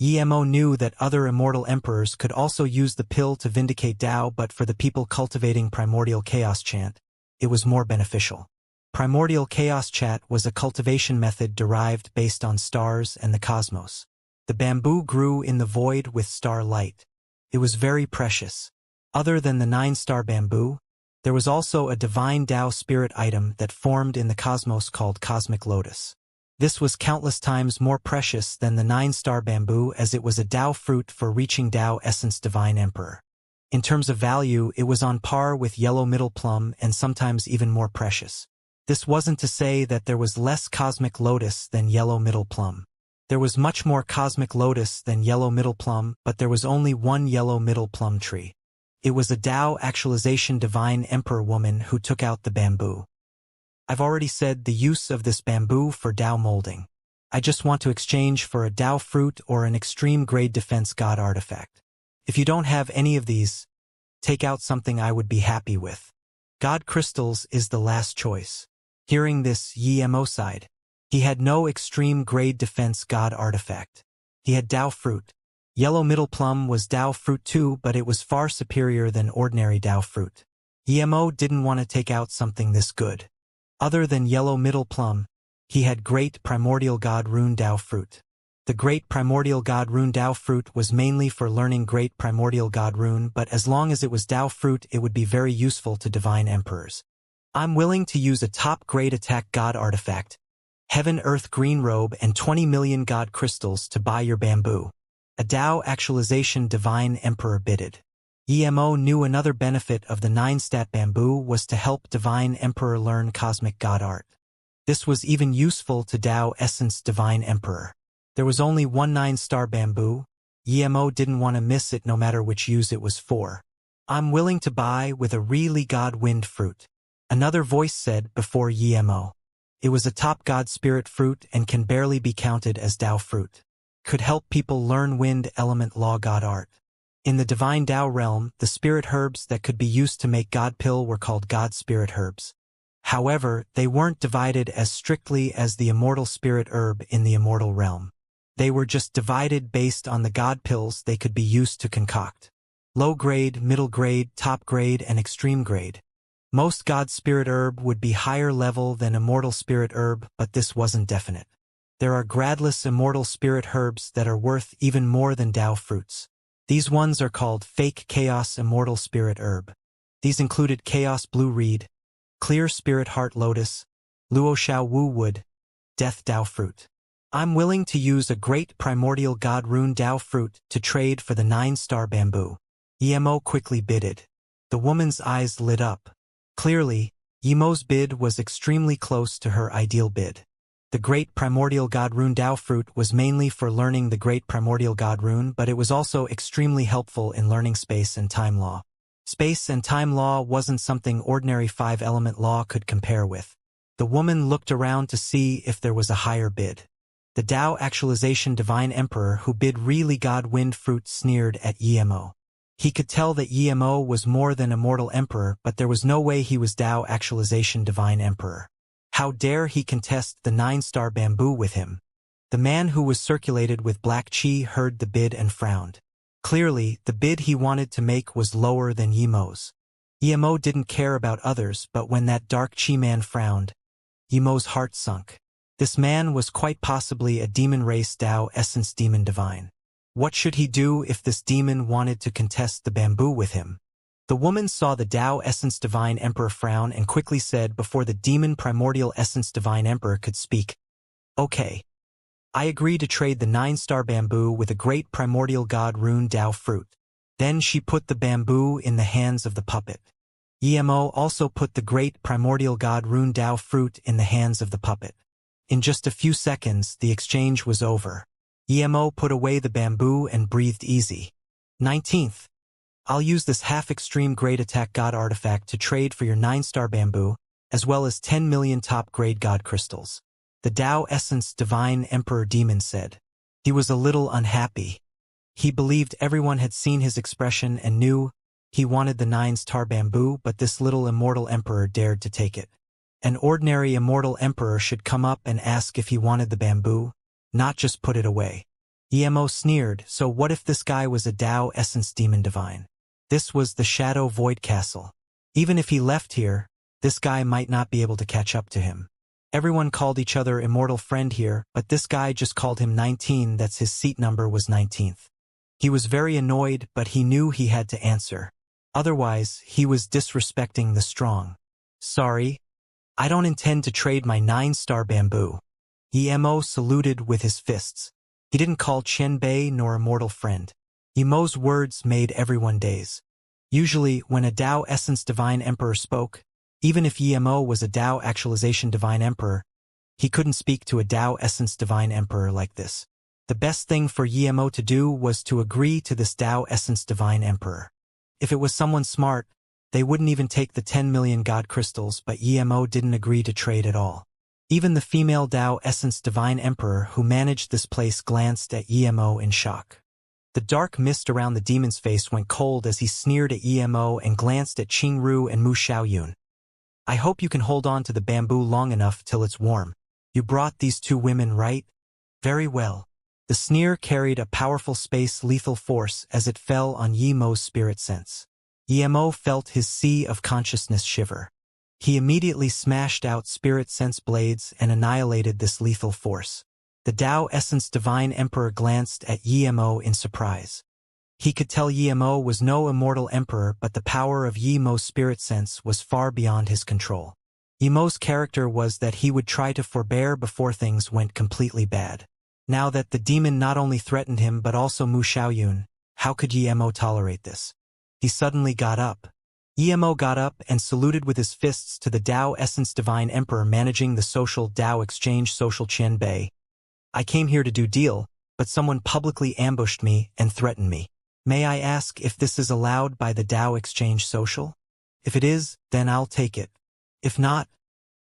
Emo knew that other immortal emperors could also use the pill to vindicate Tao, but for the people cultivating primordial chaos chant, it was more beneficial. Primordial chaos chant was a cultivation method derived based on stars and the cosmos. The bamboo grew in the void with star light. It was very precious. Other than the 9-star bamboo, there was also a divine Tao spirit item that formed in the cosmos called Cosmic Lotus. This was countless times more precious than the 9-star bamboo, as it was a Tao fruit for reaching Tao essence divine emperor. In terms of value, it was on par with yellow middle plum and sometimes even more precious. This wasn't to say that there was less cosmic lotus than yellow middle plum. There was much more cosmic lotus than yellow middle plum, but there was only one yellow middle plum tree. It was a Tao actualization divine emperor woman who took out the bamboo. I've already said the use of this bamboo for Tao molding. I just want to exchange for a Tao fruit or an extreme grade defense god artifact. If you don't have any of these, take out something I would be happy with. God crystals is the last choice. Hearing this, Emo sighed. He had no extreme grade defense god artifact. He had Tao fruit. Yellow middle plum was Tao fruit too, but it was far superior than ordinary Tao fruit. Emo didn't want to take out something this good. Other than yellow middle plum, he had great primordial god rune Tao fruit. The great primordial god rune Tao fruit was mainly for learning great primordial god rune, but as long as it was Tao fruit, it would be very useful to divine emperors. I'm willing to use a top grade attack god artifact, Heaven Earth Green Robe, and 20 million god crystals to buy your bamboo. A Tao actualization divine emperor bidded. Emo knew another benefit of the 9-stat bamboo was to help divine emperor learn cosmic god art. This was even useful to Tao essence divine emperor. There was only one 9-star bamboo. Emo didn't want to miss it no matter which use it was for. I'm willing to buy with a really god wind fruit. Another voice said before Emo. It was a top god spirit fruit and can barely be counted as Tao fruit. Could help people learn wind element law god art. In the divine Tao realm, the spirit herbs that could be used to make god pill were called god spirit herbs. However, they weren't divided as strictly as the immortal spirit herb in the immortal realm. They were just divided based on the god pills they could be used to concoct. Low grade, middle grade, top grade, and extreme grade. Most god spirit herb would be higher level than immortal spirit herb, but this wasn't definite. There are gradless immortal spirit herbs that are worth even more than Tao fruits. These ones are called fake chaos immortal spirit herb. These included chaos blue reed, clear spirit heart lotus, luo shao wu wood, death Tao fruit. I'm willing to use a great primordial god rune Tao fruit to trade for the 9-star bamboo. Emo quickly bidded. The woman's eyes lit up. Clearly, Emo's bid was extremely close to her ideal bid. The great primordial god rune Tao fruit was mainly for learning the great primordial god rune, but it was also extremely helpful in learning space and time law. Space and time law wasn't something ordinary 5-element law could compare with. The woman looked around to see if there was a higher bid. The Tao actualization divine emperor who bid really god wind fruit sneered at Emo. He could tell that Emo was more than immortal emperor, but there was no way he was Tao actualization divine emperor. How dare he contest the 9-star bamboo with him? The man who was circulated with black chi heard the bid and frowned. Clearly, the bid he wanted to make was lower than Emo's. Emo didn't care about others, but when that dark chi man frowned, Emo's heart sunk. This man was quite possibly a demon race Tao essence demon divine. What should he do if this demon wanted to contest the bamboo with him? The woman saw the Tao essence divine emperor frown and quickly said before the demon primordial essence divine emperor could speak, "Okay. I agree to trade the 9-star bamboo with a great primordial god rune Tao fruit." Then she put the bamboo in the hands of the puppet. Emo also put the great primordial god rune Tao fruit in the hands of the puppet. In just a few seconds, the exchange was over. Emo put away the bamboo and breathed easy. 19th. I'll use this half-extreme grade attack god artifact to trade for your 9-star bamboo, as well as 10 million top-grade god crystals. The Tao Essence Divine Emperor Demon said. He was a little unhappy. He believed everyone had seen his expression and knew he wanted the 9-star bamboo, but this little immortal emperor dared to take it. An ordinary immortal emperor should come up and ask if he wanted the bamboo, not just put it away. Emo sneered, so what if this guy was a Tao Essence Demon Divine? This was the Shadow Void Castle. Even if he left here, this guy might not be able to catch up to him. Everyone called each other Immortal Friend here, but this guy just called him 19, that's his seat number was 19th. He was very annoyed, but he knew he had to answer. Otherwise, he was disrespecting the strong. Sorry, I don't intend to trade my 9-star bamboo. Emo saluted with his fists. He didn't call Qianbei nor Immortal Friend. Emo's words made everyone daze. Usually, when a Tao Essence Divine Emperor spoke, even if Emo was a Tao Actualization Divine Emperor, he couldn't speak to a Tao Essence Divine Emperor like this. The best thing for Emo to do was to agree to this Tao Essence Divine Emperor. If it was someone smart, they wouldn't even take the 10 million God crystals, but Emo didn't agree to trade at all. Even the female Tao Essence Divine Emperor who managed this place glanced at Emo in shock. The dark mist around the demon's face went cold as he sneered at Emo and glanced at Qingru and Mu Xiaoyun. I hope you can hold on to the bamboo long enough till it's warm. You brought these two women, right? Very well. The sneer carried a powerful space-lethal force as it fell on Emo's spirit sense. Emo felt his sea of consciousness shiver. He immediately smashed out spirit sense blades and annihilated this lethal force. The Tao Essence Divine Emperor glanced at Emo in surprise. He could tell Emo was no immortal emperor, but the power of Emo's spirit sense was far beyond his control. Emo's character was that he would try to forbear before things went completely bad. Now that the demon not only threatened him but also Mu Xiaoyun, how could Emo tolerate this? He suddenly got up. Emo got up and saluted with his fists to the Tao Essence Divine Emperor managing the social Tao Exchange Social Qianbei. I came here to do deal, but someone publicly ambushed me and threatened me. May I ask if this is allowed by the Tao Exchange Social? If it is, then I'll take it. If not,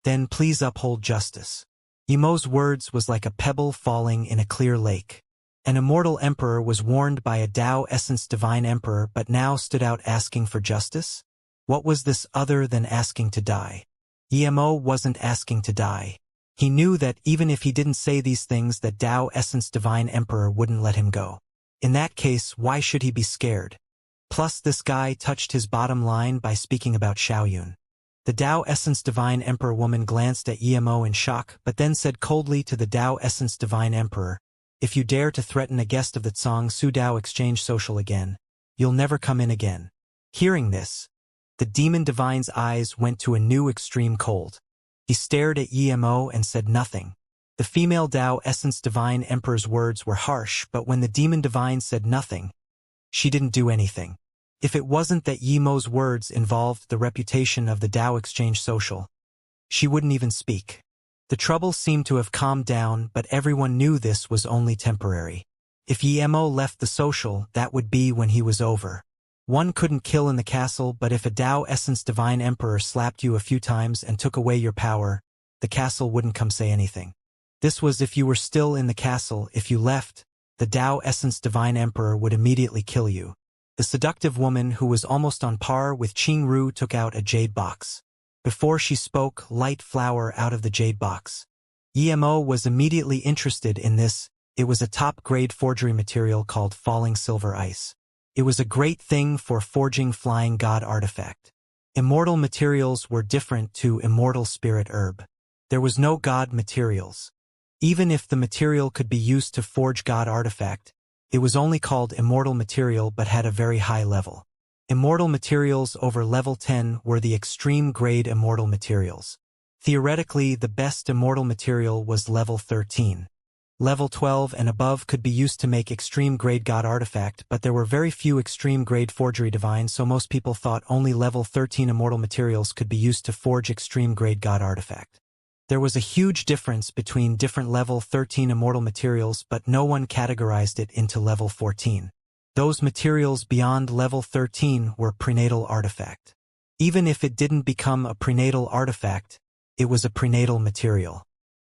then please uphold justice. Emo's words was like a pebble falling in a clear lake. An immortal emperor was warned by a Tao Essence Divine Emperor but now stood out asking for justice? What was this other than asking to die? Emo wasn't asking to die. He knew that even if he didn't say these things that Tao Essence Divine Emperor wouldn't let him go. In that case, why should he be scared? Plus this guy touched his bottom line by speaking about Xiaoyun. The Tao Essence Divine Emperor woman glanced at Emo in shock but then said coldly to the Tao Essence Divine Emperor, if you dare to threaten a guest of the Tsang Su Tao Exchange Social again, you'll never come in again. Hearing this, the demon divine's eyes went to a new extreme cold. He stared at Emo and said nothing. The female Tao Essence Divine Emperor's words were harsh, but when the demon divine said nothing, she didn't do anything. If it wasn't that Emo's words involved the reputation of the Tao Exchange Social, she wouldn't even speak. The trouble seemed to have calmed down, but everyone knew this was only temporary. If Emo left the social, that would be when he was over. One couldn't kill in the castle, but if a Tao Essence Divine Emperor slapped you a few times and took away your power, the castle wouldn't come say anything. This was if you were still in the castle. If you left, the Tao Essence Divine Emperor would immediately kill you. The seductive woman who was almost on par with Qingru took out a jade box. Before she spoke, light flower out of the jade box. Emo was immediately interested in this. It was a top-grade forgery material called falling silver ice. It was a great thing for forging flying god artifact. Immortal materials were different to immortal spirit herb. There was no god materials. Even if the material could be used to forge god artifact, it was only called immortal material but had a very high level. Immortal materials over level 10 were the extreme grade immortal materials. Theoretically, the best immortal material was level 13. Level 12 and above could be used to make extreme grade god artifact, but there were very few extreme grade forgery divines, so most people thought only level 13 immortal materials could be used to forge extreme grade god artifact. There was a huge difference between different level 13 immortal materials, but no one categorized it into level 14. Those materials beyond level 13 were prenatal artifact. Even if it didn't become a prenatal artifact, it was a prenatal material.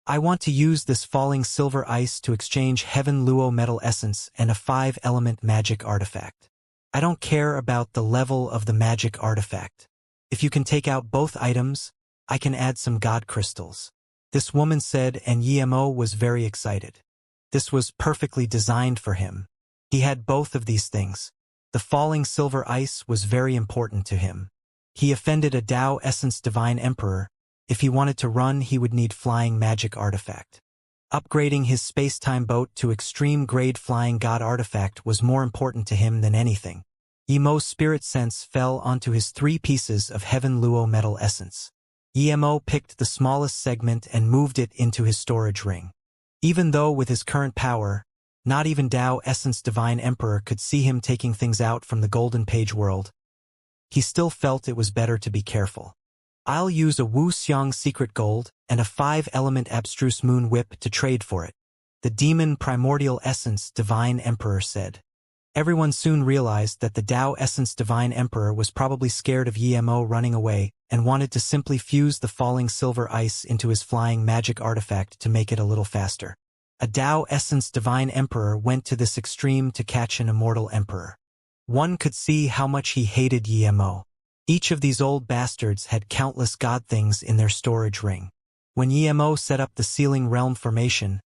I want to use this falling silver ice to exchange Heaven Luo metal essence and a 5-element magic artifact. I don't care about the level of the magic artifact. If you can take out both items, I can add some god crystals. This woman said, and Emo was very excited. This was perfectly designed for him. He had both of these things. The falling silver ice was very important to him. He offended a Tao Essence Divine Emperor. If he wanted to run, he would need Flying Magic Artifact. Upgrading his space-time boat to extreme-grade Flying God Artifact was more important to him than anything. Yemo's spirit sense fell onto his 3 pieces of Heaven Luo Metal Essence. Yemo picked the smallest segment and moved it into his storage ring. Even though with his current power, not even Tao Essence Divine Emperor could see him taking things out from the Golden Page world, he still felt it was better to be careful. I'll use a Wuxia secret gold and a 5-element abstruse moon whip to trade for it, the Demon Primordial Essence Divine Emperor said. Everyone soon realized that the Tao Essence Divine Emperor was probably scared of Yemo running away and wanted to simply fuse the falling silver ice into his flying magic artifact to make it a little faster. A Tao Essence Divine Emperor went to this extreme to catch an immortal emperor. One could see how much he hated Yemo. Each of these old bastards had countless god things in their storage ring. When Yemo set up the Sealing Realm formation,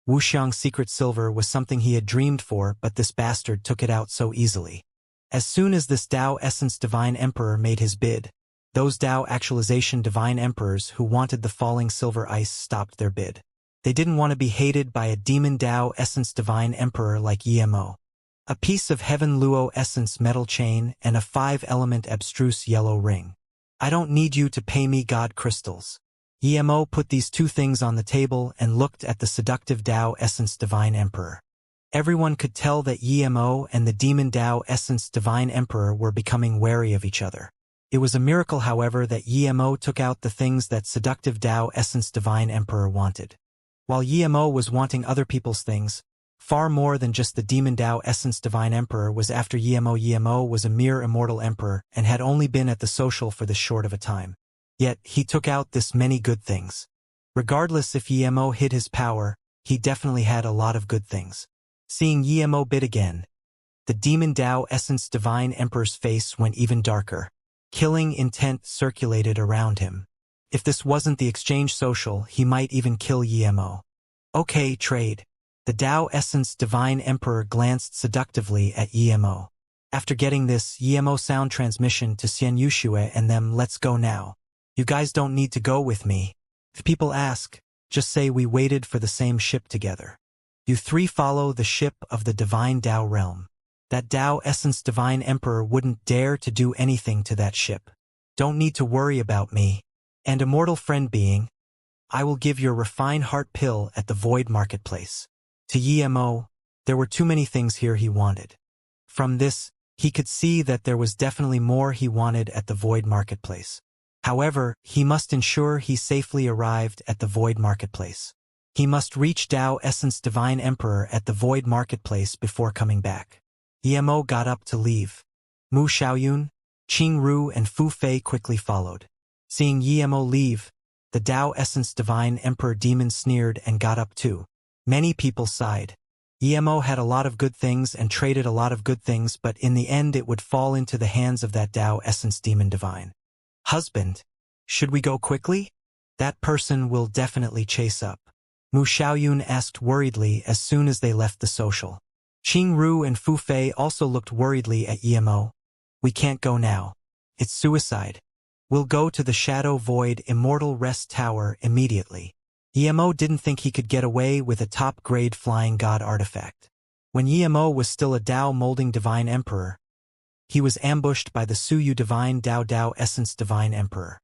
Wuxiang's secret silver was something he had dreamed for, but this bastard took it out so easily. As soon as this Tao Essence Divine Emperor made his bid, those Tao Actualization Divine Emperors who wanted the falling silver ice stopped their bid. They didn't want to be hated by a demon Tao Essence Divine Emperor like Yemo. A piece of Heaven Luo Essence metal chain and a 5-element abstruse yellow ring. I don't need you to pay me god crystals. Yemo put these 2 things on the table and looked at the seductive Tao Essence Divine Emperor. Everyone could tell that Yemo and the demon Tao Essence Divine Emperor were becoming wary of each other. It was a miracle, however, that Yemo took out the things that seductive Tao Essence Divine Emperor wanted. While Yemo was wanting other people's things, far more than just the demon Tao Essence Divine Emperor was after Yemo. Yemo was a mere immortal emperor and had only been at the social for this short of a time. Yet, he took out this many good things. Regardless if Yemo hid his power, he definitely had a lot of good things. Seeing Yemo bid again, the demon Tao Essence Divine Emperor's face went even darker. Killing intent circulated around him. If this wasn't the exchange social, he might even kill Yemo. Okay, trade. The Tao Essence Divine Emperor glanced seductively at Yemo. After getting this Yemo sound transmission to Xianxia and them, let's go now. You guys don't need to go with me. If people ask, just say we waited for the same ship together. You 3 follow the ship of the Divine Tao Realm. That Tao Essence Divine Emperor wouldn't dare to do anything to that ship. Don't need to worry about me. And immortal friend being, I will give your refined heart pill at the Void Marketplace. To Yemo, there were too many things here he wanted. From this, he could see that there was definitely more he wanted at the Void Marketplace. However, he must ensure he safely arrived at the Void Marketplace. He must reach Tao Essence Divine Emperor at the Void Marketplace before coming back. Yemo got up to leave. Mu Xiaoyun, Qing Ru and Fu Fei quickly followed. Seeing Yemo leave, the Tao Essence Divine Emperor demon sneered and got up too. Many people sighed. Yemo had a lot of good things and traded a lot of good things, but in the end it would fall into the hands of that Tao Essence Demon Divine. Husband, should we go quickly? That person will definitely chase up. Mu Xiaoyun asked worriedly as soon as they left the social. Qing Ru and Fu Fei also looked worriedly at Yemo. We can't go now. It's suicide. We'll go to the Shadow Void Immortal Rest Tower immediately. Yemo didn't think he could get away with a top-grade flying god artifact. When Yemo was still a Tao Molding Divine Emperor, he was ambushed by the Suyu Divine Tao Essence Divine Emperor.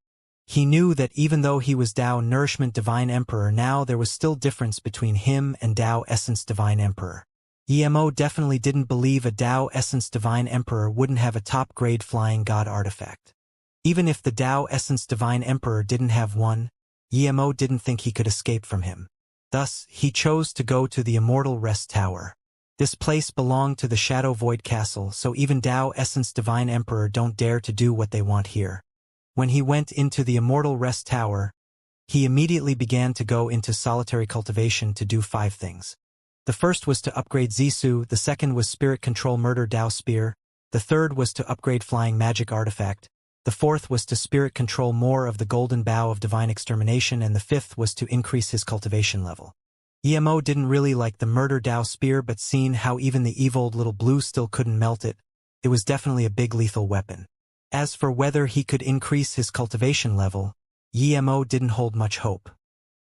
He knew that even though he was Tao Nourishment Divine Emperor, now there was still difference between him and Tao Essence Divine Emperor. Yemo definitely didn't believe a Tao Essence Divine Emperor wouldn't have a top-grade flying god artifact. Even if the Tao Essence Divine Emperor didn't have one, Yemo didn't think he could escape from him. Thus, he chose to go to the Immortal Rest Tower. This place belonged to the Shadow Void Castle, so even Tao Essence Divine Emperor don't dare to do what they want here. When he went into the Immortal Rest Tower, he immediately began to go into solitary cultivation to do 5 things. The first was to upgrade Zisu, the second was Spirit Control Murder Tao Spear, the third was to upgrade Flying Magic Artifact, the fourth was to Spirit Control more of the Golden Bow of Divine Extermination, and the fifth was to increase his cultivation level. Emo didn't really like the murder Dao spear, but seeing how even the evil little blue still couldn't melt it, it was definitely a big lethal weapon. As for whether he could increase his cultivation level, Emo didn't hold much hope.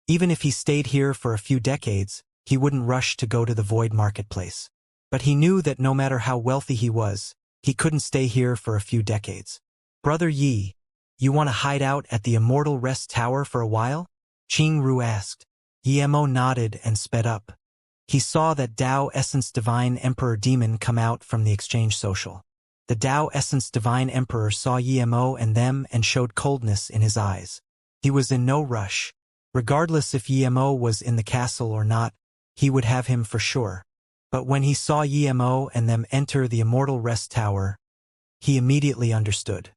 Even if he stayed here for a few decades, he wouldn't rush to go to the void marketplace. But he knew that no matter how wealthy he was, he couldn't stay here for a few decades. Brother Yi, you want to hide out at the Immortal Rest Tower for a while? Qing Ru asked. Emo nodded and sped up. He saw that Dao Essence Divine Emperor Demon come out from the exchange social. The Dao Essence Divine Emperor saw Emo and them and showed coldness in his eyes. He was in no rush. Regardless if Emo was in the castle or not, he would have him for sure. But when he saw Emo and them enter the Immortal Rest Tower, he immediately understood.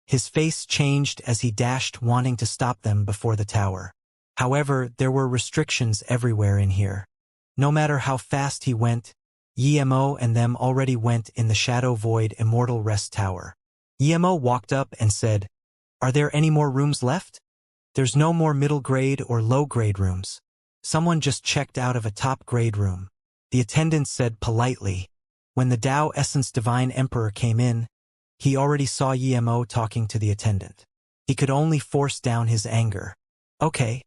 His face changed as he dashed, wanting to stop them before the tower. However, there were restrictions everywhere in here. No matter how fast he went, Emo and them already went in the Shadow Void Immortal Rest Tower. Emo walked up and said, "Are there any more rooms left?" "There's no more middle grade or low grade rooms. Someone just checked out of a top grade room," the attendant said politely. When the Dao Essence Divine Emperor came in, he already saw Emo talking to the attendant. He could only force down his anger. "Okay.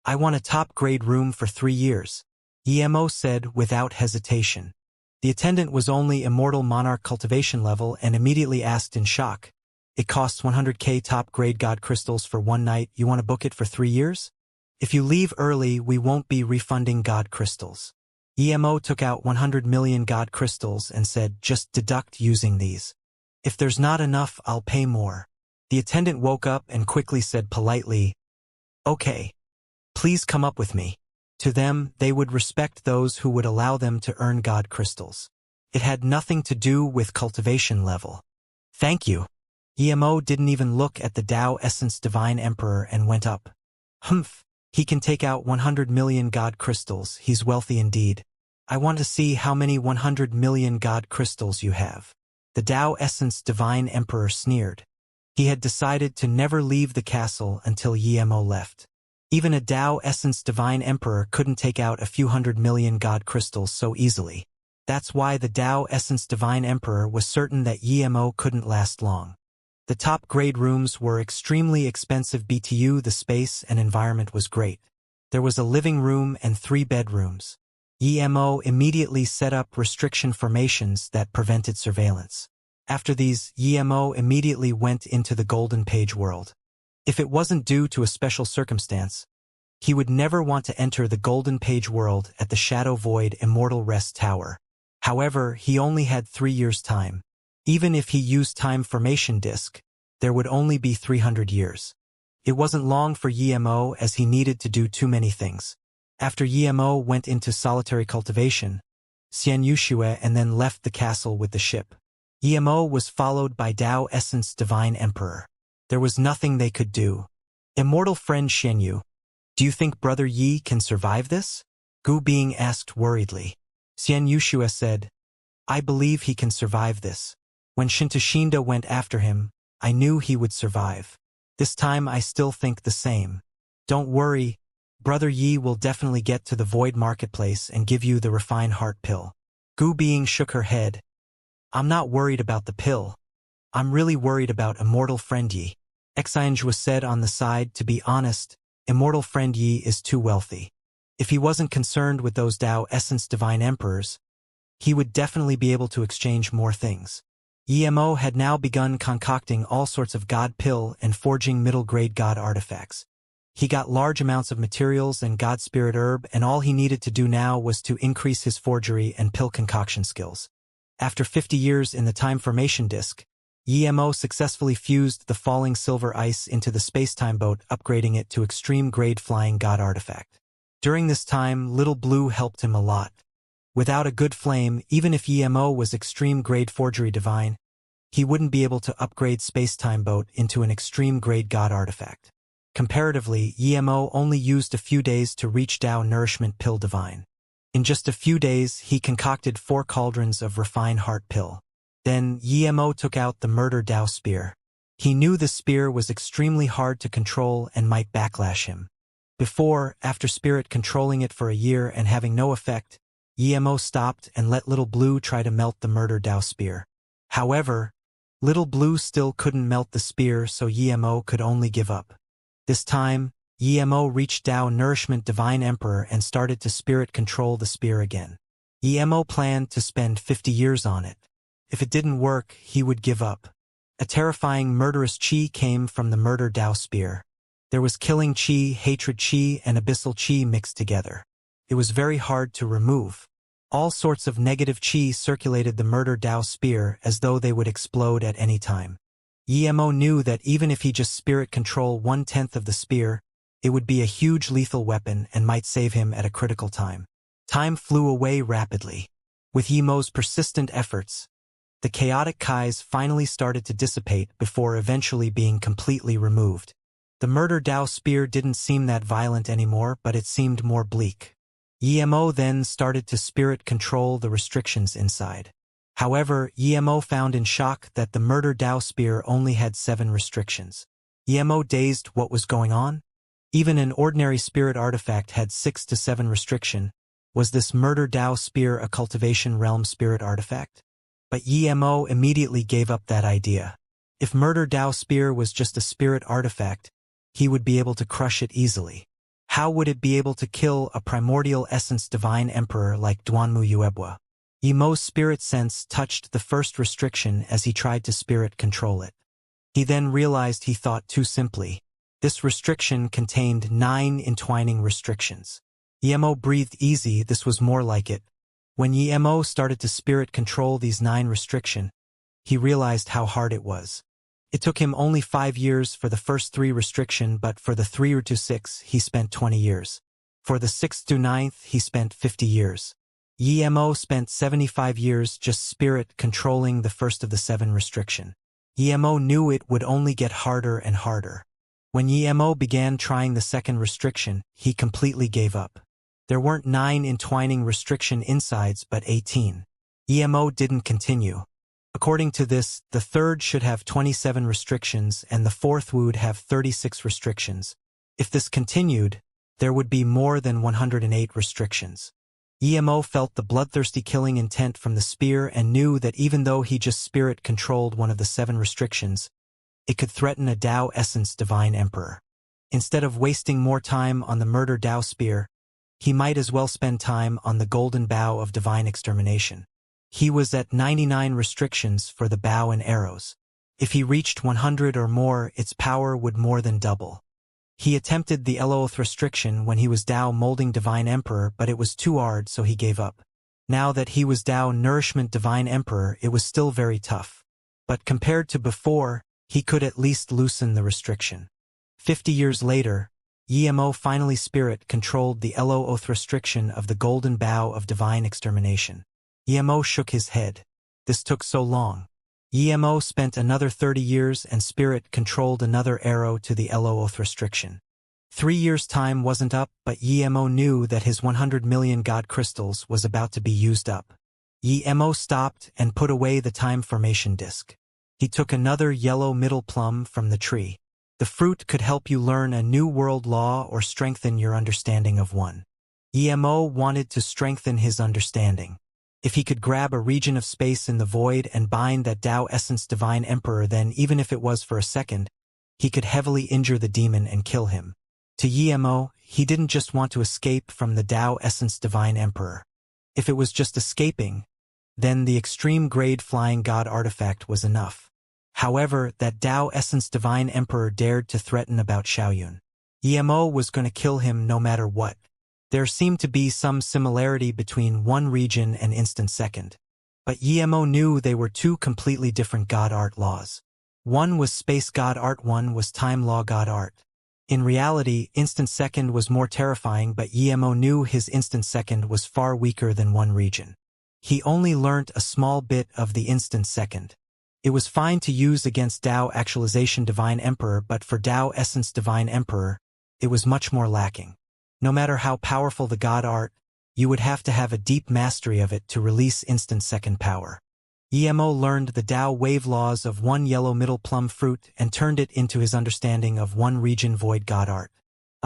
I want a top grade room for 3 years," Emo said without hesitation. The attendant was only Immortal Monarch cultivation level and immediately asked in shock, "It costs 100k top grade God crystals for 1 night, you want to book it for 3 years? If you leave early, we won't be refunding God crystals." Emo took out 100 million God crystals and said, "Just deduct using these. If there's not enough, I'll pay more." The attendant woke up and quickly said politely, "Okay. Please come up with me." To them, they would respect those who would allow them to earn God crystals. It had nothing to do with cultivation level. "Thank you." Emo didn't even look at the Dao Essence Divine Emperor and went up. "Humph, he can take out 100 million God crystals, he's wealthy indeed. I want to see how many 100 million God crystals you have." The Dao Essence Divine Emperor sneered. He had decided to never leave the castle until Emo left. Even a Dao Essence Divine Emperor couldn't take out a few 100 million God crystals so easily. That's why the Dao Essence Divine Emperor was certain that Emo couldn't last long. The top grade rooms were extremely expensive BTU. The space and environment was great. There was a living room and 3 bedrooms. Emo immediately set up restriction formations that prevented surveillance. After these, Emo immediately went into the Golden Page world. If it wasn't due to a special circumstance, he would never want to enter the Golden Page world at the Shadow Void Immortal Rest Tower. However, he only had 3 years' time. Even if he used time formation disk, there would only be 300 years. It wasn't long for Emo as he needed to do too many things. After Emo went into solitary cultivation, Xianxia and then left the castle with the ship. Emo was followed by Dao Essence Divine Emperor. There was nothing they could do. "Immortal friend Xianyu, do you think Brother Yi can survive this?" Gu Bing asked worriedly. Xianxia said, "I believe he can survive this. When Shintashinda went after him, I knew he would survive. This time I still think the same. Don't worry, Brother Yi will definitely get to the Void Marketplace and give you the refined heart pill." Gu Bing shook her head. "I'm not worried about the pill. I'm really worried about Immortal Friend Yi." Xianxia said on the side, "To be honest, Immortal Friend Yi is too wealthy. If he wasn't concerned with those Dao Essence Divine Emperors, he would definitely be able to exchange more things." Emo had now begun concocting all sorts of God pill and forging middle-grade God artifacts. He got large amounts of materials and God Spirit herb, and all he needed to do now was to increase his forgery and pill concoction skills. After 50 years in the time formation disk, Emo successfully fused the falling silver ice into the space-time boat, upgrading it to extreme-grade flying God artifact. During this time, Little Blue helped him a lot. Without a good flame, even if Emo was extreme-grade forgery divine, he wouldn't be able to upgrade space-time boat into an extreme-grade God artifact. Comparatively, Emo only used a few days to reach Dao Nourishment Pill Divine. In just a few days, he concocted 4 cauldrons of refined heart pill. Then, Emo took out the Murder Dao Spear. He knew the spear was extremely hard to control and might backlash him. Before, after Spirit controlling it for a year and having no effect, Emo stopped and let Little Blue try to melt the murder Dao spear. However, Little Blue still couldn't melt the spear, so Emo could only give up. This time, Emo reached Dao Nourishment Divine Emperor and started to spirit control the spear again. Emo planned to spend 50 years on it. If it didn't work, he would give up. A terrifying murderous chi came from the murder Dao spear. There was killing chi, hatred chi, and abyssal chi mixed together. It was very hard to remove. All sorts of negative chi circulated the murder Dao spear as though they would explode at any time. Emo knew that even if he just spirit control 1/10 of the spear, it would be a huge lethal weapon and might save him at a critical time. Time flew away rapidly. With Emo's persistent efforts, the chaotic Kais finally started to dissipate before eventually being completely removed. The murder Dao spear didn't seem that violent anymore, but it seemed more bleak. Emo then started to spirit control the restrictions inside. However, Emo found in shock that the murder Dao spear only had 7 restrictions. Emo dazed what was going on? Even an ordinary spirit artifact had 6 to 7 restriction. Was this murder Dao spear a cultivation realm spirit artifact? But Emo immediately gave up that idea. If murder Dao spear was just a spirit artifact, he would be able to crush it easily. How would it be able to kill a primordial essence divine emperor like Duanmu Yuebwa? Emo's spirit sense touched the first restriction as he tried to spirit control it. He then realized he thought too simply. This restriction contained 9 entwining restrictions. Emo breathed easy, this was more like it. When Emo started to spirit control these 9 restriction, he realized how hard it was. It took him only 5 years for the first 3 restriction, but for the 3 to 6 he spent 20 years. For the 6th to 9th he spent 50 years. Emo spent 75 years just spirit controlling the first of the 7 restriction. Emo knew it would only get harder and harder. When Emo began trying the 2nd restriction, he completely gave up. There weren't 9 entwining restriction insides but 18. Emo didn't continue. According to this, the 3rd should have 27 restrictions and the 4th would have 36 restrictions. If this continued, there would be more than 108 restrictions. Emo felt the bloodthirsty killing intent from the spear and knew that even though he just spirit controlled one of the 7 restrictions, it could threaten a Dao Essence Divine Emperor. Instead of wasting more time on the murder Dao spear, he might as well spend time on the golden bow of divine extermination. He was at 99 restrictions for the bow and arrows. If he reached 100 or more, its power would more than double. He attempted the Eloth restriction when he was Dao Molding Divine Emperor, but it was too hard, so he gave up. Now that he was Dao Nourishment Divine Emperor, it was still very tough. But compared to before, he could at least loosen the restriction. 50 years later, Emo finally spirit controlled the Eloth restriction of the golden bow of divine extermination. Emo shook his head. This took so long. Emo spent another 30 years and spirit controlled another arrow to the Eloth restriction. 3 years' time wasn't up, but Emo knew that his 100 million god crystals was about to be used up. Emo stopped and put away the time formation disc. He took another yellow middle plum from the tree. The fruit could help you learn a new world law or strengthen your understanding of one. Emo wanted to strengthen his understanding. If he could grab a region of space in the void and bind that Dao Essence Divine Emperor, then even if it was for a second, he could heavily injure the demon and kill him. To Emo, he didn't just want to escape from the Dao Essence Divine Emperor. If it was just escaping, then the extreme grade flying god artifact was enough. However, that Dao Essence Divine Emperor dared to threaten about Xiaoyun. Emo was going to kill him no matter what. There seemed to be some similarity between one region and instant second. But Emo knew they were 2 completely different god art laws. One was space god art, one was time law god art. In reality, instant second was more terrifying, but Emo knew his instant second was far weaker than one region. He only learnt a small bit of the instant second. It was fine to use against Dao Actualization Divine Emperor, but for Dao Essence Divine Emperor, it was much more lacking. No matter how powerful the god art, you would have to have a deep mastery of it to release instant second power. Emo learned the Dao wave laws of one yellow middle plum fruit and turned it into his understanding of one region void god art.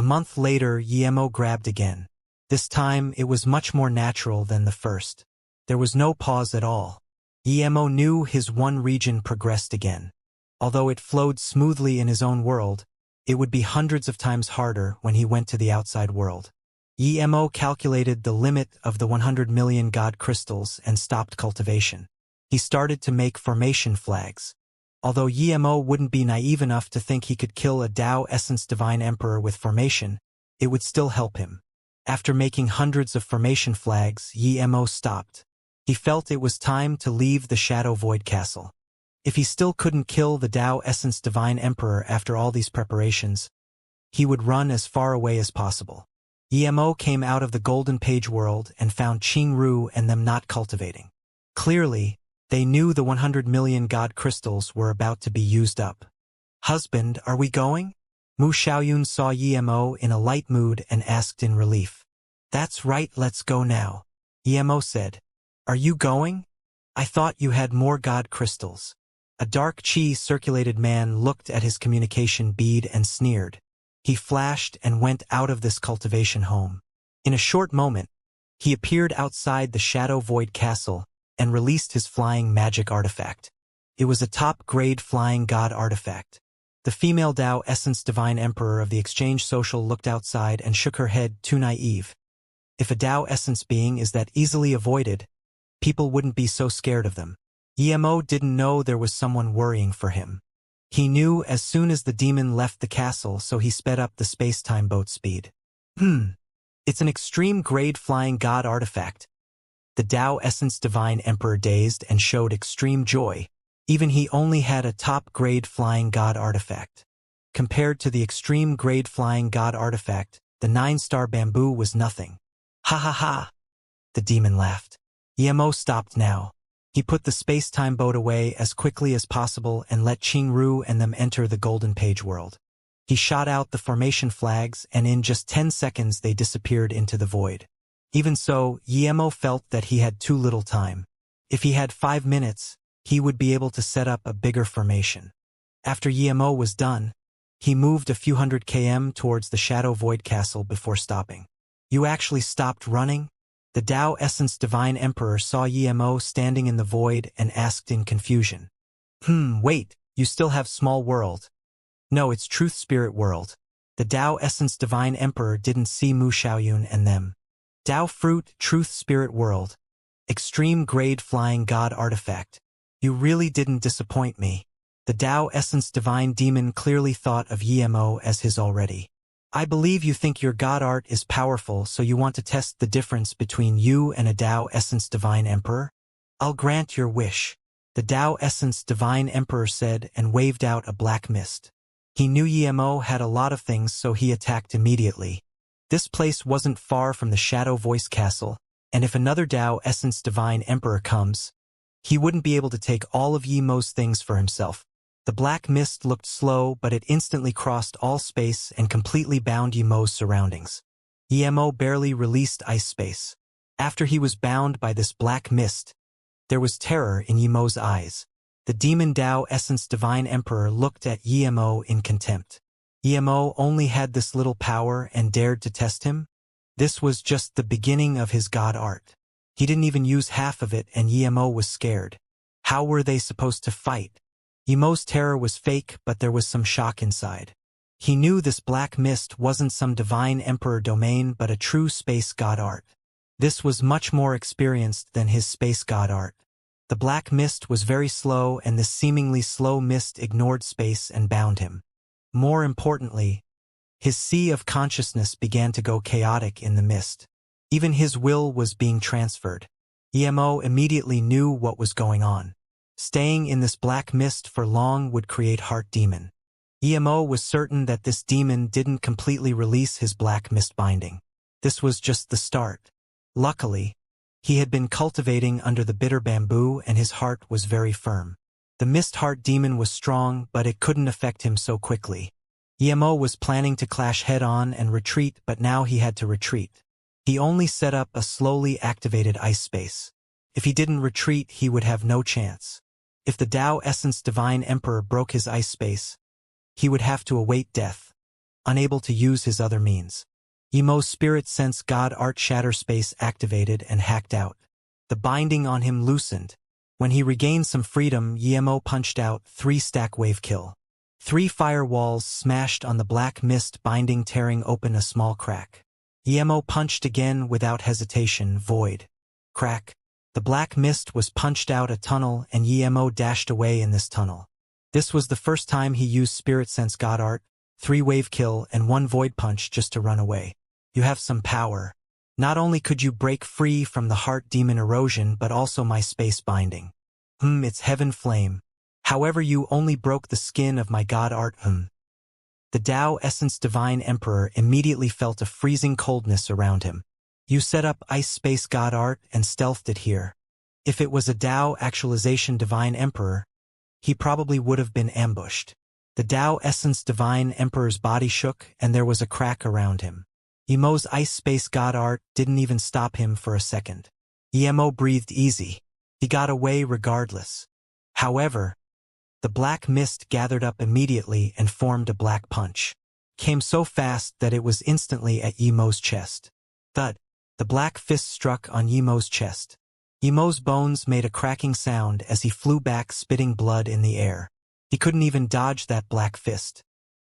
A month later, Yemo grabbed again. This time, it was much more natural than the first. There was no pause at all. Yemo knew his one region progressed again. Although it flowed smoothly in his own world, it would be hundreds of times harder when he went to the outside world. Yemo calculated the limit of the 100 million god crystals and stopped cultivation. He started to make formation flags. Although Yemo wouldn't be naive enough to think he could kill a Tao Essence Divine Emperor with formation, it would still help him. After making hundreds of formation flags, Yemo stopped. He felt it was time to leave the Shadow Void Castle. If he still couldn't kill the Tao Essence Divine Emperor after all these preparations, he would run as far away as possible. Yemo came out of the Golden Page world and found Qingru and them not cultivating. Clearly, they knew the 100 million god crystals were about to be used up. "Husband, are we going?" Mu Xiaoyun saw Yemo in a light mood and asked in relief. "That's right, let's go now," Yemo said. "Are you going? I thought you had more god crystals." A dark chi-circulated man looked at his communication bead and sneered. He flashed and went out of this cultivation home. In a short moment, he appeared outside the Shadow Void Castle and released his flying magic artifact. It was a top-grade flying god artifact. The female Tao Essence Divine Emperor of the Exchange Social looked outside and shook her head, too naive. If a Tao Essence being is that easily avoided, people wouldn't be so scared of them. Yemo didn't know there was someone worrying for him. He knew as soon as the demon left the castle, so he sped up the space-time boat speed. It's an extreme-grade flying god artifact. The Tao Essence Divine Emperor dazed and showed extreme joy. Even he only had a top-grade flying god artifact. Compared to the extreme-grade flying god artifact, the 9-star bamboo was nothing. "Ha ha ha!" The demon laughed. Yemo stopped now. He put the space-time boat away as quickly as possible and let Qingru and them enter the Golden Page world. He shot out the formation flags, and in just 10 seconds they disappeared into the void. Even so, Yemo felt that he had too little time. If he had 5 minutes, he would be able to set up a bigger formation. After Yemo was done, he moved a few hundred km towards the Shadow Void Castle before stopping. "You actually stopped running?" The Tao Essence Divine Emperor saw Yemo standing in the void and asked in confusion. Wait, you still have Small World." "No, it's Truth Spirit World." The Tao Essence Divine Emperor didn't see Mu Xiaoyun and them. "Tao Fruit, Truth Spirit World. Extreme Grade Flying God Artifact. You really didn't disappoint me." The Tao Essence Divine Demon clearly thought of Yemo as his already. "I believe you think your god art is powerful, so you want to test the difference between you and a Tao Essence Divine Emperor? I'll grant your wish," the Tao Essence Divine Emperor said and waved out a black mist. He knew Yemo had a lot of things, so he attacked immediately. This place wasn't far from the Shadow Voice Castle, and if another Tao Essence Divine Emperor comes, he wouldn't be able to take all of Yemo's things for himself. The black mist looked slow, but it instantly crossed all space and completely bound Yemo's surroundings. Yemo barely released ice space. After he was bound by this black mist, there was terror in Yemo's eyes. The demon Tao Essence Divine Emperor looked at Yemo in contempt. Yemo only had this little power and dared to test him? This was just the beginning of his god art. He didn't even use half of it, and Yemo was scared. How were they supposed to fight? Yemo's terror was fake, but there was some shock inside. He knew this black mist wasn't some divine emperor domain but a true space god art. This was much more experienced than his space god art. The black mist was very slow, and this seemingly slow mist ignored space and bound him. More importantly, his sea of consciousness began to go chaotic in the mist. Even his will was being transferred. Yemo immediately knew what was going on. Staying in this black mist for long would create heart demon. Yemo was certain that this demon didn't completely release his black mist binding. This was just the start. Luckily, he had been cultivating under the bitter bamboo and his heart was very firm. The mist heart demon was strong, but it couldn't affect him so quickly. Yemo was planning to clash head-on and retreat, but now he had to retreat. He only set up a slowly activated ice space. If he didn't retreat, he would have no chance. If the Tao Essence Divine Emperor broke his ice space, he would have to await death. unable to use his other means. Yemo's spirit sense God art shatter space activated and hacked out. The binding on him loosened. When he regained some freedom, Yemo punched out 3-stack wave kill. 3 firewalls smashed on the black mist binding, tearing open a small crack. Yemo punched again without hesitation, void. Crack. The black mist was punched out a tunnel and Yemo dashed away in this tunnel. This was the first time he used spirit sense God art, 3 wave kill and 1 void punch just to run away. You have some power. Not only could you break free from the heart demon erosion but also my space binding. It's heaven flame. However, you only broke the skin of my God art. The Tao Essence Divine Emperor immediately felt a freezing coldness around him. You set up Ice Space God art and stealthed it here. If it was a Tao Actualization Divine Emperor, he probably would have been ambushed. The Tao Essence Divine Emperor's body shook and there was a crack around him. Yemo's Ice Space God art didn't even stop him for a second. Yemo breathed easy. He got away regardless. However, the black mist gathered up immediately and formed a black punch. Came so fast that it was instantly at Yemo's chest. Thud. The black fist struck on Yemo's chest. Yemo's bones made a cracking sound as he flew back, spitting blood in the air. He couldn't even dodge that black fist.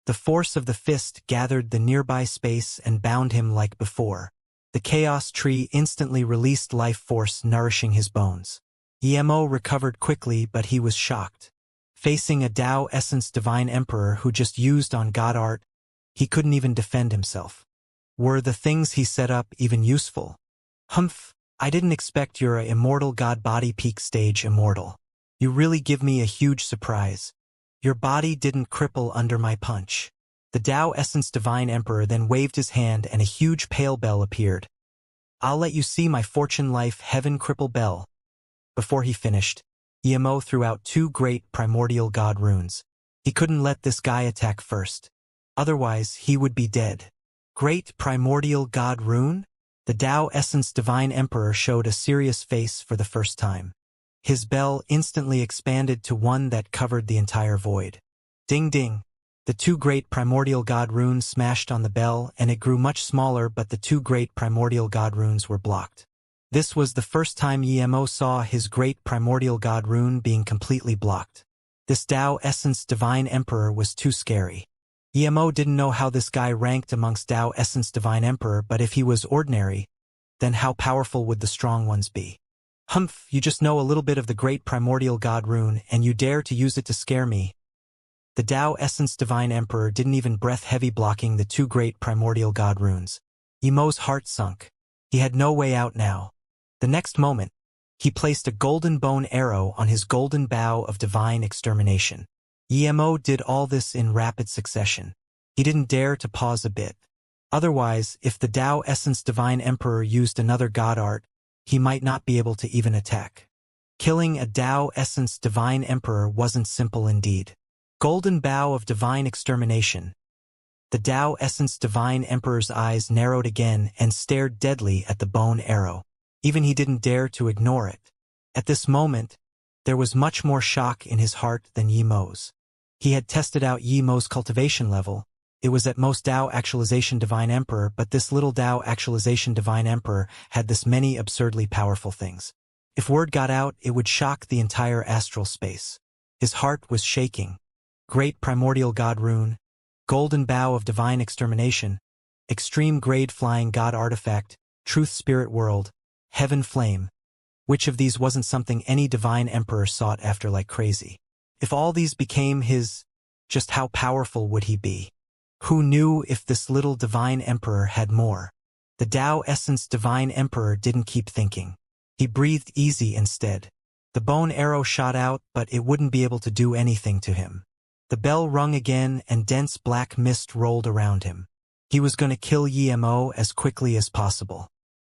The force of the fist gathered the nearby space and bound him like before. The chaos tree instantly released life force, nourishing his bones. Yemo recovered quickly, but he was shocked. Facing a Tao Essence Divine Emperor who just used on God art, he couldn't even defend himself. Were the things he set up even useful? I didn't expect you're a immortal God body peak stage immortal. You really give me a huge surprise. Your body didn't cripple under my punch. The Tao Essence Divine Emperor then waved his hand and a huge pale bell appeared. I'll let you see my fortune life heaven cripple bell. Before he finished, Yemo threw out 2 great primordial god runes. He couldn't let this guy attack first. Otherwise, he would be dead. Great primordial god rune? The Tao Essence Divine Emperor showed a serious face for the first time. His bell instantly expanded to one that covered the entire void. Ding ding. The 2 great primordial god runes smashed on the bell and it grew much smaller, but the 2 great primordial god runes were blocked. This was the first time Yemo saw his great primordial god rune being completely blocked. This Tao Essence Divine Emperor was too scary. Yemo didn't know how this guy ranked amongst Tao Essence Divine Emperor, but if he was ordinary, then how powerful would the strong ones be? You just know a little bit of the great primordial god rune and you dare to use it to scare me. The Tao Essence Divine Emperor didn't even breath heavy, blocking the 2 great primordial god runes. Yemo's heart sunk. He had no way out now. The next moment, he placed a golden bone arrow on his golden bow of divine extermination. Yemo did all this in rapid succession. He didn't dare to pause a bit. Otherwise, if the Tao Essence Divine Emperor used another god art, he might not be able to even attack. Killing a Tao Essence Divine Emperor wasn't simple indeed. Golden bow of divine extermination. The Tao Essence Divine Emperor's eyes narrowed again and stared deadly at the bone arrow. Even he didn't dare to ignore it. At this moment, there was much more shock in his heart than Yemo's. He had tested out Yemo's cultivation level. It was at most Tao Actualization Divine Emperor, but this little Tao Actualization Divine Emperor had this many absurdly powerful things. If word got out, it would shock the entire astral space. His heart was shaking. Great Primordial God Rune, Golden Bow of Divine Extermination, Extreme Grade Flying God Artifact, Truth Spirit World, Heaven Flame. Which of these wasn't something any Divine Emperor sought after like crazy? If all these became his, just how powerful would he be? Who knew if this little Divine Emperor had more? The Tao Essence Divine Emperor didn't keep thinking. He breathed easy instead. The bone arrow shot out, but it wouldn't be able to do anything to him. The bell rung again and dense black mist rolled around him. He was going to kill Yemo as quickly as possible.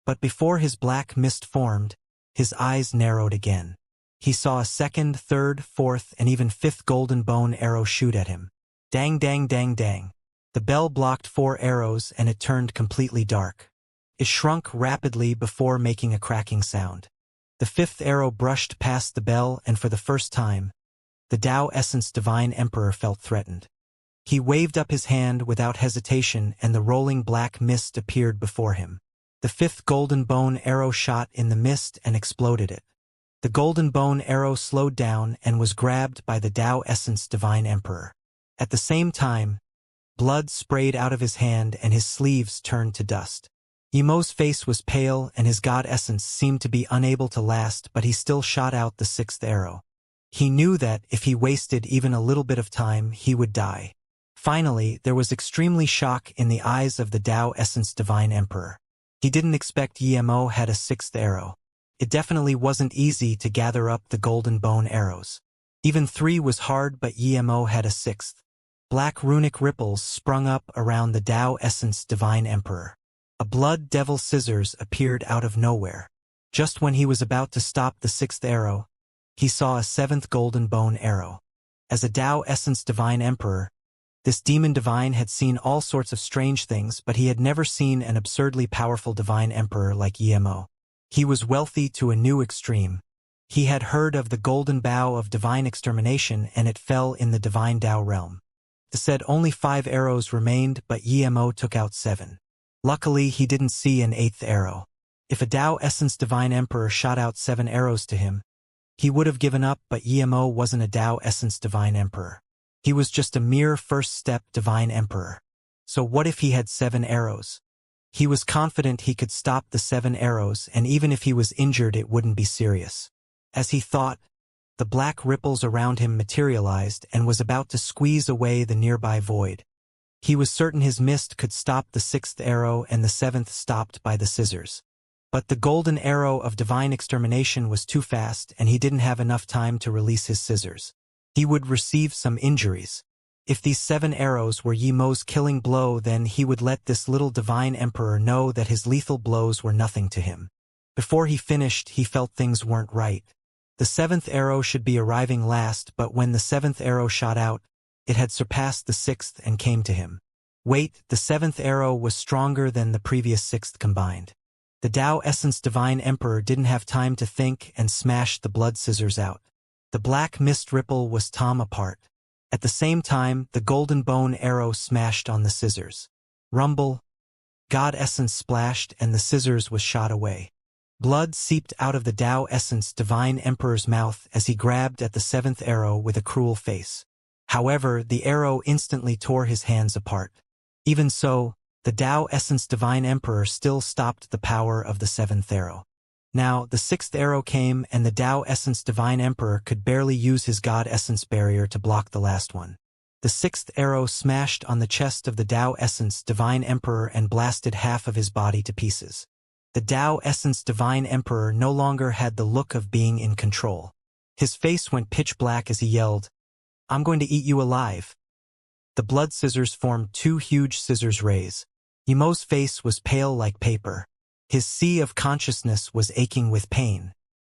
But before his black mist formed, his eyes narrowed again. He saw a second, third, fourth, and even fifth golden bone arrow shoot at him. Dang, dang, dang, dang. The bell blocked 4 arrows and it turned completely dark. It shrunk rapidly before making a cracking sound. The 5th arrow brushed past the bell, and for the first time, the Tao Essence Divine Emperor felt threatened. He waved up his hand without hesitation and the rolling black mist appeared before him. The fifth golden bone arrow shot in the mist and exploded it. The golden bone arrow slowed down and was grabbed by the Tao Essence Divine Emperor. At the same time, blood sprayed out of his hand and his sleeves turned to dust. Yimo's face was pale and his god essence seemed to be unable to last, but he still shot out the sixth arrow. He knew that, if he wasted even a little bit of time, he would die. Finally, there was extremely shock in the eyes of the Tao Essence Divine Emperor. He didn't expect Yimo had a sixth arrow. It definitely wasn't easy to gather up the golden bone arrows. Even 3 was hard, but Yimo had a sixth. Black runic ripples sprung up around the Tao Essence Divine Emperor. A blood devil scissors appeared out of nowhere. Just when he was about to stop the sixth arrow, he saw a seventh golden bone arrow. As a Tao Essence Divine Emperor, this demon divine had seen all sorts of strange things, but he had never seen an absurdly powerful divine emperor like Yimo. He was wealthy to a new extreme. He had heard of the golden bow of divine extermination and it fell in the divine Tao realm. It said only 5 arrows remained, but Yimo took out 7. Luckily, he didn't see an 8th arrow. If a Tao Essence Divine Emperor shot out 7 arrows to him, he would have given up, but Yimo wasn't a Tao Essence Divine Emperor. He was just a mere first-step Divine Emperor. So what if he had 7 arrows? He was confident he could stop the 7 arrows, and even if he was injured it wouldn't be serious. As he thought, the black ripples around him materialized and was about to squeeze away the nearby void. He was certain his mist could stop the 6th arrow and the 7th stopped by the scissors. But the golden arrow of divine extermination was too fast and he didn't have enough time to release his scissors. He would receive some injuries. If these 7 arrows were Yimo's killing blow, then he would let this little divine emperor know that his lethal blows were nothing to him. Before he finished, he felt things weren't right. The 7th arrow should be arriving last, but when the 7th arrow shot out, it had surpassed the 6th and came to him. Wait, the 7th arrow was stronger than the previous 6th combined. The Tao Essence Divine Emperor didn't have time to think and smashed the blood scissors out. The black mist ripple was torn apart. At the same time, the golden bone arrow smashed on the scissors. Rumble. God Essence splashed and the scissors was shot away. Blood seeped out of the Tao Essence Divine Emperor's mouth as he grabbed at the 7th arrow with a cruel face. However, the arrow instantly tore his hands apart. Even so, the Tao Essence Divine Emperor still stopped the power of the 7th arrow. Now, the 6th arrow came and the Tao Essence Divine Emperor could barely use his God Essence barrier to block the last one. The 6th arrow smashed on the chest of the Tao Essence Divine Emperor and blasted half of his body to pieces. The Tao Essence Divine Emperor no longer had the look of being in control. His face went pitch black as he yelled, "I'm going to eat you alive." The blood scissors formed 2 huge scissors rays. Yimo's face was pale like paper. His sea of consciousness was aching with pain.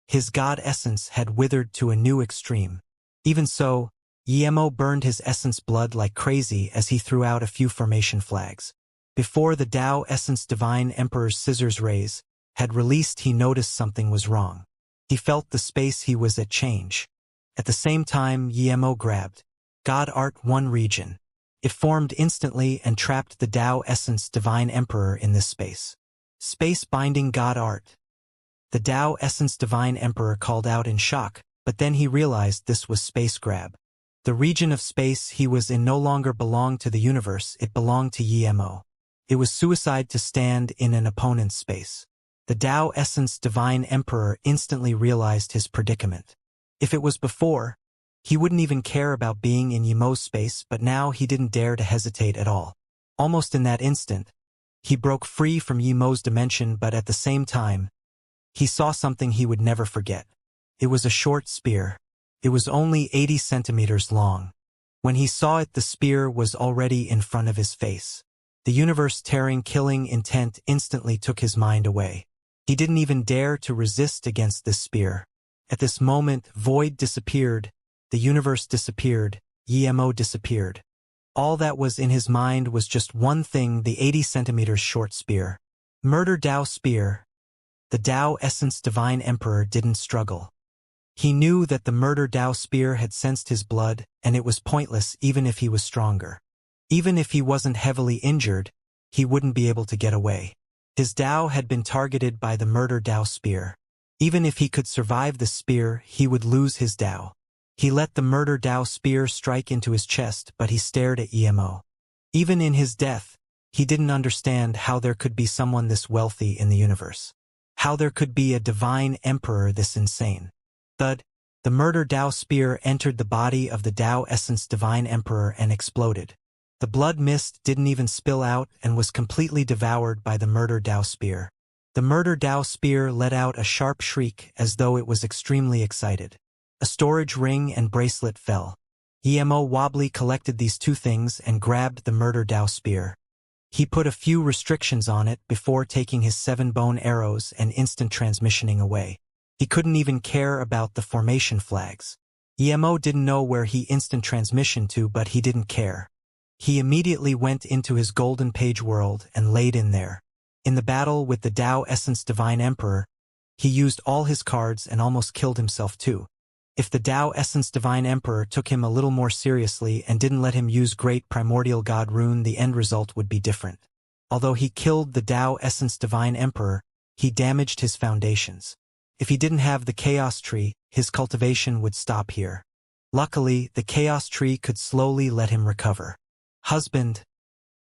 His God Essence had withered to a new extreme. Even so, Yimo burned his essence blood like crazy as he threw out a few formation flags. Before the Tao Essence Divine Emperor's scissors rays had released, he noticed something was wrong. He felt the space he was at change. At the same time, Yimo grabbed God Art 1 region. It formed instantly and trapped the Tao Essence Divine Emperor in this space. Space binding God Art. The Tao Essence Divine Emperor called out in shock, but then he realized this was space grab. The region of space he was in no longer belonged to the universe, it belonged to Yimo. It was suicide to stand in an opponent's space. The Tao Essence Divine Emperor instantly realized his predicament. If it was before, he wouldn't even care about being in Yimo's space, but now he didn't dare to hesitate at all. Almost in that instant, he broke free from Yimo's dimension, but at the same time, he saw something he would never forget. It was a short spear. It was only 80 centimeters long. When he saw it, the spear was already in front of his face. The universe-tearing killing intent instantly took his mind away. He didn't even dare to resist against this spear. At this moment, void disappeared, the universe disappeared, Yimo disappeared. All that was in his mind was just one thing: the 80 centimeters short spear. Murder Tao spear. The Tao Essence Divine Emperor didn't struggle. He knew that the murder Tao spear had sensed his blood, and it was pointless even if he was stronger. Even if he wasn't heavily injured, he wouldn't be able to get away. His Dao had been targeted by the murder Dao spear. Even if he could survive the spear, he would lose his Dao. He let the murder Dao spear strike into his chest, but he stared at Emo. Even in his death, he didn't understand how there could be someone this wealthy in the universe. How there could be a divine emperor this insane. Thud, the murder Dao spear entered the body of the Dao essence divine emperor and exploded. The blood mist didn't even spill out and was completely devoured by the murder Dao spear. The murder Dao spear let out a sharp shriek as though it was extremely excited. A storage ring and bracelet fell. Emo wobbly collected these two things and grabbed the murder Dao spear. He put a few restrictions on it before taking his 7 bone arrows and instant transmissioning away. He couldn't even care about the formation flags. Emo didn't know where he instant transmission to, but he didn't care. He immediately went into his golden page world and laid in there. In the battle with the Dao Essence Divine Emperor, he used all his cards and almost killed himself too. If the Dao Essence Divine Emperor took him a little more seriously and didn't let him use Great Primordial God Rune, the end result would be different. Although he killed the Dao Essence Divine Emperor, he damaged his foundations. If he didn't have the Chaos Tree, his cultivation would stop here. Luckily, the Chaos Tree could slowly let him recover. Husband.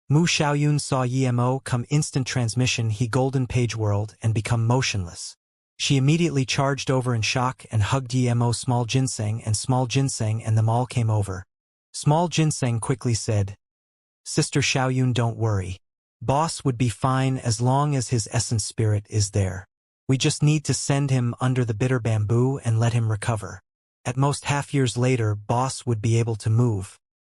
Mu Xiaoyun saw Emo come instant transmission he golden page world and become motionless. She immediately charged over in shock and hugged Emo. Small Ginseng and them all came over. Small Ginseng quickly said, "Sister Xiaoyun, don't worry. Boss would be fine as long as his essence spirit is there. We just need to send him under the bitter bamboo and let him recover. At most half years later, Boss would be able to move."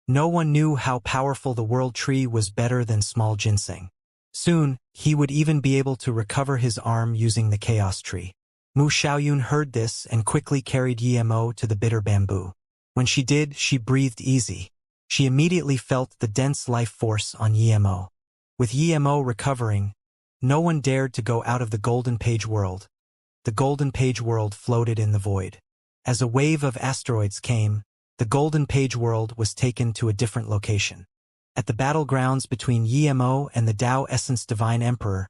No one knew how powerful the World Tree was better than Small Ginseng. Soon, he would even be able to recover his arm using the Chaos Tree. Mu Xiaoyun heard this and quickly carried Emo to the bitter bamboo. When she did, she breathed easy. She immediately felt the dense life force on Emo. With Emo recovering, no one dared to go out of the Golden Page world. The Golden Page world floated in the void. As a wave of asteroids came, the Golden Page world was taken to a different location. At the battlegrounds between Emo and the Dao Essence Divine Emperor,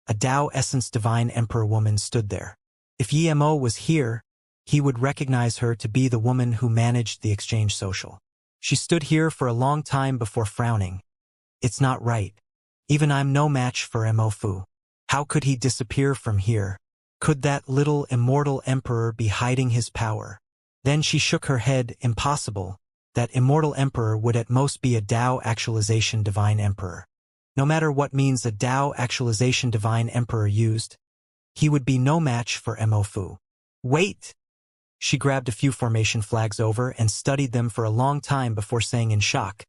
a Dao Essence Divine Emperor woman stood there. If Emo was here, he would recognize her to be the woman who managed the exchange social. She stood here for a long time before frowning. "It's not right. Even I'm no match for Mo Fu. How could he disappear from here? Could that little immortal emperor be hiding his power?" Then she shook her head. Impossible. That immortal emperor would at most be a Dao actualization divine emperor. No matter what means a Dao actualization divine emperor used, he would be no match for Mo Fu. "Wait!" She grabbed a few formation flags over and studied them for a long time before saying in shock,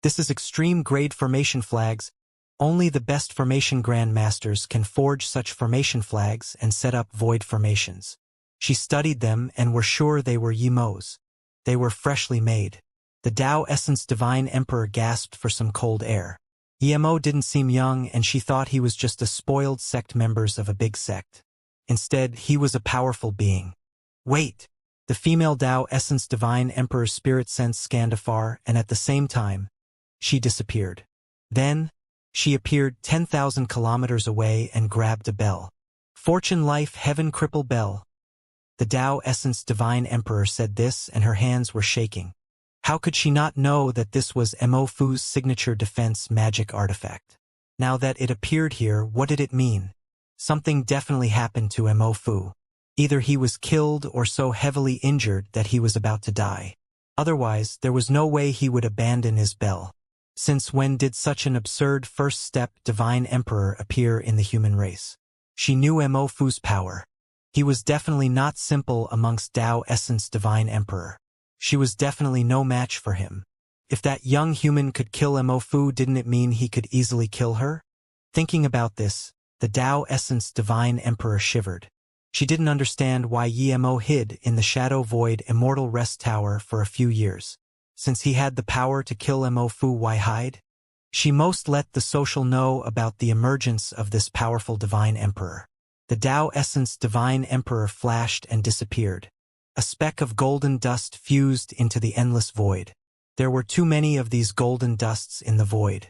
"This is extreme grade formation flags. Only the best formation grandmasters can forge such formation flags and set up void formations." She studied them and were sure they were Emo's. They were freshly made. The Dao Essence Divine Emperor gasped for some cold air. Emo didn't seem young, and she thought he was just a spoiled sect members of a big sect. Instead, he was a powerful being. "Wait!" The female Dao Essence Divine Emperor's spirit sense scanned afar, and at the same time, she disappeared. Then, she appeared 10,000 kilometers away and grabbed a bell. "Fortune Life Heaven Cripple Bell." The Dao Essence Divine Emperor said this, and her hands were shaking. How could she not know that this was Mo Fu's signature defense magic artifact? Now that it appeared here, what did it mean? Something definitely happened to Mo Fu. Either he was killed or so heavily injured that he was about to die. Otherwise, there was no way he would abandon his bell. Since when did such an absurd first step Divine Emperor appear in the human race? She knew Mo Fu's power. He was definitely not simple amongst Dao Essence Divine Emperor. She was definitely no match for him. If that young human could kill Mo Fu, didn't it mean he could easily kill her? Thinking about this, the Dao Essence Divine Emperor shivered. She didn't understand why Emo hid in the Shadow Void Immortal Rest Tower for a few years. Since he had the power to kill Mo Fu, why hide? She most let the social know about the emergence of this powerful Divine Emperor. The Dao Essence Divine Emperor flashed and disappeared. A speck of golden dust fused into the endless void. There were too many of these golden dusts in the void.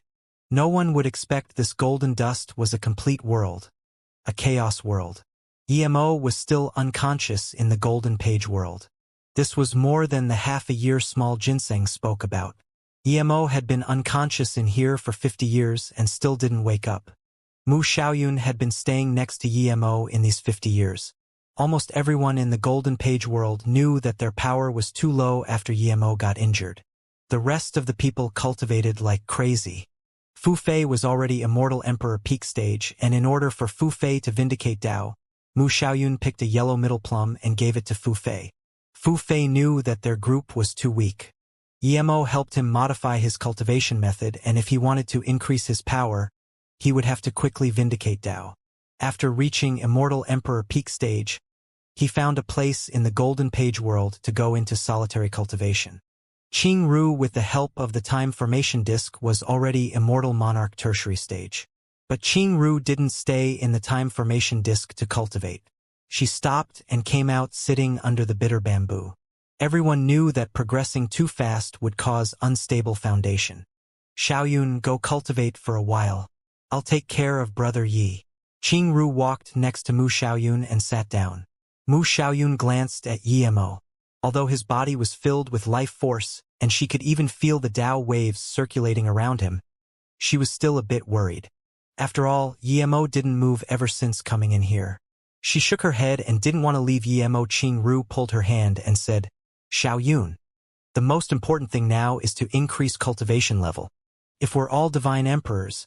No one would expect this golden dust was a complete world, a chaos world. EMO was still unconscious in the golden page world. This was more than the half-a-year small ginseng spoke about. EMO had been unconscious in here for 50 years and still didn't wake up. Mu Xiaoyun had been staying next to EMO in these 50 years. Almost everyone in the golden page world knew that their power was too low after EMO got injured. The rest of the people cultivated like crazy. Fu Fei was already Immortal Emperor peak stage, and in order for Fu Fei to vindicate Dao, Mu Xiaoyun picked a yellow middle plum and gave it to Fu Fei. Fu Fei knew that their group was too weak. EMO helped him modify his cultivation method, and if he wanted to increase his power, he would have to quickly vindicate Dao. After reaching Immortal Emperor peak stage, he found a place in the golden page world to go into solitary cultivation. Qing Ru, with the help of the time formation disc, was already Immortal Monarch tertiary stage. But Qing Ru didn't stay in the time formation disc to cultivate. She stopped and came out sitting under the bitter bamboo. Everyone knew that progressing too fast would cause unstable foundation. Xiaoyun, go cultivate for a while. I'll take care of Brother Yi. Qing Ru walked next to Mu Xiaoyun and sat down. Mu Xiaoyun glanced at Yimo. Although his body was filled with life force, and she could even feel the Dao waves circulating around him, she was still a bit worried. After all, Yimo didn't move ever since coming in here. She shook her head and didn't want to leave Yimo. Qing Ru pulled her hand and said, Xiaoyun, the most important thing now is to increase cultivation level. If we're all divine emperors,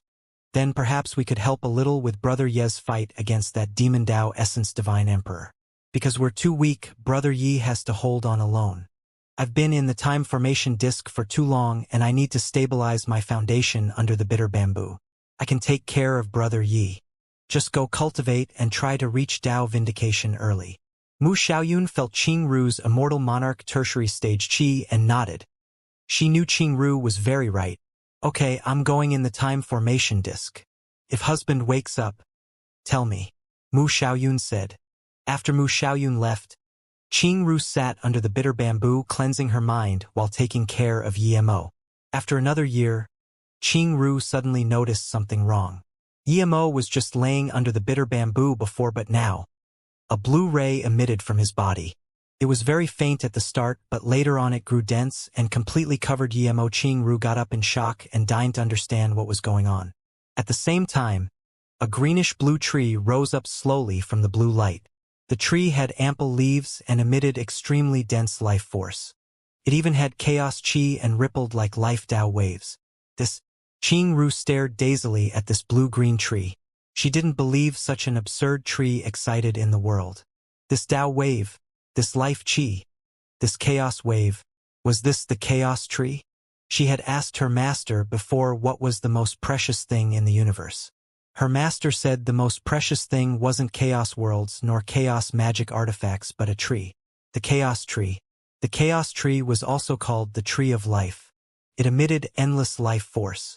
then perhaps we could help a little with Brother Ye's fight against that demon Dao essence divine emperor. Because we're too weak, Brother Yi has to hold on alone. I've been in the time formation disc for too long, and I need to stabilize my foundation under the bitter bamboo. I can take care of Brother Yi. Just go cultivate and try to reach Dao vindication early. Mu Xiaoyun felt Qing Ru's Immortal Monarch tertiary stage qi and nodded. She knew Qing Ru was very right. Okay, I'm going in the time formation disc. If husband wakes up, tell me, Mu Xiaoyun said. After Mu Xiaoyun left, Qing Ru sat under the bitter bamboo cleansing her mind while taking care of Yimo. After another year, Qing Ru suddenly noticed something wrong. Yimo was just laying under the bitter bamboo before, but now, a blue ray emitted from his body. It was very faint at the start, but later on it grew dense and completely covered Yimo. Qing Ru got up in shock and dying to understand what was going on. At the same time, a greenish-blue tree rose up slowly from the blue light. The tree had ample leaves and emitted extremely dense life force. It even had chaos chi and rippled like life Dao waves. Qing Ru stared dazedly at this blue-green tree. She didn't believe such an absurd tree existed in the world. This Dao wave, this life chi, this chaos wave, was this the chaos tree? She had asked her master before what was the most precious thing in the universe. Her master said the most precious thing wasn't chaos worlds nor chaos magic artifacts but a tree. The chaos tree. The chaos tree was also called the tree of life. It emitted endless life force.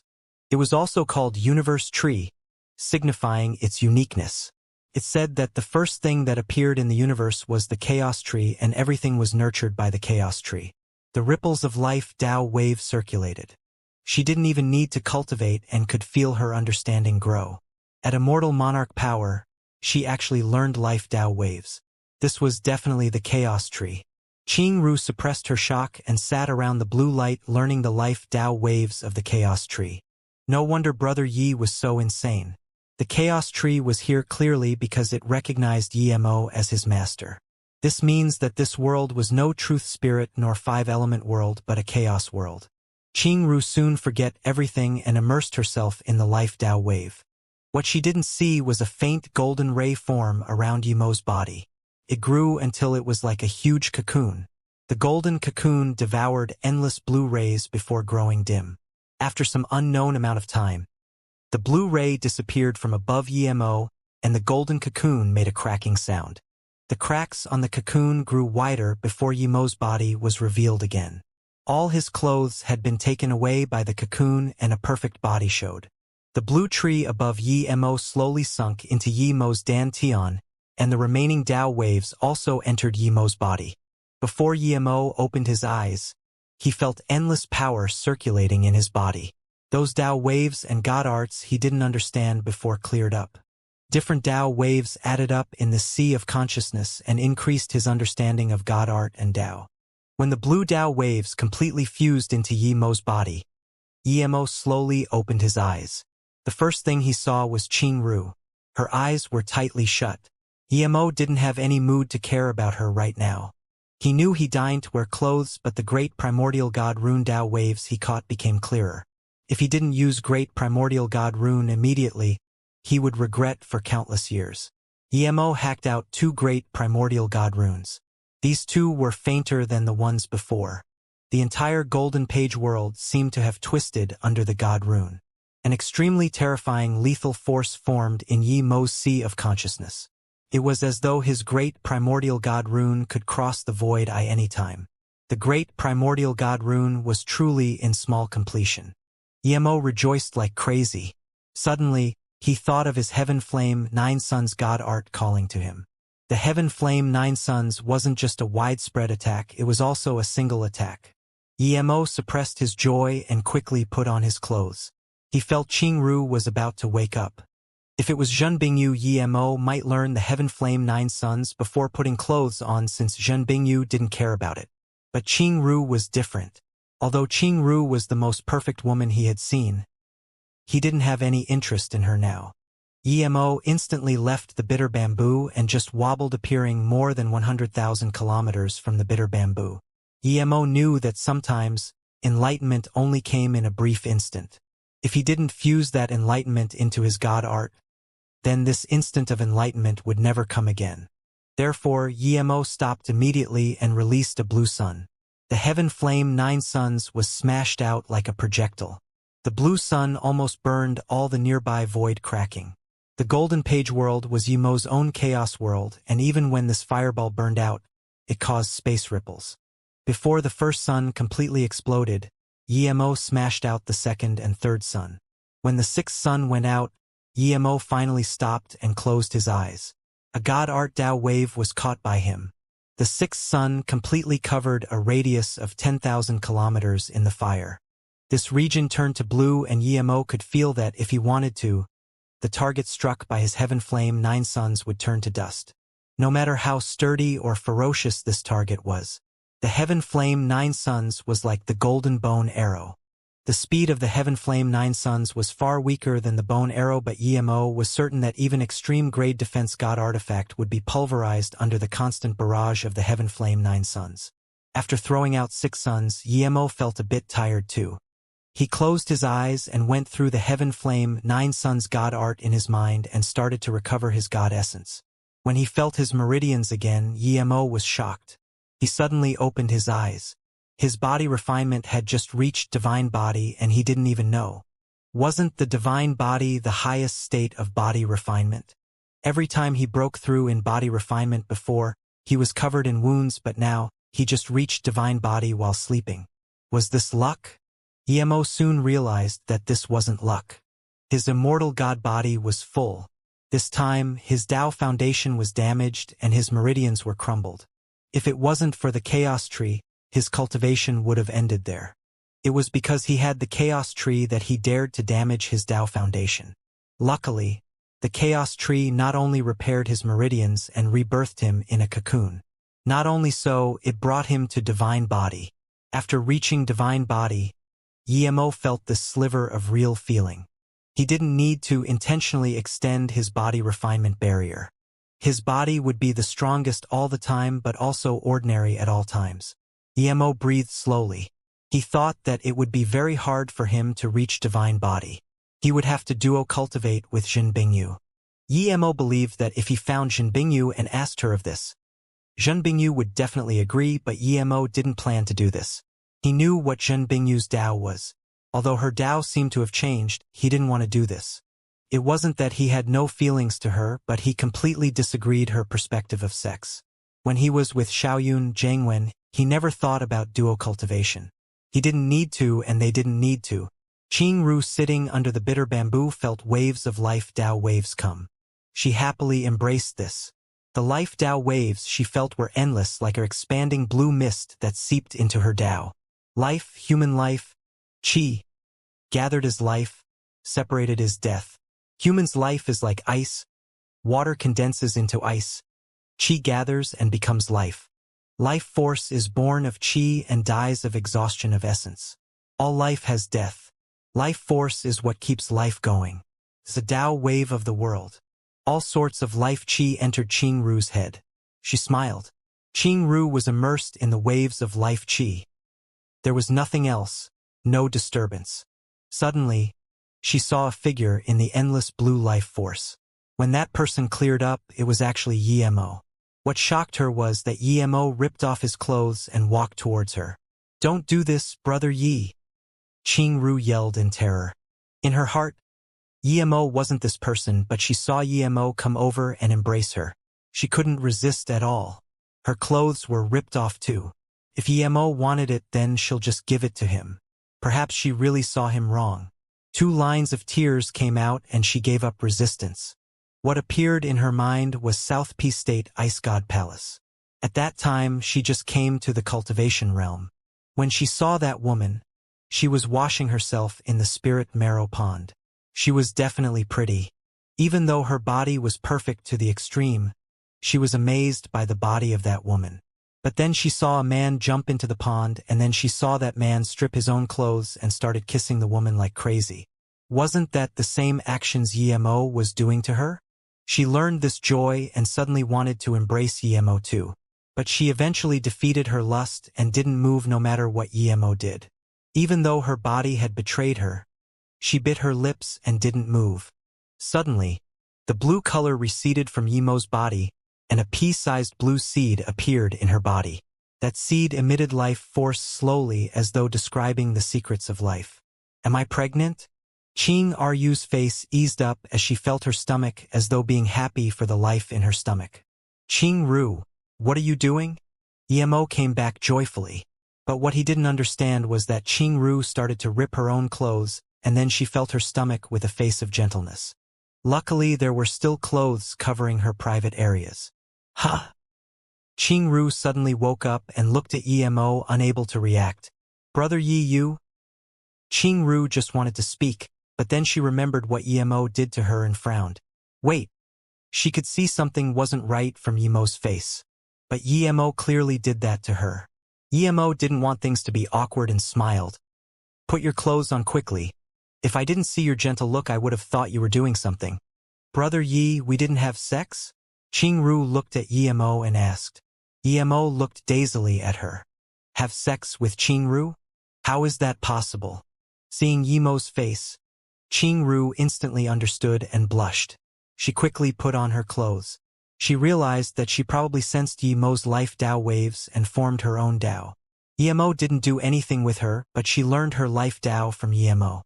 It was also called universe tree, signifying its uniqueness. It said that the first thing that appeared in the universe was the chaos tree and everything was nurtured by the chaos tree. The ripples of life Dao wave circulated. She didn't even need to cultivate and could feel her understanding grow. At Immortal Monarch power, she actually learned life Dao waves. This was definitely the chaos tree. Qing Ru suppressed her shock and sat around the blue light learning the life Dao waves of the chaos tree. No wonder Brother Yi was so insane. The chaos tree was here clearly because it recognized Yimo as his master. This means that this world was no truth spirit nor five-element world but a chaos world. Qing Ru soon forget everything and immersed herself in the life Dao wave. What she didn't see was a faint golden ray form around Yimo's body. It grew until it was like a huge cocoon. The golden cocoon devoured endless blue rays before growing dim. After some unknown amount of time, the blue ray disappeared from above Yimo, and the golden cocoon made a cracking sound. The cracks on the cocoon grew wider before Yimo's body was revealed again. All his clothes had been taken away by the cocoon and a perfect body showed. The blue tree above Yimo slowly sunk into Yimo's dantian, and the remaining Dao waves also entered Yimo's body. Before Yimo opened his eyes, He felt endless power circulating in his body. Those Tao waves and God arts he didn't understand before cleared up. Different Tao waves added up in the sea of consciousness and increased his understanding of God art and Tao. When the blue Tao waves completely fused into Yi Mo's body, Yi Mo slowly opened his eyes. The first thing he saw was Qing Ru. Her eyes were tightly shut. Yi Mo didn't have any mood to care about her right now. He knew he deigned to wear clothes, but the great primordial God rune Tao waves he caught became clearer. If he didn't use great primordial God rune immediately, he would regret for countless years. Yi Mo hacked out 2 great primordial God runes. These 2 were fainter than the ones before. The entire golden page world seemed to have twisted under the God rune. An extremely terrifying lethal force formed in Yi Mo's sea of consciousness. It was as though his great primordial God rune could cross the void eye any time. The great primordial God rune was truly in small completion. Yi Mo rejoiced like crazy. Suddenly, he thought of his Heaven Flame 9 Suns God art calling to him. The Heaven Flame 9 Suns wasn't just a widespread attack, it was also a single attack. Yi Mo suppressed his joy and quickly put on his clothes. He felt Qing Ru was about to wake up. If it was Zhen Bingyu, Yi Mo might learn the Heaven Flame 9 Suns before putting clothes on, since Zhen Bingyu didn't care about it. But Qing Ru was different. Although Qing Ru was the most perfect woman he had seen, he didn't have any interest in her now. Yi Mo instantly left the bitter bamboo and just wobbled, appearing more than 100,000 kilometers from the bitter bamboo. Yi Mo knew that sometimes enlightenment only came in a brief instant. If he didn't fuse that enlightenment into his God art, then this instant of enlightenment would never come again. Therefore, Yi Mo stopped immediately and released a blue sun. The Heaven Flame 9 Suns was smashed out like a projectile. The blue sun almost burned all the nearby void, cracking. The golden page world was Yi Mo's own chaos world, and even when this fireball burned out, it caused space ripples. Before the first sun completely exploded, Yi Mo smashed out the second and third sun. When the 6th sun went out, Yi Mo finally stopped and closed his eyes. A God art Tao wave was caught by him. The 6th sun completely covered a radius of 10,000 kilometers in the fire. This region turned to blue, and Yi Mo could feel that if he wanted to, the target struck by his Heaven Flame 9 Suns would turn to dust. No matter how sturdy or ferocious this target was, the Heaven Flame 9 Suns was like the golden bone arrow. The speed of the Heaven Flame 9 Suns was far weaker than the bone arrow, but Yi Mo was certain that even extreme-grade defense God artifact would be pulverized under the constant barrage of the Heaven Flame 9 Suns. After throwing out 6 suns, Yi Mo felt a bit tired too. He closed his eyes and went through the Heaven Flame 9 Suns God art in his mind and started to recover his God essence. When he felt his meridians again, Yi Mo was shocked. He suddenly opened his eyes. His body refinement had just reached divine body, and he didn't even know. Wasn't the divine body the highest state of body refinement? Every time he broke through in body refinement before, he was covered in wounds, but now, he just reached divine body while sleeping. Was this luck? Yi Mo soon realized that this wasn't luck. His immortal God body was full. This time, his Tao foundation was damaged and his meridians were crumbled. If it wasn't for the chaos tree, his cultivation would have ended there. It was because he had the chaos tree that he dared to damage his Tao foundation. Luckily, the chaos tree not only repaired his meridians and rebirthed him in a cocoon. Not only so, it brought him to divine body. After reaching divine body, Yi Mo felt this sliver of real feeling. He didn't need to intentionally extend his body refinement barrier. His body would be the strongest all the time, but also ordinary at all times. Yi Mo breathed slowly. He thought that it would be very hard for him to reach divine body. He would have to duo cultivate with Zhen Bingyu. Yi Mo believed that if he found Zhen Bingyu and asked her of this, Zhen Bingyu would definitely agree, but Yi Mo didn't plan to do this. He knew what Zhen Bingyu's Tao was. Although her Tao seemed to have changed, he didn't want to do this. It wasn't that he had no feelings to her, but he completely disagreed her perspective of sex. When he was with Xiaoyun Zhangwen, he never thought about duo cultivation. He didn't need to, and they didn't need to. Qing Ru, sitting under the bitter bamboo, felt waves of life Tao waves come. She happily embraced this. The life Tao waves she felt were endless, like her expanding blue mist that seeped into her Tao. Life, human life, qi, gathered is life, separated is death. Human's life is like ice. Water condenses into ice. Qi gathers and becomes life. Life force is born of qi and dies of exhaustion of essence. All life has death. Life force is what keeps life going. It's the Tao wave of the world. All sorts of life qi entered Qing Ru's head. She smiled. Qing Ru was immersed in the waves of life qi. There was nothing else, no disturbance. Suddenly, she saw a figure in the endless blue life force. When that person cleared up, it was actually Yemo. What shocked her was that Yemo ripped off his clothes and walked towards her. "Don't do this, brother Yi!" Qing Ru yelled in terror. In her heart, Yemo wasn't this person, but she saw Yemo come over and embrace her. She couldn't resist at all. Her clothes were ripped off too. If Yemo wanted it, then she'll just give it to him. Perhaps she really saw him wrong. 2 lines of tears came out and she gave up resistance. What appeared in her mind was South Peace State Ice God Palace. At that time, she just came to the cultivation realm. When she saw that woman, she was washing herself in the spirit marrow pond. She was definitely pretty. Even though her body was perfect to the extreme, she was amazed by the body of that woman. But then she saw a man jump into the pond, and then she saw that man strip his own clothes and started kissing the woman like crazy. Wasn't that the same actions Yemo was doing to her? She learned this joy and suddenly wanted to embrace Yemo too. But she eventually defeated her lust and didn't move no matter what Yemo did. Even though her body had betrayed her, she bit her lips and didn't move. Suddenly, the blue color receded from Yemo's body, and a pea-sized blue seed appeared in her body. That seed emitted life force slowly as though describing the secrets of life. "Am I pregnant?" Qing Ru's face eased up as she felt her stomach as though being happy for the life in her stomach. "Qing Ru, what are you doing?" Yemo came back joyfully. But what he didn't understand was that Qing Ru started to rip her own clothes, and then she felt her stomach with a face of gentleness. Luckily, there were still clothes covering her private areas. "Ha!" Qing Ru suddenly woke up and looked at Yemo, unable to react. "Brother Yi Yu?" Qing Ru just wanted to speak, but then she remembered what Yemo did to her and frowned. Wait. She could see something wasn't right from Yemo's face. But Yemo clearly did that to her. Yemo didn't want things to be awkward and smiled. "Put your clothes on quickly. If I didn't see your gentle look, I would have thought you were doing something." "Brother Yi, we didn't have sex?" Qing Ru looked at Yemo and asked. Yemo looked dazedly at her. "Have sex with Qing Ru? How is that possible?" Seeing Yemo's face, Qing Ru instantly understood and blushed. She quickly put on her clothes. She realized that she probably sensed Yemo's life Tao waves and formed her own Tao. Yemo didn't do anything with her, but she learned her life Tao from Yemo.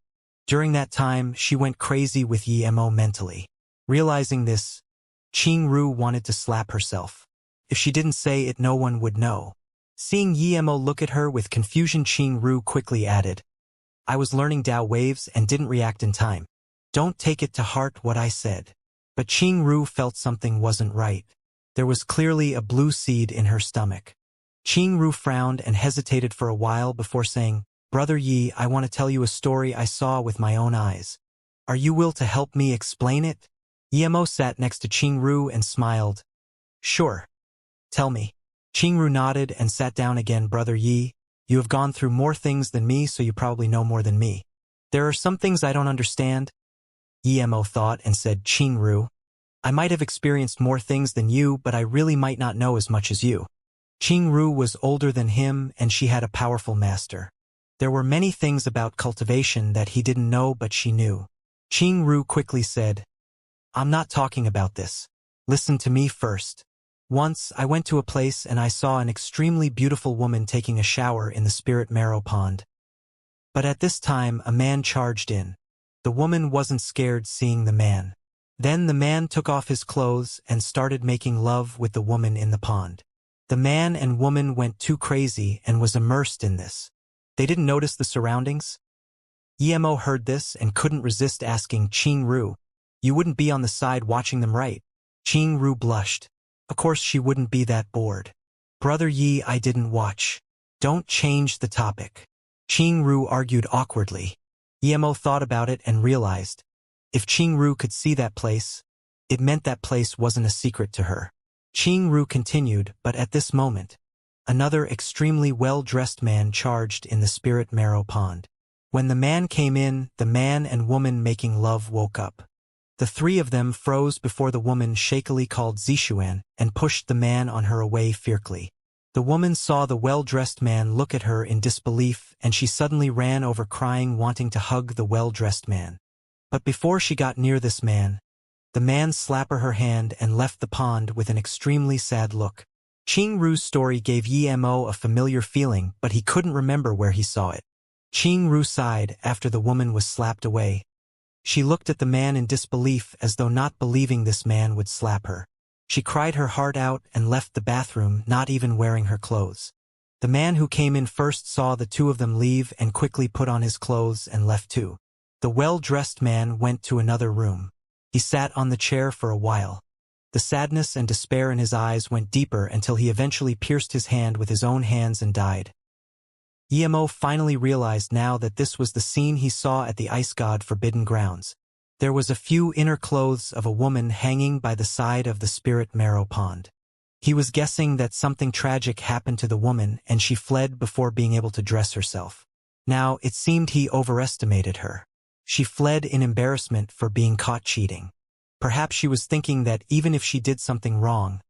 During that time, she went crazy with Yemo mentally. Realizing this, Qing Ru wanted to slap herself. If she didn't say it, no one would know. Seeing Yemo look at her with confusion, Qing Ru quickly added, "I was learning Tao waves and didn't react in time. Don't take it to heart what I said." But Qing Ru felt something wasn't right. There was clearly a blue seed in her stomach. Qing Ru frowned and hesitated for a while before saying, "Brother Yi, I want to tell you a story I saw with my own eyes. Are you will to help me explain it?" Yemo sat next to Qing Ru and smiled. "Sure. Tell me." Qing Ru nodded and sat down again. "Brother Yi, you have gone through more things than me, so you probably know more than me. There are some things I don't understand." Yemo thought and said, "Qing Ru, I might have experienced more things than you, but I really might not know as much as you." Qing Ru was older than him, and she had a powerful master. There were many things about cultivation that he didn't know, but she knew. Qing Ru quickly said, "I'm not talking about this. Listen to me first. Once, I went to a place and I saw an extremely beautiful woman taking a shower in the spirit marrow pond. But at this time, a man charged in. The woman wasn't scared seeing the man. Then the man took off his clothes and started making love with the woman in the pond. The man and woman went too crazy and was immersed in this. They didn't notice the surroundings." Yemo heard this and couldn't resist asking, "Qing Ru, you wouldn't be on the side watching them, right?" Qing Ru blushed. Of course she wouldn't be that bored. "Brother Yi, I didn't watch. Don't change the topic." Qingru argued awkwardly. Emo thought about it and realized, if Qingru could see that place, it meant that place wasn't a secret to her. Qingru continued, but at this moment, another extremely well-dressed man charged in the spirit marrow pond. When the man came in, the man and woman making love woke up. The three of them froze before the woman shakily called Zishuan and pushed the man on her away fiercely. The woman saw the well-dressed man look at her in disbelief, and she suddenly ran over crying, wanting to hug the well-dressed man. But before she got near this man, the man slapped her hand and left the pond with an extremely sad look. Qingru's story gave Emo a familiar feeling, but he couldn't remember where he saw it. Qingru sighed after the woman was slapped away. She looked at the man in disbelief, as though not believing this man would slap her. She cried her heart out and left the bathroom, not even wearing her clothes. The man who came in first saw the two of them leave and quickly put on his clothes and left too. The well-dressed man went to another room. He sat on the chair for a while. The sadness and despair in his eyes went deeper until he eventually pierced his hand with his own hands and died. Emo finally realized now that this was the scene he saw at the ice god Forbidden Grounds. There was a few inner clothes of a woman hanging by the side of the spirit marrow pond. He was guessing that something tragic happened to the woman and she fled before being able to dress herself. Now, it seemed he overestimated her. She fled in embarrassment for being caught cheating. Perhaps she was thinking that even if she did something wrong,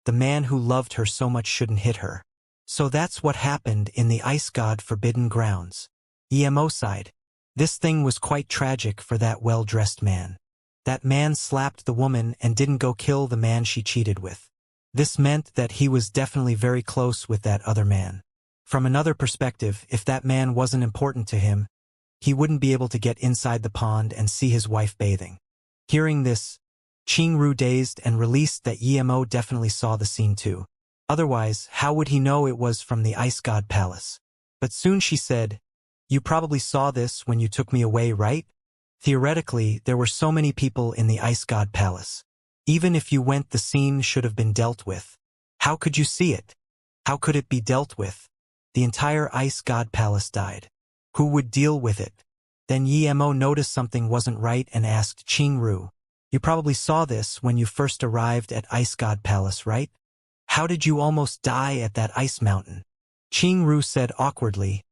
the man who loved her so much shouldn't hit her. So that's what happened in the ice god Forbidden Grounds. Emo sighed. This thing was quite tragic for that well-dressed man. That man slapped the woman and didn't go kill the man she cheated with. This meant that he was definitely very close with that other man. From another perspective, if that man wasn't important to him, he wouldn't be able to get inside the pond and see his wife bathing. Hearing this, Qingru dazed and released that Emo definitely saw the scene too. Otherwise, how would he know it was from the Ice God Palace? But soon she said, "You probably saw this when you took me away, right? Theoretically, there were so many people in the Ice God Palace. Even if you went, the scene should have been dealt with. How could you see it? How could it be dealt with? The entire Ice God Palace died. Who would deal with it?" Then Emo noticed something wasn't right and asked Qingru, "You probably saw this when you first arrived at Ice God Palace, right? How did you almost die at that ice mountain?" Qingru said awkwardly,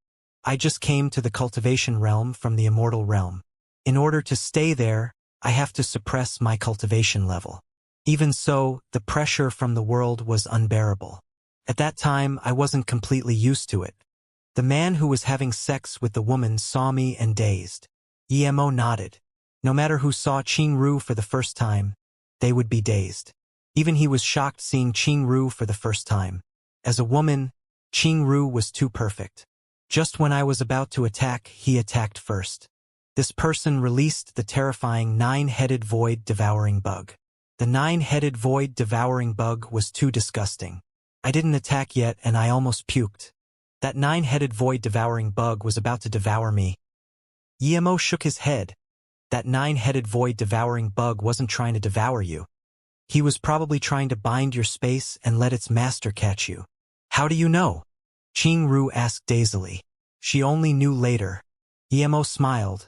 "I just came to the Cultivation realm from the Immortal realm. In order to stay there, I have to suppress my cultivation level. Even so, the pressure from the world was unbearable. At that time, I wasn't completely used to it. The man who was having sex with the woman saw me and dazed." Emo nodded. No matter who saw Qingru for the first time, they would be dazed. Even he was shocked seeing Qingru for the first time. As a woman, Qingru was too perfect. Just when I was about to attack, he attacked first. This person released the terrifying 9-headed void devouring bug. The 9-headed void devouring bug was too disgusting. I didn't attack yet and I almost puked. That 9-headed void devouring bug was about to devour me. Emo shook his head. That 9-headed void devouring bug wasn't trying to devour you. He was probably trying to bind your space and let its master catch you. How do you know? Qingru asked dazedly. She only knew later. Emo smiled.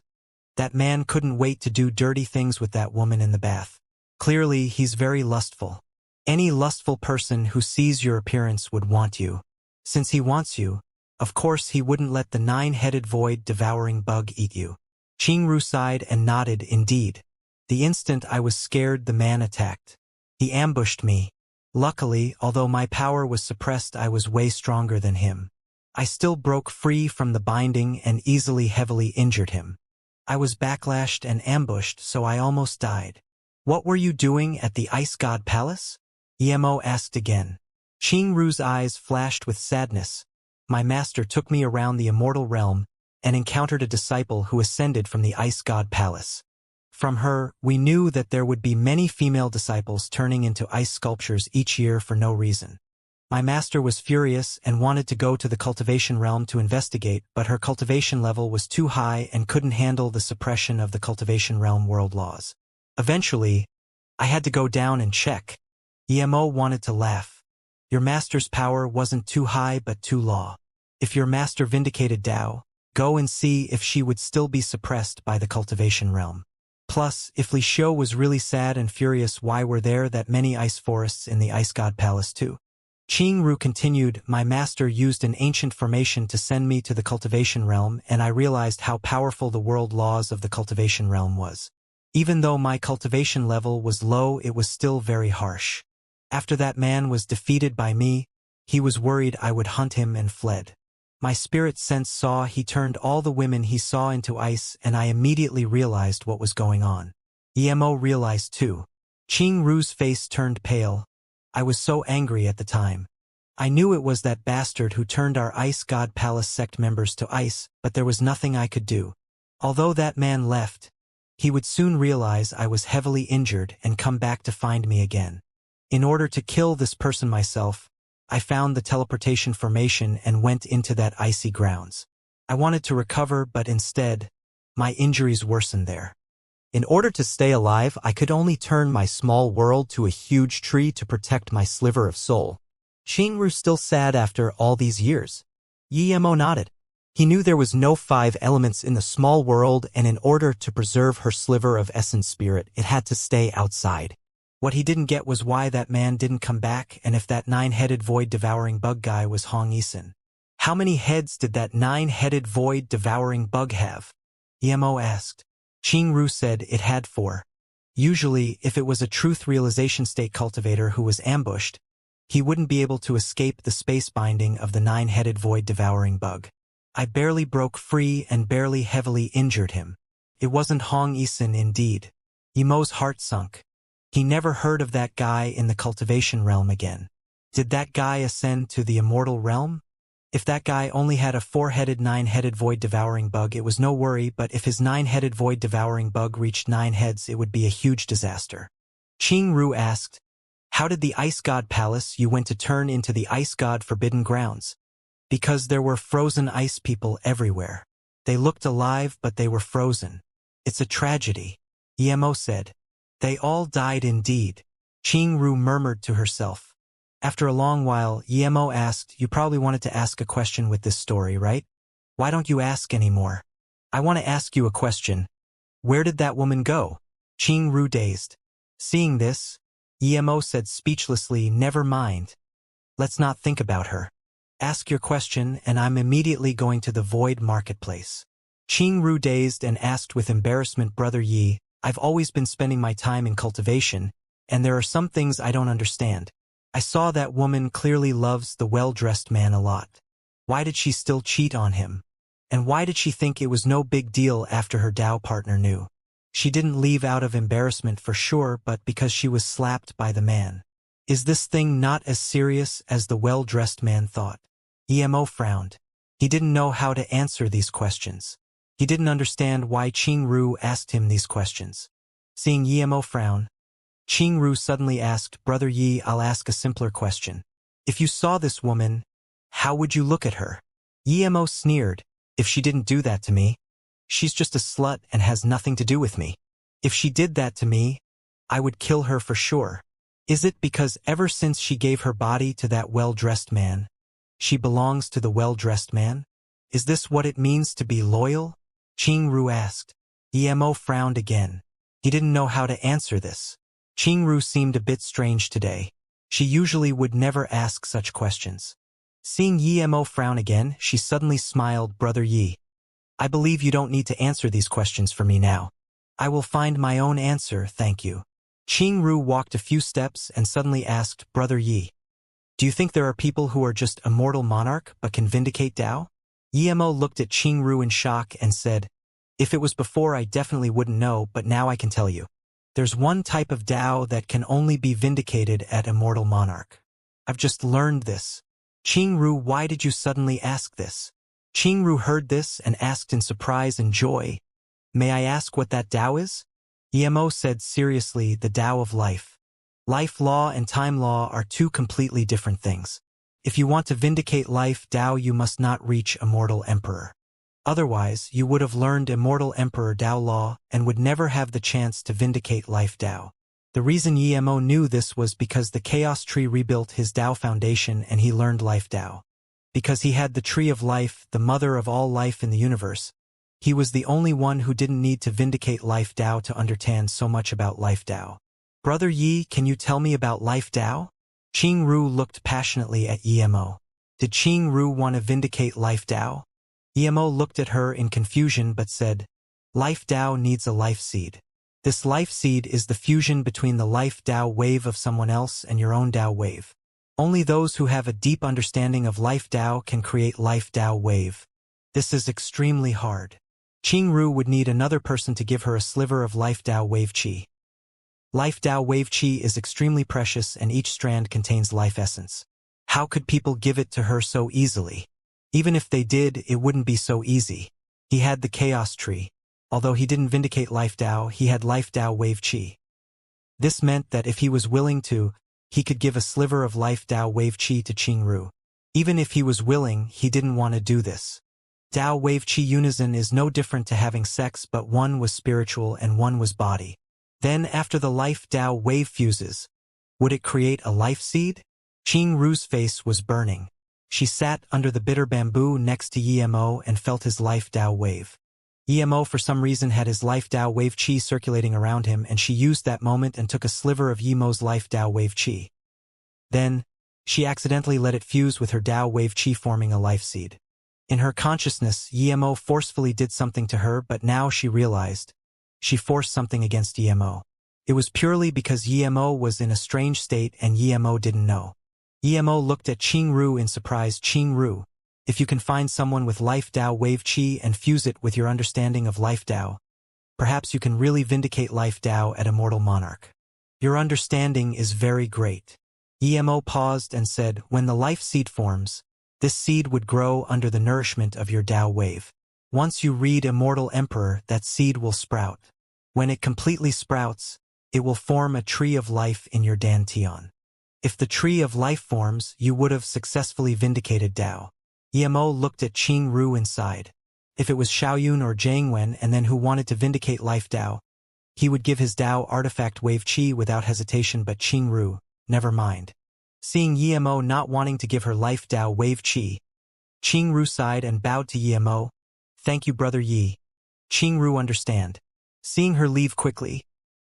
That man couldn't wait to do dirty things with that woman in the bath. Clearly, he's very lustful. Any lustful person who sees your appearance would want you. Since he wants you, of course he wouldn't let the 9-headed void devouring bug eat you. Qingru sighed and nodded indeed. The instant I was scared, the man attacked. He ambushed me. Luckily, although my power was suppressed, I was way stronger than him. I still broke free from the binding and easily heavily injured him. I was backlashed and ambushed, so I almost died. What were you doing at the Ice God Palace? Emo asked again. Qingru's eyes flashed with sadness. My master took me around the Immortal realm and encountered a disciple who ascended from the Ice God Palace. From her, we knew that there would be many female disciples turning into ice sculptures each year for no reason. My master was furious and wanted to go to the Cultivation realm to investigate, but her cultivation level was too high and couldn't handle the suppression of the Cultivation realm world laws. Eventually, I had to go down and check. Emo wanted to laugh. Your master's power wasn't too high but too low. If your master vindicated Tao, go and see if she would still be suppressed by the cultivation realm. Plus, if Li Xiu was really sad and furious, why were there that many ice forests in the Ice God Palace too? Qing Ru continued, my master used an ancient formation to send me to the cultivation realm, and I realized how powerful the world laws of the cultivation realm was. Even though my cultivation level was low, it was still very harsh. After that man was defeated by me, he was worried I would hunt him and fled. My spirit sense saw he turned all the women he saw into ice, and I immediately realized what was going on. Emo realized too. Qing Ru's face turned pale. I was so angry at the time. I knew it was that bastard who turned our Ice God Palace sect members to ice, but there was nothing I could do. Although that man left, he would soon realize I was heavily injured and come back to find me again. In order to kill this person myself, I found the teleportation formation and went into that icy grounds. I wanted to recover, but instead, my injuries worsened there. In order to stay alive, I could only turn my small world to a huge tree to protect my sliver of soul. Qingru still sad after all these years. Emo nodded. He knew there was no 5 elements in the small world, and in order to preserve her sliver of essence spirit, it had to stay outside. What he didn't get was why that man didn't come back, and if that 9-headed void-devouring bug guy was Hong Yisun. How many heads did that 9-headed void-devouring bug have? Emo asked. Qingru said it had 4. Usually, if it was a truth realization state cultivator who was ambushed, he wouldn't be able to escape the space binding of the 9-headed void-devouring bug. I barely broke free and barely heavily injured him. It wasn't Hong Yisun indeed. Emo's heart sunk. He never heard of that guy in the cultivation realm again. Did that guy ascend to the immortal realm? If that guy only had a 4-headed 9-headed void-devouring bug, it was no worry, but if his 9-headed void-devouring bug reached 9 heads, it would be a huge disaster. Qing Ru asked, how did the Ice God Palace you went to turn into the Ice God Forbidden Grounds? Because there were frozen ice people everywhere. They looked alive, but they were frozen. It's a tragedy. Emo said. They all died indeed. Qing Ru murmured to herself. After a long while, Emo asked, you probably wanted to ask a question with this story, right? Why don't you ask anymore? I want to ask you a question. Where did that woman go? Qing Ru dazed. Seeing this, Emo said speechlessly, never mind. Let's not think about her. Ask your question, and I'm immediately going to the void marketplace. Qing Ru dazed and asked with embarrassment, Brother Yi, I've always been spending my time in cultivation, and there are some things I don't understand. I saw that woman clearly loves the well-dressed man a lot. Why did she still cheat on him? And why did she think it was no big deal after her Dao partner knew? She didn't leave out of embarrassment for sure, but because she was slapped by the man. Is this thing not as serious as the well-dressed man thought? Emo frowned. He didn't know how to answer these questions. He didn't understand why Qing Ru asked him these questions. Seeing Emo frown, Qing Ru suddenly asked, Brother Yi, I'll ask a simpler question. If you saw this woman, how would you look at her? Emo sneered. If she didn't do that to me, she's just a slut and has nothing to do with me. If she did that to me, I would kill her for sure. Is it because ever since she gave her body to that well-dressed man, she belongs to the well-dressed man? Is this what it means to be loyal? Qing Ru asked. Emo frowned again. He didn't know how to answer this. Qing Ru seemed a bit strange today. She usually would never ask such questions. Seeing Emo frown again, she suddenly smiled, Brother Yi. I believe you don't need to answer these questions for me now. I will find my own answer, thank you. Qing Ru walked a few steps and suddenly asked, Brother Yi, do you think there are people who are just immortal monarch but can vindicate Dao? Emo looked at Qing Ru in shock and said, if it was before I definitely wouldn't know, but now I can tell you. There's one type of Dao that can only be vindicated at Immortal Monarch. I've just learned this. Qing Ru, why did you suddenly ask this? Qing Ru heard this and asked in surprise and joy, may I ask what that Dao is? Emo said seriously, the Dao of life. Life law and time law are 2 completely different things. If you want to vindicate life Dao, you must not reach Immortal Emperor. Otherwise, you would have learned Immortal Emperor Dao law and would never have the chance to vindicate life Dao. The reason Emo knew this was because the Chaos Tree rebuilt his Dao foundation and he learned life Dao. Because he had the tree of life, the mother of all life in the universe. He was the only one who didn't need to vindicate Life Tao to understand so much about Life Tao. Brother Yi, can you tell me about Life Tao? Qing Ru looked passionately at Emo. Did Qing Ru want to vindicate Life Tao? Emo looked at her in confusion but said, Life Tao needs a life seed. This life seed is the fusion between the Life Tao wave of someone else and your own Tao wave. Only those who have a deep understanding of Life Tao can create Life Tao wave. This is extremely hard. Qing Ru would need another person to give her a sliver of Life Tao wave qi. Life Tao wave qi is extremely precious and each strand contains life essence. How could people give it to her so easily? Even if they did, it wouldn't be so easy. He had the chaos tree. Although he didn't vindicate Life Tao, he had Life Tao wave qi. This meant that if he was willing to, he could give a sliver of Life Tao wave qi to Qing Ru. Even if he was willing, he didn't want to do this. Tao wave qi unison is no different to having sex, but one was spiritual and one was body. Then after the Life Tao wave fuses, would it create a life seed? Qing Ru's face was burning. She sat under the bitter bamboo next to Emo and felt his Life Tao wave. Emo for some reason had his Life Tao wave qi circulating around him, and she used that moment and took a sliver of Emo's Life Tao wave qi. Then, she accidentally let it fuse with her Tao wave qi, forming a life seed. In her consciousness, Emo forcefully did something to her, but now she realized. She forced something against Emo. It was purely because Emo was in a strange state and Emo didn't know. Emo looked at Qing Ru in surprise. Qing Ru, if you can find someone with Life Tao wave qi and fuse it with your understanding of Life Tao, perhaps you can really vindicate Life Tao at Immortal Monarch. Your understanding is very great. Emo paused and said, when the life seed forms, this seed would grow under the nourishment of your Tao wave. Once you read Immortal Emperor, that seed will sprout. When it completely sprouts, it will form a tree of life in your Dantian. If the tree of life forms, you would have successfully vindicated Tao. Emo looked at Qing Ru inside. If it was Xiaoyun or Jiangwen and then who wanted to vindicate Life Tao, he would give his Tao artifact wave qi without hesitation, but Qing Ru, never mind. Seeing Emo not wanting to give her Life Tao wave qi, Qing Ru sighed and bowed to Emo. Thank you, Brother Yi. Qing Ru understand. Seeing her leave quickly,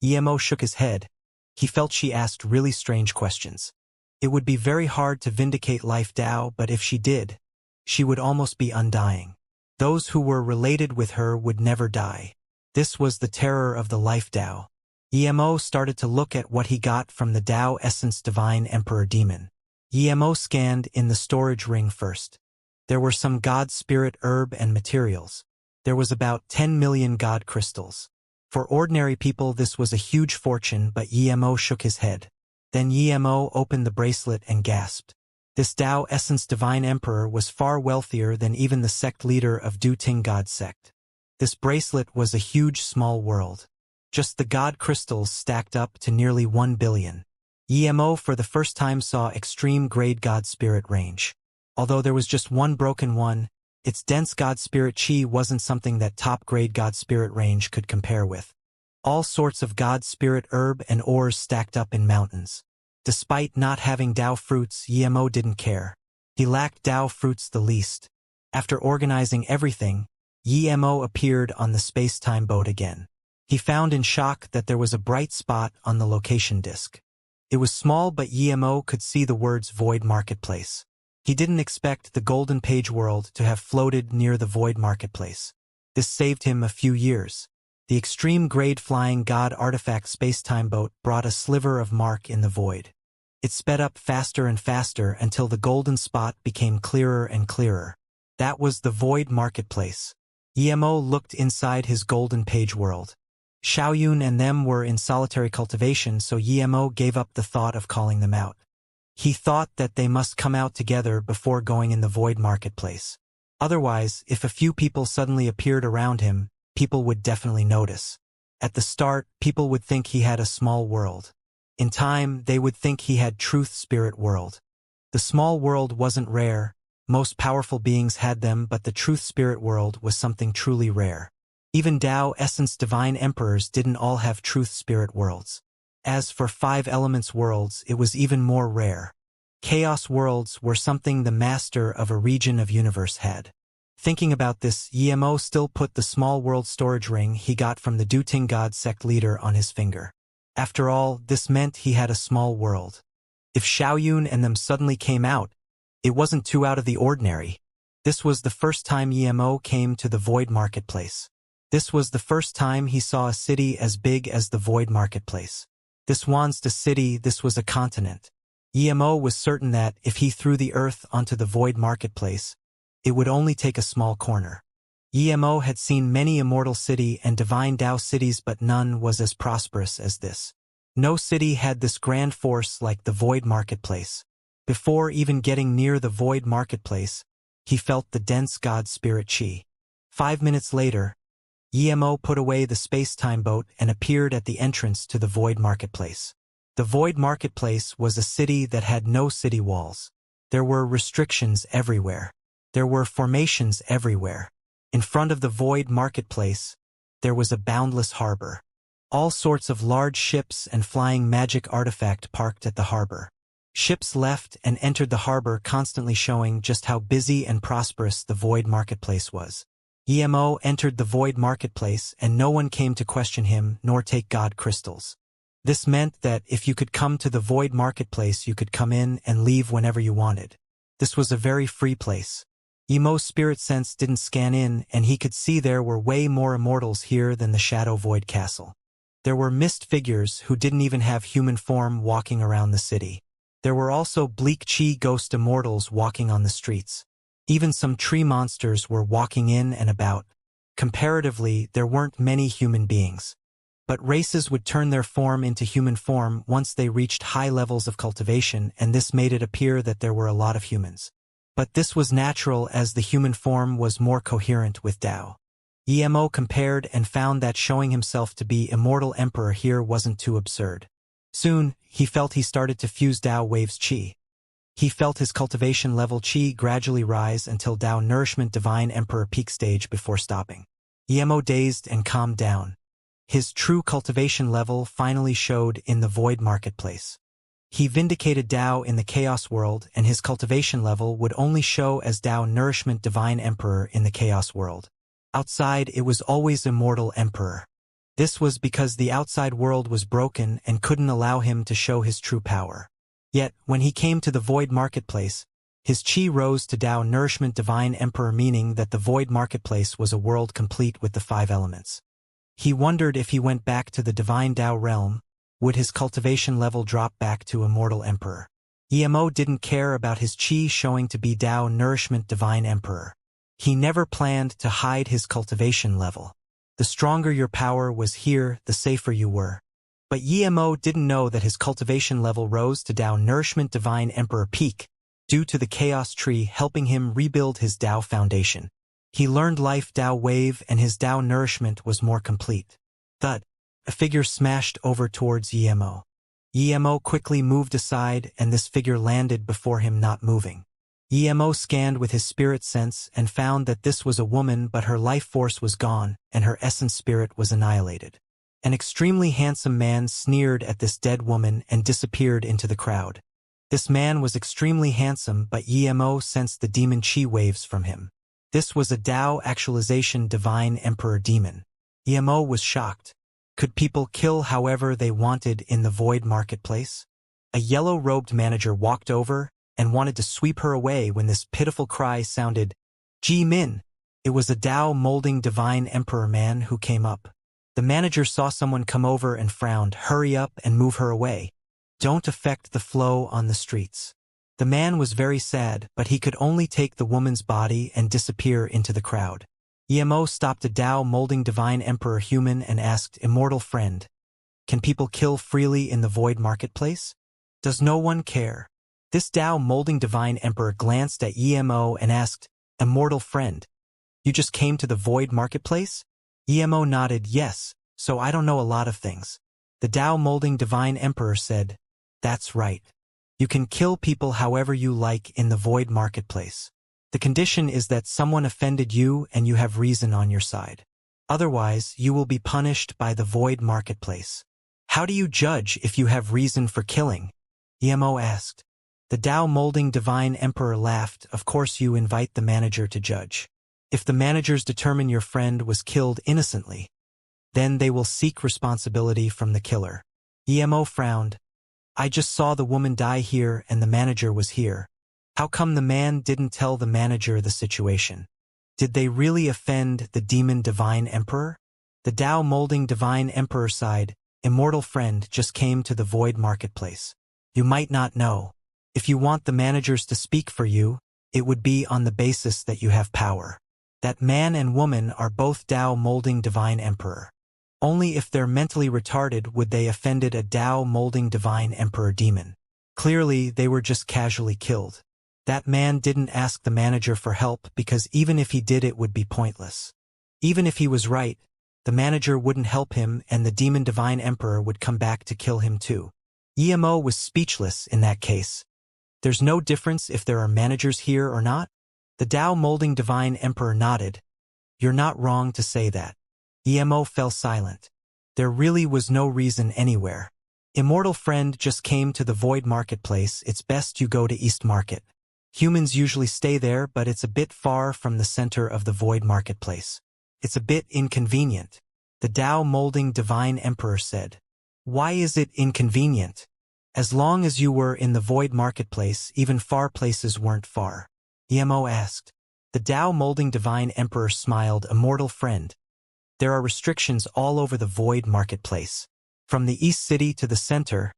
Emo shook his head. He felt she asked really strange questions. It would be very hard to vindicate Life Tao, but if she did, she would almost be undying. Those who were related with her would never die. This was the terror of the Life Tao. Emo started to look at what he got from the Tao Essence Divine Emperor Demon. Emo scanned in the storage ring first. There were some God Spirit herb and materials. There was about 10 million God crystals. For ordinary people this was a huge fortune, but Emo shook his head. Then Emo opened the bracelet and gasped. This Tao Essence Divine Emperor was far wealthier than even the sect leader of Du Ting God sect. This bracelet was a huge small world. Just the God crystals stacked up to nearly 1 billion. Emo for the first time saw extreme grade God Spirit range. Although there was just one broken one, its dense God Spirit Qi wasn't something that top-grade God Spirit range could compare with. All sorts of God Spirit herb and ores stacked up in mountains. Despite not having Tao fruits, Emo didn't care. He lacked Tao fruits the least. After organizing everything, Emo appeared on the space-time boat again. He found in shock that there was a bright spot on the location disk. It was small, but Emo could see the words Void Marketplace. He didn't expect the Golden Page world to have floated near the Void Marketplace. This saved him a few years. The extreme-grade flying God artifact space-time boat brought a sliver of mark in the void. It sped up faster and faster until the golden spot became clearer and clearer. That was the Void Marketplace. Emo looked inside his Golden Page world. Xiaoyun and them were in solitary cultivation, so Emo gave up the thought of calling them out. He thought that they must come out together before going in the Void Marketplace. Otherwise, if a few people suddenly appeared around him, people would definitely notice. At the start, people would think he had a small world. In time, they would think he had Truth Spirit World. The small world wasn't rare. Most powerful beings had them, but the Truth Spirit World was something truly rare. Even Tao Essence Divine Emperors didn't all have Truth Spirit Worlds. As for 5 Elements worlds, it was even more rare. Chaos worlds were something the master of a region of universe had. Thinking about this, Yemo still put the small world storage ring he got from the Duting God sect leader on his finger. After all, this meant he had a small world. If Xiaoyun and them suddenly came out, it wasn't too out of the ordinary. This was the first time Yemo came to the Void Marketplace. This was the first time he saw a city as big as the Void Marketplace. This wasn't a city, this was a continent. Yemo was certain that, if he threw the earth onto the Void Marketplace, it would only take a small corner. Yemo had seen many immortal city and divine Tao cities, but none was as prosperous as this. No city had this grand force like the Void Marketplace. Before even getting near the Void Marketplace, he felt the dense God spirit chi. 5 minutes later, Yemo put away the space-time boat and appeared at the entrance to the Void Marketplace. The Void Marketplace was a city that had no city walls. There were restrictions everywhere. There were formations everywhere. In front of the Void Marketplace, there was a boundless harbor. All sorts of large ships and flying magic artifact parked at the harbor. Ships left and entered the harbor, constantly showing just how busy and prosperous the Void Marketplace was. Yemo entered the Void Marketplace and no one came to question him nor take God crystals. This meant that if you could come to the Void Marketplace, you could come in and leave whenever you wanted. This was a very free place. Yemo's spirit sense didn't scan in, and he could see there were way more immortals here than the Shadow Void Castle. There were mist figures who didn't even have human form walking around the city. There were also bleak chi ghost immortals walking on the streets. Even some tree monsters were walking in and about. Comparatively, there weren't many human beings. But races would turn their form into human form once they reached high levels of cultivation, and this made it appear that there were a lot of humans. But this was natural, as the human form was more coherent with Tao. Yemo compared and found that showing himself to be Immortal Emperor here wasn't too absurd. Soon, he felt he started to fuse Tao waves chi. He felt his cultivation level chi gradually rise until Tao Nourishment Divine Emperor peak stage before stopping. Yemo dazed and calmed down. His true cultivation level finally showed in the Void Marketplace. He vindicated Tao in the Chaos world, and his cultivation level would only show as Tao Nourishment Divine Emperor in the Chaos world. Outside, it was always Immortal Emperor. This was because the outside world was broken and couldn't allow him to show his true power. Yet, when he came to the Void Marketplace, his chi rose to Tao Nourishment Divine Emperor, meaning that the Void Marketplace was a world complete with the 5 elements. He wondered if he went back to the Divine Tao realm, would his cultivation level drop back to Immortal Emperor? Yemo didn't care about his chi showing to be Tao Nourishment Divine Emperor. He never planned to hide his cultivation level. The stronger your power was here, the safer you were. But Yemo didn't know that his cultivation level rose to Tao Nourishment Divine Emperor peak, due to the Chaos Tree helping him rebuild his Tao foundation. He learned Life Tao Wave, and his Tao Nourishment was more complete. Thud. A figure smashed over towards Yemo. Yemo quickly moved aside, and this figure landed before him, not moving. Yemo scanned with his spirit sense and found that this was a woman, but her life force was gone, and her essence spirit was annihilated. An extremely handsome man sneered at this dead woman and disappeared into the crowd. This man was extremely handsome, but Yemo sensed the demon chi waves from him. This was a Tao actualization Divine Emperor demon. Yemo was shocked. Could people kill however they wanted in the Void Marketplace? A yellow-robed manager walked over and wanted to sweep her away when this pitiful cry sounded, "Ji Min!" It was a Tao molding Divine Emperor man who came up. The manager saw someone come over and frowned. "Hurry up and move her away. Don't affect the flow on the streets." The man was very sad, but he could only take the woman's body and disappear into the crowd. Yemo stopped a Tao molding Divine Emperor human and asked, "Immortal friend, can people kill freely in the Void Marketplace? Does no one care?" This Tao molding Divine Emperor glanced at Yemo and asked, "Immortal friend, you just came to the Void Marketplace?" Yemo nodded, "Yes, so I don't know a lot of things." The Tao molding Divine Emperor said, "That's right. You can kill people however you like in the Void Marketplace. The condition is that someone offended you and you have reason on your side. Otherwise, you will be punished by the Void Marketplace." "How do you judge if you have reason for killing?" Yemo asked. The Tao molding divine emperor laughed. Of course you invite the manager to judge. If the managers determine your friend was killed innocently, then they will seek responsibility from the killer. Emo frowned. I just saw the woman die here and the manager was here. How come the man didn't tell the manager the situation? Did they really offend the demon divine emperor? The Tao molding divine emperor sighed. Immortal friend just came to the void marketplace. You might not know. If you want the managers to speak for you, it would be on the basis that you have power. That man and woman are both Tao molding divine emperor. Only if they're mentally retarded would they offended a Tao molding divine emperor demon. Clearly, they were just casually killed. That man didn't ask the manager for help because even if he did it would be pointless. Even if he was right, the manager wouldn't help him and the demon divine emperor would come back to kill him too. EMO was speechless in that case. There's no difference if there are managers here or not? The Tao molding divine emperor nodded. You're not wrong to say that. EMO fell silent. There really was no reason anywhere. Immortal friend just came to the void marketplace. It's best you go to East Market. Humans usually stay there, but it's a bit far from the center of the void marketplace. It's a bit inconvenient. The Tao molding divine emperor said. Why is it inconvenient? As long as you were in the void marketplace, even far places weren't far. EMO asked. The Tao molding divine emperor smiled. Immortal friend. There are restrictions all over the void marketplace. From the east city to the center,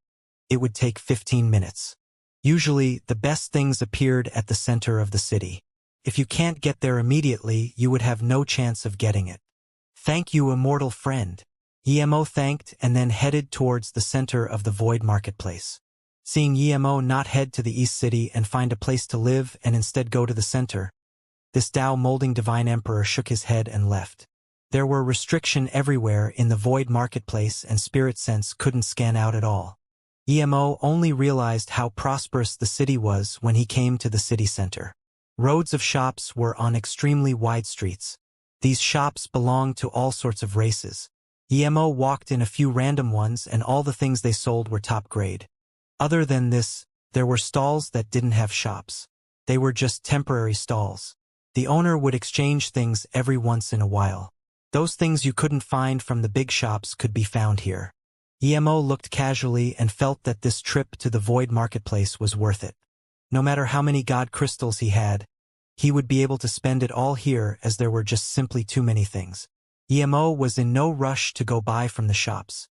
it would take 15 minutes. Usually, the best things appeared at the center of the city. If you can't get there immediately, you would have no chance of getting it. Thank you, immortal friend. EMO thanked and then headed towards the center of the void marketplace. Seeing EMO not head to the east city and find a place to live and instead go to the center, this Tao molding divine emperor shook his head and left. There were restriction everywhere in the void marketplace and spirit sense couldn't scan out at all. EMO only realized how prosperous the city was when he came to the city center. Roads of shops were on extremely wide streets. These shops belonged to all sorts of races. EMO walked in a few random ones and all the things they sold were top grade. Other than this, there were stalls that didn't have shops. They were just temporary stalls. The owner would exchange things every once in a while. Those things you couldn't find from the big shops could be found here. EMO looked casually and felt that this trip to the void marketplace was worth it. No matter how many god crystals he had, he would be able to spend it all here as there were just simply too many things. EMO was in no rush to go buy from the shops.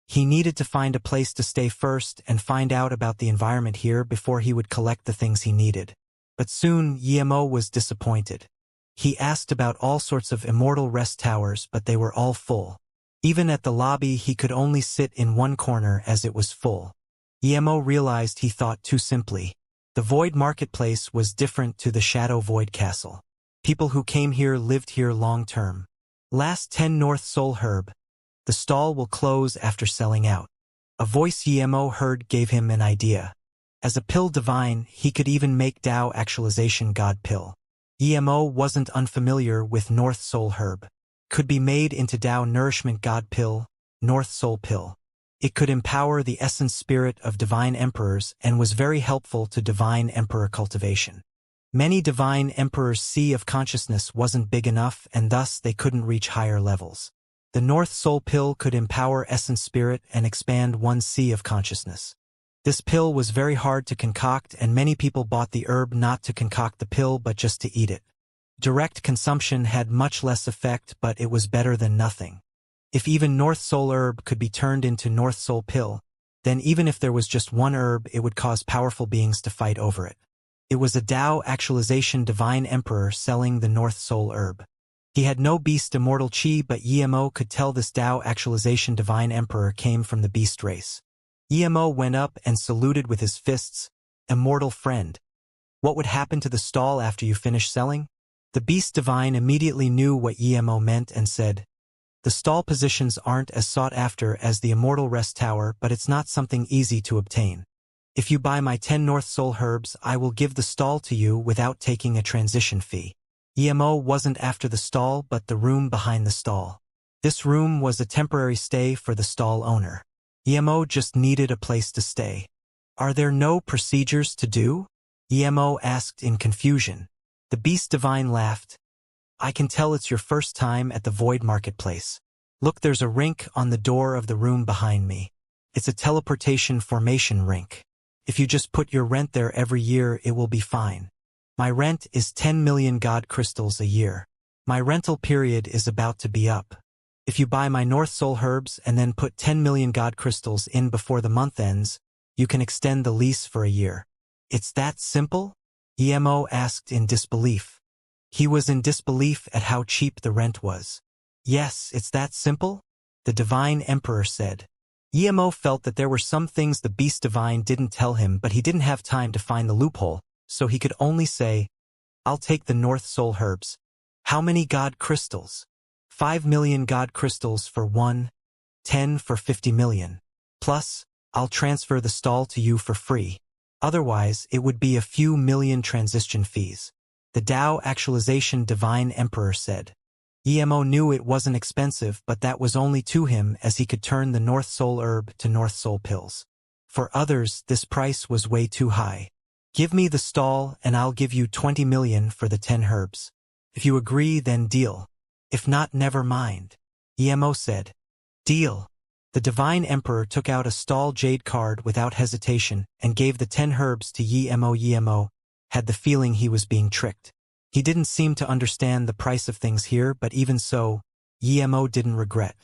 He needed to find a place to stay first and find out about the environment here before he would collect the things he needed. But soon, EMO was disappointed. He asked about all sorts of immortal rest towers, but they were all full. Even at the lobby, he could only sit in one corner as it was full. EMO realized he thought too simply. The void marketplace was different to the Shadow Void Castle. People who came here lived here long-term. Last 10 North Soul Herb. The stall will close after selling out. A voice EMO heard gave him an idea. As a pill divine, he could even make Tao actualization god pill. EMO wasn't unfamiliar with North Soul Herb. Could be made into Tao Nourishment God Pill, North Soul Pill. It could empower the essence spirit of divine emperors and was very helpful to divine emperor cultivation. Many divine emperors' sea of consciousness wasn't big enough and thus they couldn't reach higher levels. The North Soul Pill could empower essence spirit and expand one's sea of consciousness. This pill was very hard to concoct and many people bought the herb not to concoct the pill but just to eat it. Direct consumption had much less effect but it was better than nothing. If even North Soul Herb could be turned into North Soul Pill, then even if there was just one herb it would cause powerful beings to fight over it. It was a Tao actualization divine emperor selling the North Soul Herb. He had no beast immortal chi but EMO could tell this Tao actualization divine emperor came from the beast race. EMO went up and saluted with his fists. Immortal friend. What would happen to the stall after you finish selling? The beast divine immediately knew what EMO meant and said, the stall positions aren't as sought after as the immortal rest tower but it's not something easy to obtain. If you buy my 10 North Soul Herbs I will give the stall to you without taking a transition fee. EMO wasn't after the stall but the room behind the stall. This room was a temporary stay for the stall owner. EMO just needed a place to stay. Are there no procedures to do? Emo asked in confusion. The beast divine laughed. I can tell it's your first time at the Void Marketplace. Look, there's a rink on the door of the room behind me. It's a teleportation formation rink. If you just put your rent there every year, it will be fine. My rent is 10 million god crystals a year. My rental period is about to be up. If you buy my North Soul herbs and then put 10 million god crystals in before the month ends, you can extend the lease for a year. It's that simple? Emo asked in disbelief. He was in disbelief at how cheap the rent was. Yes, it's that simple? The Divine Emperor said. Emo felt that there were some things the Beast Divine didn't tell him, but he didn't have time to find the loophole, so he could only say, I'll take the North Soul herbs. How many god crystals? 5 million god crystals for 1, 10 for 50 million. Plus, I'll transfer the stall to you for free. Otherwise, it would be a few million transition fees. The Tao Actualization Divine Emperor said. Emo knew it wasn't expensive, but that was only to him, as he could turn the North Soul herb to North Soul pills. For others, this price was way too high. Give me the stall and I'll give you 20 million for the 10 herbs. If you agree, then deal. If not, never mind. Emo said. Deal. The Divine Emperor took out a stall jade card without hesitation and gave the 10 herbs to Emo. Emo had the feeling he was being tricked. He didn't seem to understand the price of things here, but even so, Emo didn't regret.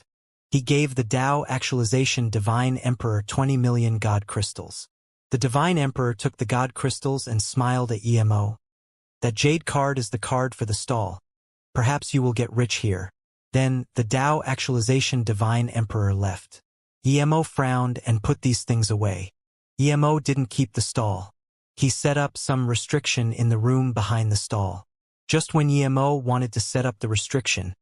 He gave the Tao Actualization Divine Emperor 20 million god crystals. The Divine Emperor took the god crystals and smiled at Emo. That jade card is the card for the stall. Perhaps you will get rich here. Then, the Tao Actualization Divine Emperor left. Emo frowned and put these things away. Emo didn't keep the stall. He set up some restriction in the room behind the stall. Just when Emo wanted to set up the restriction,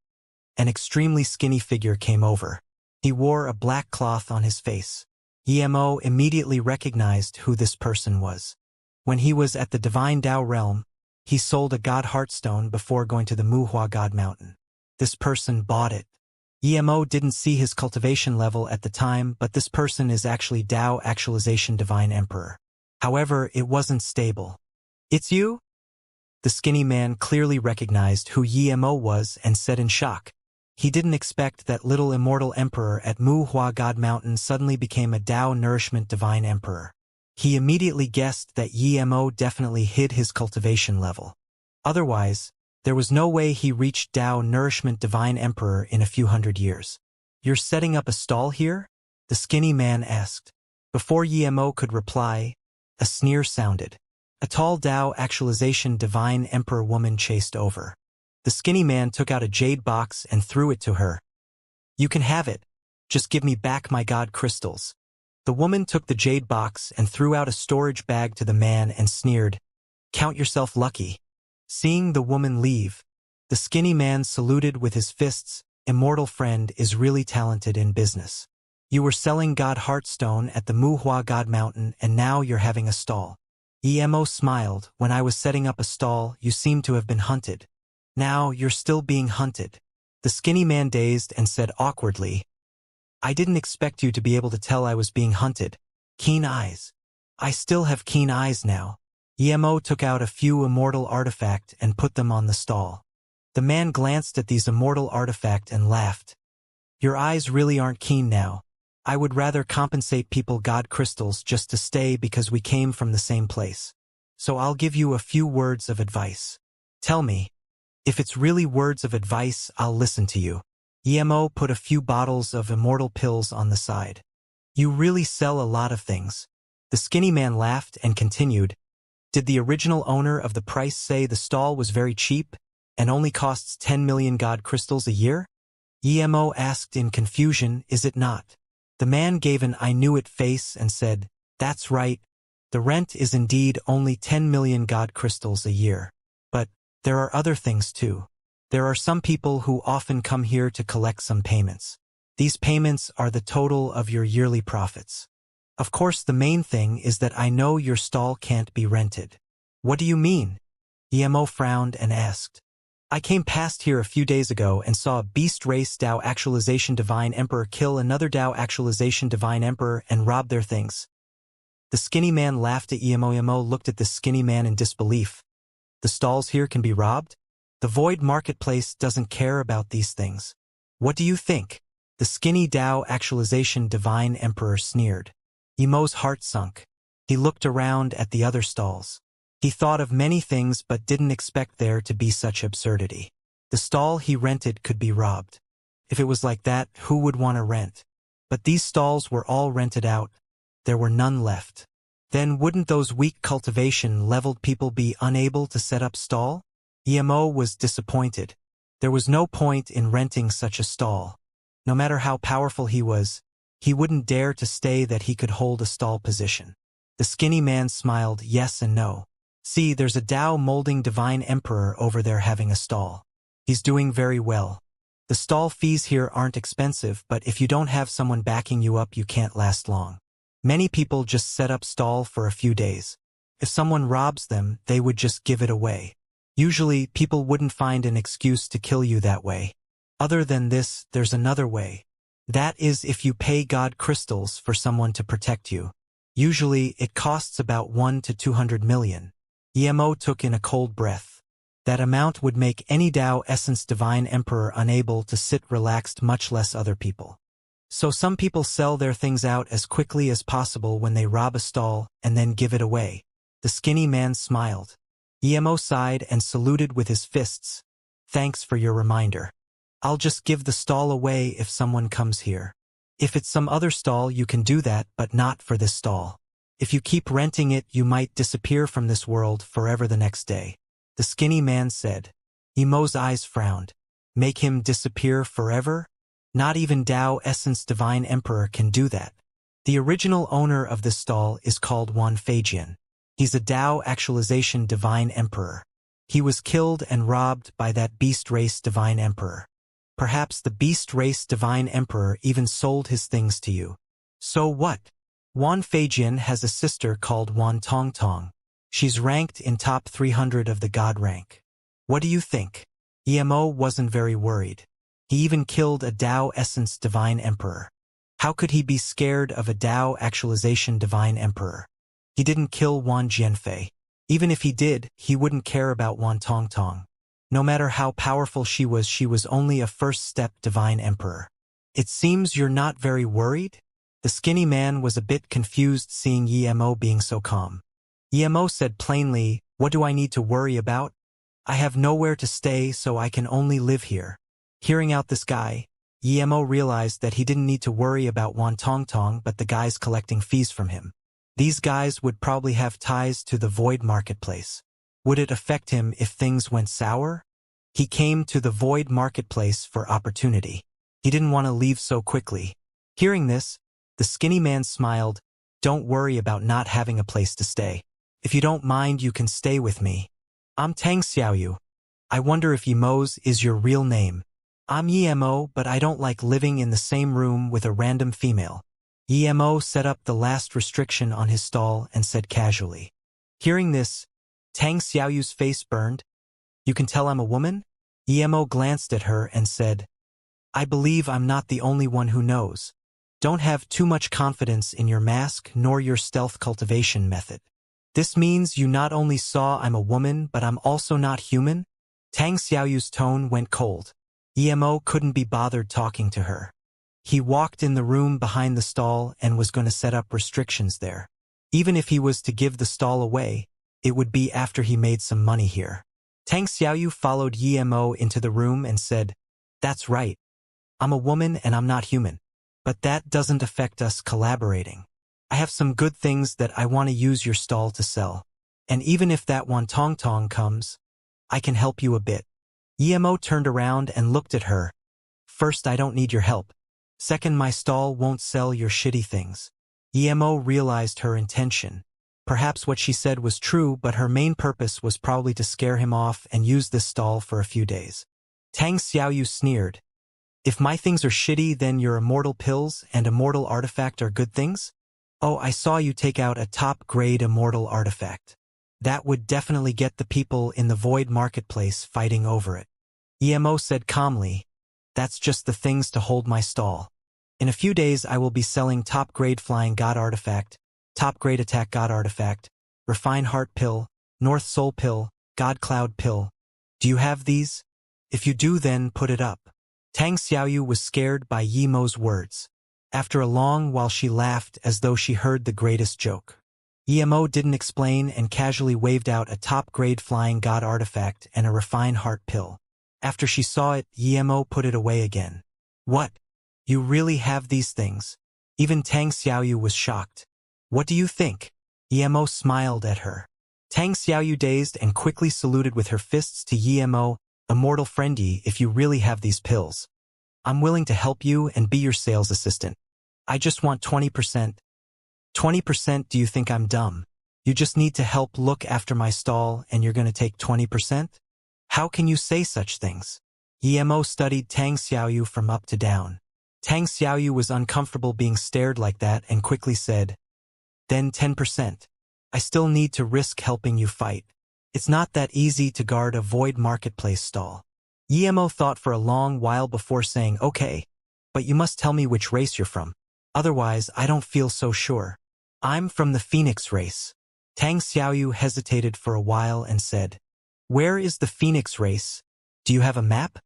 an extremely skinny figure came over. He wore a black cloth on his face. Emo immediately recognized who this person was. When he was at the Divine Tao realm, he sold a god heartstone before going to the Muhua God Mountain. This person bought it. Emo didn't see his cultivation level at the time, but this person is actually Tao Actualization Divine Emperor. However, it wasn't stable. It's you? The skinny man clearly recognized who Emo was and said in shock. He didn't expect that little immortal emperor at Muhua God Mountain suddenly became a Tao Nourishment Divine Emperor. He immediately guessed that Emo definitely hid his cultivation level. Otherwise, there was no way he reached Tao Nourishment Divine Emperor in a few hundred years. You're setting up a stall here? The skinny man asked. Before Emo could reply, a sneer sounded. A tall Tao Actualization Divine Emperor woman chased over. The skinny man took out a jade box and threw it to her. You can have it. Just give me back my god crystals. The woman took the jade box and threw out a storage bag to the man and sneered, Count yourself lucky. Seeing the woman leave, the skinny man saluted with his fists. Immortal friend is really talented in business. You were selling god heartstone at the Muhua God Mountain and now you're having a stall. Emo smiled. When I was setting up a stall, you seemed to have been hunted. Now you're still being hunted. The skinny man dazed and said awkwardly, I didn't expect you to be able to tell I was being hunted. Keen eyes. I still have keen eyes now. Emo took out a few immortal artifact and put them on the stall. The man glanced at these immortal artifact and laughed. Your eyes really aren't keen now. I would rather compensate people god crystals just to stay because we came from the same place. So I'll give you a few words of advice. Tell me. If it's really words of advice, I'll listen to you. Emo put a few bottles of immortal pills on the side. You really sell a lot of things. The skinny man laughed and continued. Did the original owner of the price say the stall was very cheap and only costs 10 million god crystals a year? Emo asked in confusion, is it not? The man gave an I knew it face and said, that's right. The rent is indeed only 10 million god crystals a year. But there are other things too. There are some people who often come here to collect some payments. These payments are the total of your yearly profits. Of course, the main thing is that I know your stall can't be rented. What do you mean? Emo frowned and asked. I came past here a few days ago and saw a beast race Tao Actualization Divine Emperor kill another Tao Actualization Divine Emperor and rob their things. The skinny man laughed at Emo. Emo looked at the skinny man in disbelief. The stalls here can be robbed? The void marketplace doesn't care about these things. What do you think? The skinny Tao actualization divine emperor sneered. Emo's heart sunk. He looked around at the other stalls. He thought of many things but didn't expect there to be such absurdity. The stall he rented could be robbed. If it was like that, who would want to rent? But these stalls were all rented out. There were none left. Then wouldn't those weak cultivation-leveled people be unable to set up stall? Emo was disappointed. There was no point in renting such a stall. No matter how powerful he was, he wouldn't dare to stay that he could hold a stall position. The skinny man smiled yes and no. See, there's a Tao molding divine emperor over there having a stall. He's doing very well. The stall fees here aren't expensive, but if you don't have someone backing you up, you can't last long. Many people just set up stall for a few days. If someone robs them, they would just give it away. Usually, people wouldn't find an excuse to kill you that way. Other than this, there's another way. That is if you pay God crystals for someone to protect you. Usually, it costs about 1 to 200 million. Emo took in a cold breath. That amount would make any Tao Essence Divine Emperor unable to sit relaxed, much less other people. So some people sell their things out as quickly as possible when they rob a stall and then give it away. The skinny man smiled. Emo sighed and saluted with his fists. Thanks for your reminder. I'll just give the stall away if someone comes here. If it's some other stall, you can do that, but not for this stall. If you keep renting it, you might disappear from this world forever the next day. The skinny man said. Emo's eyes frowned. Make him disappear forever? Not even Tao Essence Divine Emperor can do that. The original owner of this stall is called Xianxia. He's a Tao actualization Divine Emperor. He was killed and robbed by that beast race Divine Emperor. Perhaps the beast race Divine Emperor even sold his things to you. So what? Xianxia has a sister called Tong. She's ranked in top 300 of the God rank. What do you think? Emo wasn't very worried. He even killed a Tao Essence Divine Emperor. How could he be scared of a Tao Actualization Divine Emperor? He didn't kill Wan Jianfei. Even if he did, he wouldn't care about Wan Tong. No matter how powerful she was only a first-step Divine Emperor. It seems you're not very worried? The skinny man was a bit confused seeing Emo being so calm. Emo said plainly, what do I need to worry about? I have nowhere to stay, so I can only live here. Hearing out this guy, Emo realized that he didn't need to worry about Wan Tong but the guys collecting fees from him. These guys would probably have ties to the void marketplace. Would it affect him if things went sour? He came to the void marketplace for opportunity. He didn't want to leave so quickly. Hearing this, the skinny man smiled. Don't worry about not having a place to stay. If you don't mind, you can stay with me. I'm Tang Xiaoyu. I wonder if Emo's is your real name. I'm Emo, but I don't like living in the same room with a random female. Emo set up the last restriction on his stall and said casually. Hearing this, Tang Xiaoyu's face burned. You can tell I'm a woman? Emo glanced at her and said, I believe I'm not the only one who knows. Don't have too much confidence in your mask nor your stealth cultivation method. This means you not only saw I'm a woman, but I'm also not human? Tang Xiaoyu's tone went cold. Emo couldn't be bothered talking to her. He walked in the room behind the stall and was going to set up restrictions there. Even if he was to give the stall away, it would be after he made some money here. Tang Xiaoyu followed Emo into the room and said, That's right. I'm a woman and I'm not human. But that doesn't affect us collaborating. I have some good things that I want to use your stall to sell. And even if that Wan Tong comes, I can help you a bit. Emo turned around and looked at her. First, I don't need your help. Second, my stall won't sell your shitty things. Emo realized her intention. Perhaps what she said was true, but her main purpose was probably to scare him off and use this stall for a few days. Tang Xiaoyu sneered. If my things are shitty, then your immortal pills and immortal artifact are good things? Oh, I saw you take out a top-grade immortal artifact. That would definitely get the people in the void marketplace fighting over it. Emo said calmly, That's just the things to hold my stall. In a few days I will be selling top-grade flying god artifact, Top grade attack God artifact, refine heart pill, north soul pill, god cloud pill. Do you have these? If you do, then put it up. Tang Xiaoyu was scared by Yi Mo's words. After a long while she laughed as though she heard the greatest joke. Yi Mo didn't explain and casually waved out a top-grade flying god artifact and a refined heart pill. After she saw it, Yi Mo put it away again. What? You really have these things? Even Tang Xiaoyu was shocked. What do you think? Yi Mo smiled at her. Tang Xiaoyu dazed and quickly saluted with her fists to Yi Mo, Immortal friendy, if you really have these pills. I'm willing to help you and be your sales assistant. I just want 20%. 20%? Do you think I'm dumb? You just need to help look after my stall and you're going to take 20%? How can you say such things? Yi Mo studied Tang Xiaoyu from up to down. Tang Xiaoyu was uncomfortable being stared like that and quickly said, then 10%. I still need to risk helping you fight. It's not that easy to guard a void marketplace stall. Yi Mo thought for a long while before saying, okay, but you must tell me which race you're from. Otherwise, I don't feel so sure. I'm from the Phoenix race. Tang Xiaoyu hesitated for a while and said, where is the Phoenix race? Do you have a map?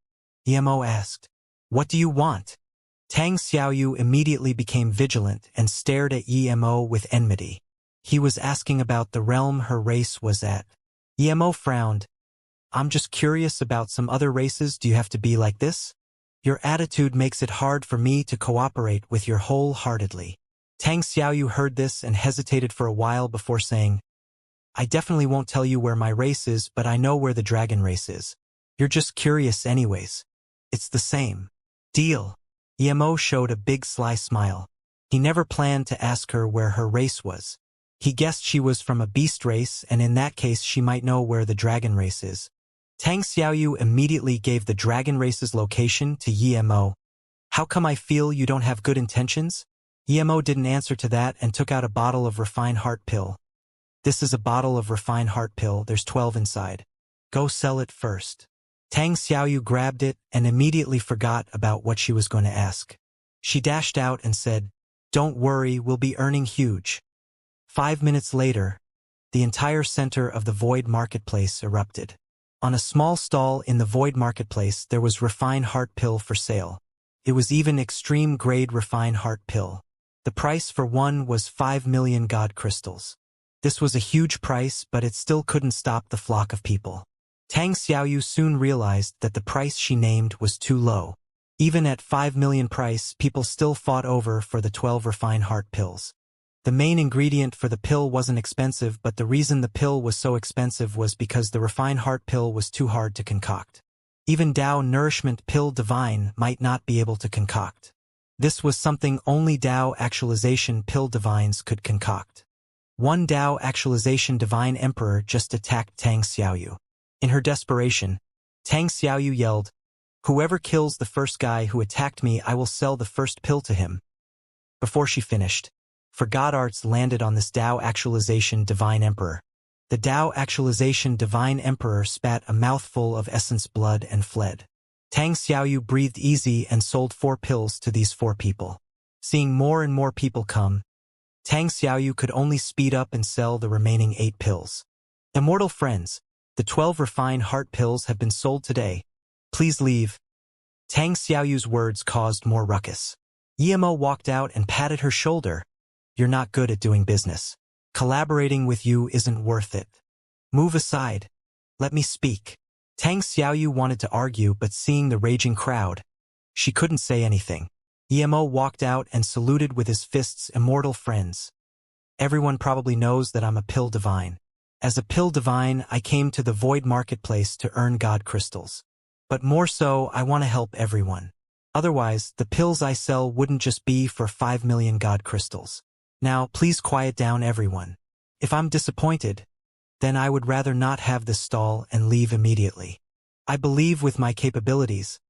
Yi Mo asked. What do you want? Tang Xiaoyu immediately became vigilant and stared at Yi Mo with enmity. He was asking about the realm her race was at. Yi Mo frowned. I'm just curious about some other races. Do you have to be like this? Your attitude makes it hard for me to cooperate with you wholeheartedly. Tang Xiaoyu heard this and hesitated for a while before saying, I definitely won't tell you where my race is, but I know where the dragon race is. You're just curious anyways. It's the same. Deal. Yi Mo showed a big sly smile. He never planned to ask her where her race was. He guessed she was from a beast race, and in that case she might know where the dragon race is. Tang Xiaoyu immediately gave the dragon race's location to Yi Mo. How come I feel you don't have good intentions? Yi Mo didn't answer to that and took out a bottle of refined heart pill. This is a bottle of refined heart pill, there's 12 inside. Go sell it first. Tang Xiaoyu grabbed it and immediately forgot about what she was going to ask. She dashed out and said, don't worry, we'll be earning huge. 5 minutes later, the entire center of the void marketplace erupted. On a small stall in the void marketplace there was refined heart pill for sale. It was even extreme grade refined heart pill. The price for one was 5 million god crystals. This was a huge price, but it still couldn't stop the flock of people. Tang Xiaoyu soon realized that the price she named was too low. Even at 5 million price, people still fought over for the 12 refined heart pills. The main ingredient for the pill wasn't expensive, but the reason the pill was so expensive was because the refined heart pill was too hard to concoct. Even Dao Nourishment Pill Divine might not be able to concoct. This was something only Dao Actualization Pill Divines could concoct. One Dao Actualization Divine Emperor just attacked Tang Xiaoyu. In her desperation, Tang Xiaoyu yelled, whoever kills the first guy who attacked me, I will sell the first pill to him. Before she finished, for God Arts landed on this Dao Actualization Divine Emperor. The Dao Actualization Divine Emperor spat a mouthful of essence blood and fled. Tang Xiaoyu breathed easy and sold 4 pills to these 4 people. Seeing more and more people come, Tang Xiaoyu could only speed up and sell the remaining 8 pills. Immortal friends, the 12 refined heart pills have been sold today. Please leave. Tang Xiaoyu's words caused more ruckus. Yi Mo walked out and patted her shoulder. You're not good at doing business. Collaborating with you isn't worth it. Move aside. Let me speak. Tang Xiaoyu wanted to argue, but seeing the raging crowd, she couldn't say anything. Yi Mo walked out and saluted with his fists. Immortal friends. Everyone probably knows that I'm a pill divine. As a pill divine, I came to the void marketplace to earn god crystals. But more so, I want to help everyone. Otherwise, the pills I sell wouldn't just be for 5 million god crystals. Now, please quiet down everyone. If I'm disappointed, then I would rather not have this stall and leave immediately. I believe with my capabilities,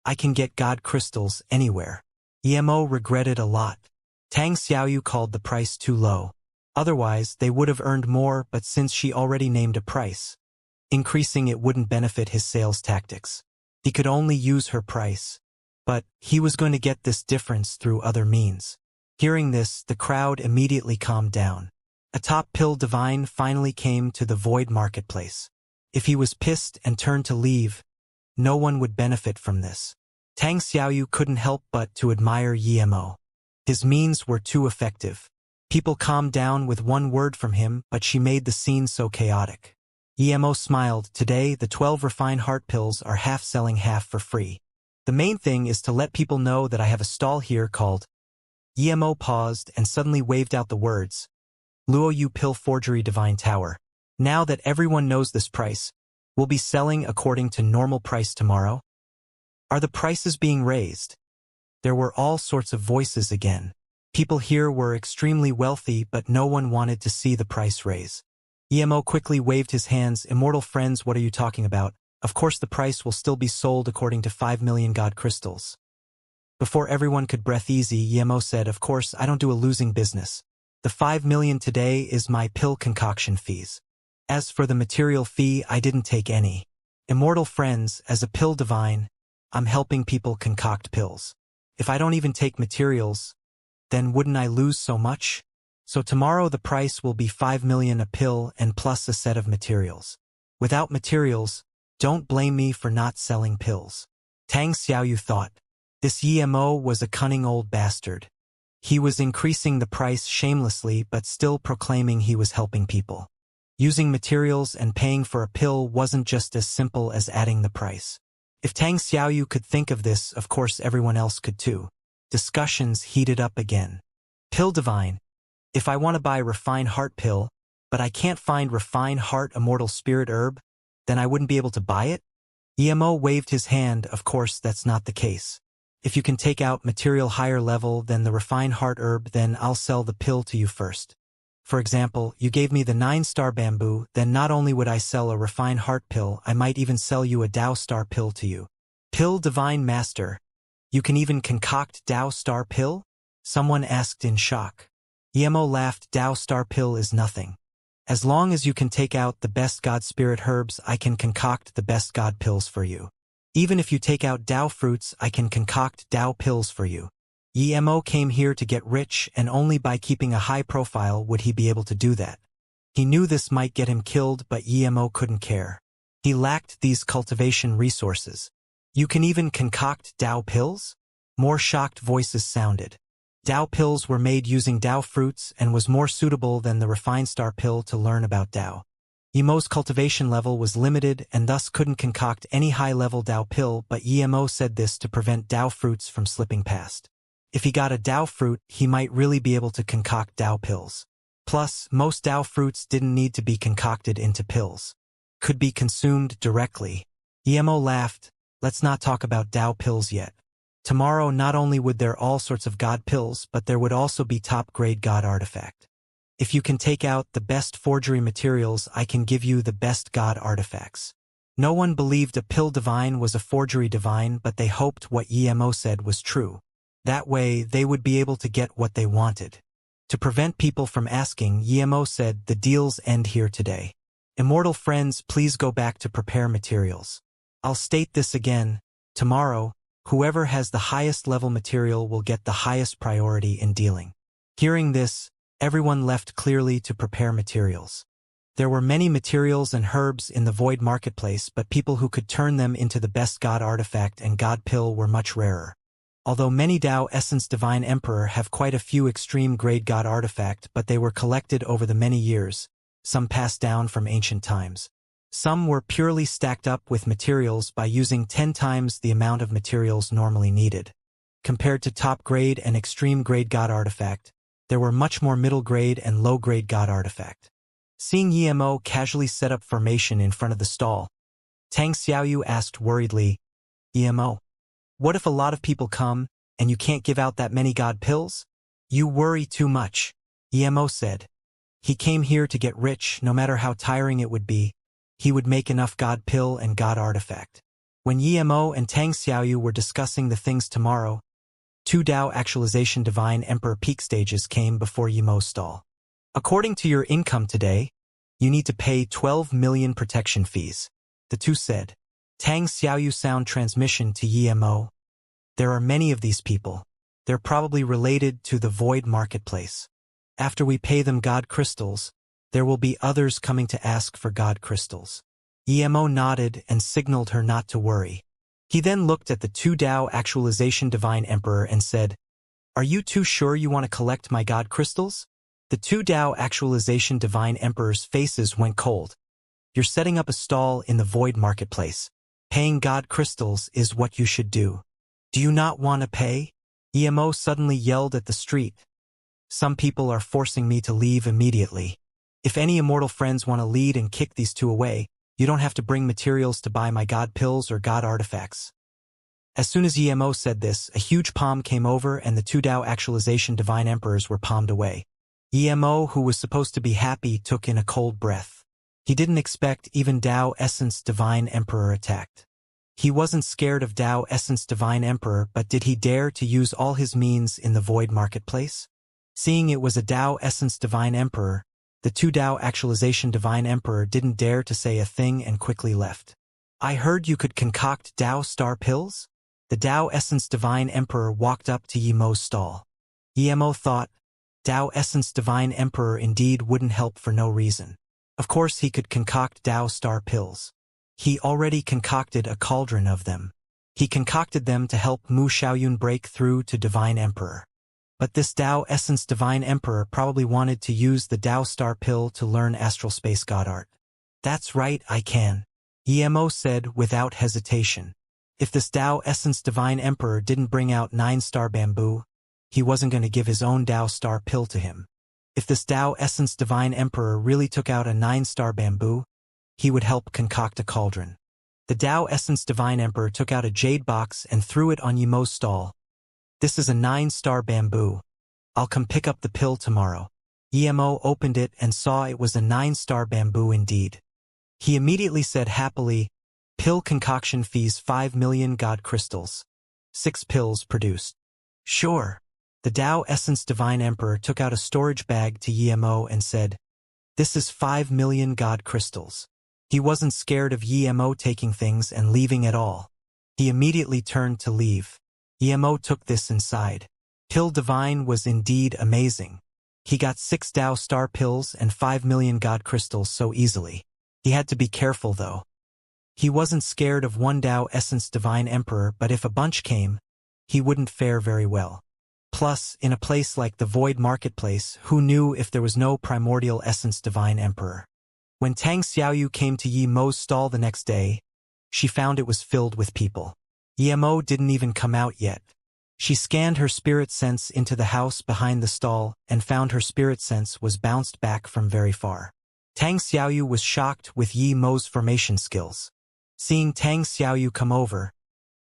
I can get god crystals anywhere. Yi Mo regretted a lot. Tang Xiaoyu called the price too low. Otherwise, they would have earned more, but since she already named a price, increasing it wouldn't benefit his sales tactics. He could only use her price. But he was going to get this difference through other means. Hearing this, the crowd immediately calmed down. A top pill divine finally came to the void marketplace. If he was pissed and turned to leave, no one would benefit from this. Tang Xiaoyu couldn't help but to admire Yemo. His means were too effective. People calmed down with one word from him, but she made the scene so chaotic. Yemo smiled. Today, the 12 refined heart pills are half selling, half for free. The main thing is to let people know that I have a stall here called. Yemo paused and suddenly waved out the words, Luoyu Pill Forgery Divine Tower. Now that everyone knows this price, we'll be selling according to normal price tomorrow. Are the prices being raised? There were all sorts of voices again. People here were extremely wealthy, but no one wanted to see the price raise. Yemo quickly waved his hands. Immortal friends, what are you talking about? Of course the price will still be sold according to 5 million god crystals. Before everyone could breathe easy, Yemo said, of course, I don't do a losing business. The 5 million today is my pill concoction fees. As for the material fee, I didn't take any. Immortal friends, as a pill divine, I'm helping people concoct pills. If I don't even take materials, then wouldn't I lose so much? So tomorrow the price will be 5 million a pill and plus a set of materials. Without materials, don't blame me for not selling pills. Tang Xiaoyu thought. This Yemo was a cunning old bastard. He was increasing the price shamelessly but still proclaiming he was helping people. Using materials and paying for a pill wasn't just as simple as adding the price. If Tang Xiaoyu could think of this, of course everyone else could too. Discussions heated up again. Pill divine. If I want to buy refined heart pill, but I can't find refined heart immortal spirit herb, then I wouldn't be able to buy it? Yemo waved his hand. Of course that's not the case. If you can take out material higher level than the refined heart herb, then I'll sell the pill to you first. For example, you gave me the 9-star bamboo, then not only would I sell a refined heart pill, I might even sell you a Tao star pill to you. Pill divine master. You can even concoct Tao star pill? Someone asked in shock. Yemo laughed. Tao star pill is nothing. As long as you can take out the best god spirit herbs, I can concoct the best god pills for you. Even if you take out Tao fruits, I can concoct Tao pills for you. Yemo came here to get rich, and only by keeping a high profile would he be able to do that. He knew this might get him killed, but Yemo couldn't care. He lacked these cultivation resources. You can even concoct Tao pills? More shocked voices sounded. Tao pills were made using Tao fruits and was more suitable than the refined star pill to learn about Tao. Yemo's cultivation level was limited and thus couldn't concoct any high-level Tao pill, but Yemo said this to prevent Tao fruits from slipping past. If he got a Tao fruit, he might really be able to concoct Tao pills. Plus, most Tao fruits didn't need to be concocted into pills. Could be consumed directly. Yemo laughed. Let's not talk about Tao pills yet. Tomorrow not only would there all sorts of god pills, but there would also be top-grade god artifact. If you can take out the best forgery materials, I can give you the best god artifacts. No one believed a pill divine was a forgery divine, but they hoped what Yemo said was true. That way, they would be able to get what they wanted. To prevent people from asking, Yemo said, the deals end here today. Immortal friends, please go back to prepare materials. I'll state this again. Tomorrow, whoever has the highest level material will get the highest priority in dealing. Hearing this, everyone left clearly to prepare materials. There were many materials and herbs in the void marketplace, but people who could turn them into the best god artifact and god pill were much rarer. Although many Tao Essence Divine Emperor have quite a few extreme grade god artifact, but they were collected over the many years, some passed down from ancient times. Some were purely stacked up with materials by using 10 times the amount of materials normally needed. Compared to top grade and extreme grade god artifact, there were much more middle grade and low grade god artifact. Seeing Yemo casually set up formation in front of the stall, Tang Xiaoyu asked worriedly, Yemo, what if a lot of people come, and you can't give out that many god pills? You worry too much, Yemo said. He came here to get rich, no matter how tiring it would be. He would make enough god pill and god artifact. When Yemo and Tang Xiaoyu were discussing the things tomorrow, 2 Tao Actualization Divine Emperor peak stages came before Yemo's stall. According to your income today, you need to pay 12 million protection fees, the two said. Tang Xiaoyu sound transmission to Yemo. There are many of these people. They're probably related to the Void Marketplace. After we pay them God crystals, there will be others coming to ask for God crystals. Emo nodded and signaled her not to worry. He then looked at the 2 Dao Actualization Divine Emperor and said, "Are you too sure you want to collect my God crystals?" The 2 Dao Actualization Divine Emperor's faces went cold. "You're setting up a stall in the Void Marketplace. Paying God crystals is what you should do. Do you not want to pay?" Emo suddenly yelled at the street. "Some people are forcing me to leave immediately. If any immortal friends want to lead and kick these 2 away, you don't have to bring materials to buy my God pills or God artifacts." As soon as Emo said this, a huge palm came over and the 2 Dao Actualization Divine Emperors were palmed away. Emo, who was supposed to be happy, took in a cold breath. He didn't expect even Dao Essence Divine Emperor attacked. He wasn't scared of Dao Essence Divine Emperor, but did he dare to use all his means in the Void Marketplace? Seeing it was a Dao Essence Divine Emperor, the 2 Dao Actualization Divine Emperor didn't dare to say a thing and quickly left. "I heard you could concoct Dao Star Pills?" The Dao Essence Divine Emperor walked up to Yemo's stall. Emo thought, Dao Essence Divine Emperor indeed wouldn't help for no reason. Of course he could concoct Dao Star Pills. He already concocted a cauldron of them. He concocted them to help Mu Xiaoyun break through to Divine Emperor. But this Dao Essence Divine Emperor probably wanted to use the Dao Star Pill to learn Astral Space God Art. "That's right, I can," Emo said without hesitation. If this Dao Essence Divine Emperor didn't bring out 9-star bamboo, he wasn't going to give his own Dao Star Pill to him. If this Dao Essence Divine Emperor really took out a 9-star bamboo, he would help concoct a cauldron. The Dao Essence Divine Emperor took out a jade box and threw it on Yemo's stall. "This is a 9-star bamboo. I'll come pick up the pill tomorrow." Emo opened it and saw it was a 9-star bamboo indeed. He immediately said happily, "Pill concoction fees 5 million God crystals. 6 pills produced." "Sure." The Dao Essence Divine Emperor took out a storage bag to Emo and said, "This is 5 million God crystals." He wasn't scared of Emo taking things and leaving at all. He immediately turned to leave. Emo took this inside. Pill Divine was indeed amazing. He got 6 Dao Star Pills and 5 million God crystals so easily. He had to be careful though. He wasn't scared of 1 Dao Essence Divine Emperor, but if a bunch came, he wouldn't fare very well. Plus, in a place like the Void Marketplace, who knew if there was no Primordial Essence Divine Emperor? When Tang Xiaoyu came to Yemo's stall the next day, she found it was filled with people. Yemo didn't even come out yet. She scanned her spirit sense into the house behind the stall and found her spirit sense was bounced back from very far. Tang Xiaoyu was shocked with Yemo's formation skills. Seeing Tang Xiaoyu come over,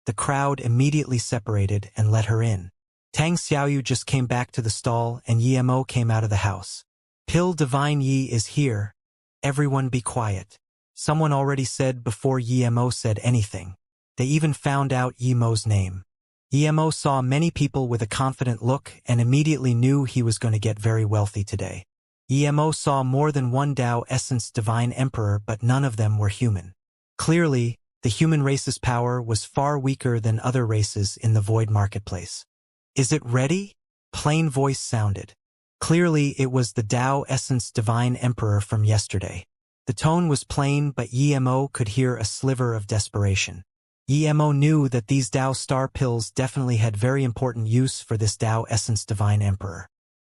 the crowd immediately separated and let her in. Tang Xiaoyu just came back to the stall and Yemo came out of the house. "Pill Divine Yi is here. Everyone be quiet." Someone already said before Yemo said anything. They even found out Yemo's name. Yemo saw many people with a confident look and immediately knew he was going to get very wealthy today. Yemo saw more than 1 Dao Essence Divine Emperor, but none of them were human. Clearly, the human race's power was far weaker than other races in the Void Marketplace. "Is it ready?" Plain voice sounded. Clearly, it was the Dao Essence Divine Emperor from yesterday. The tone was plain, but Emo could hear a sliver of desperation. Emo knew that these Dao Star Pills definitely had very important use for this Dao Essence Divine Emperor.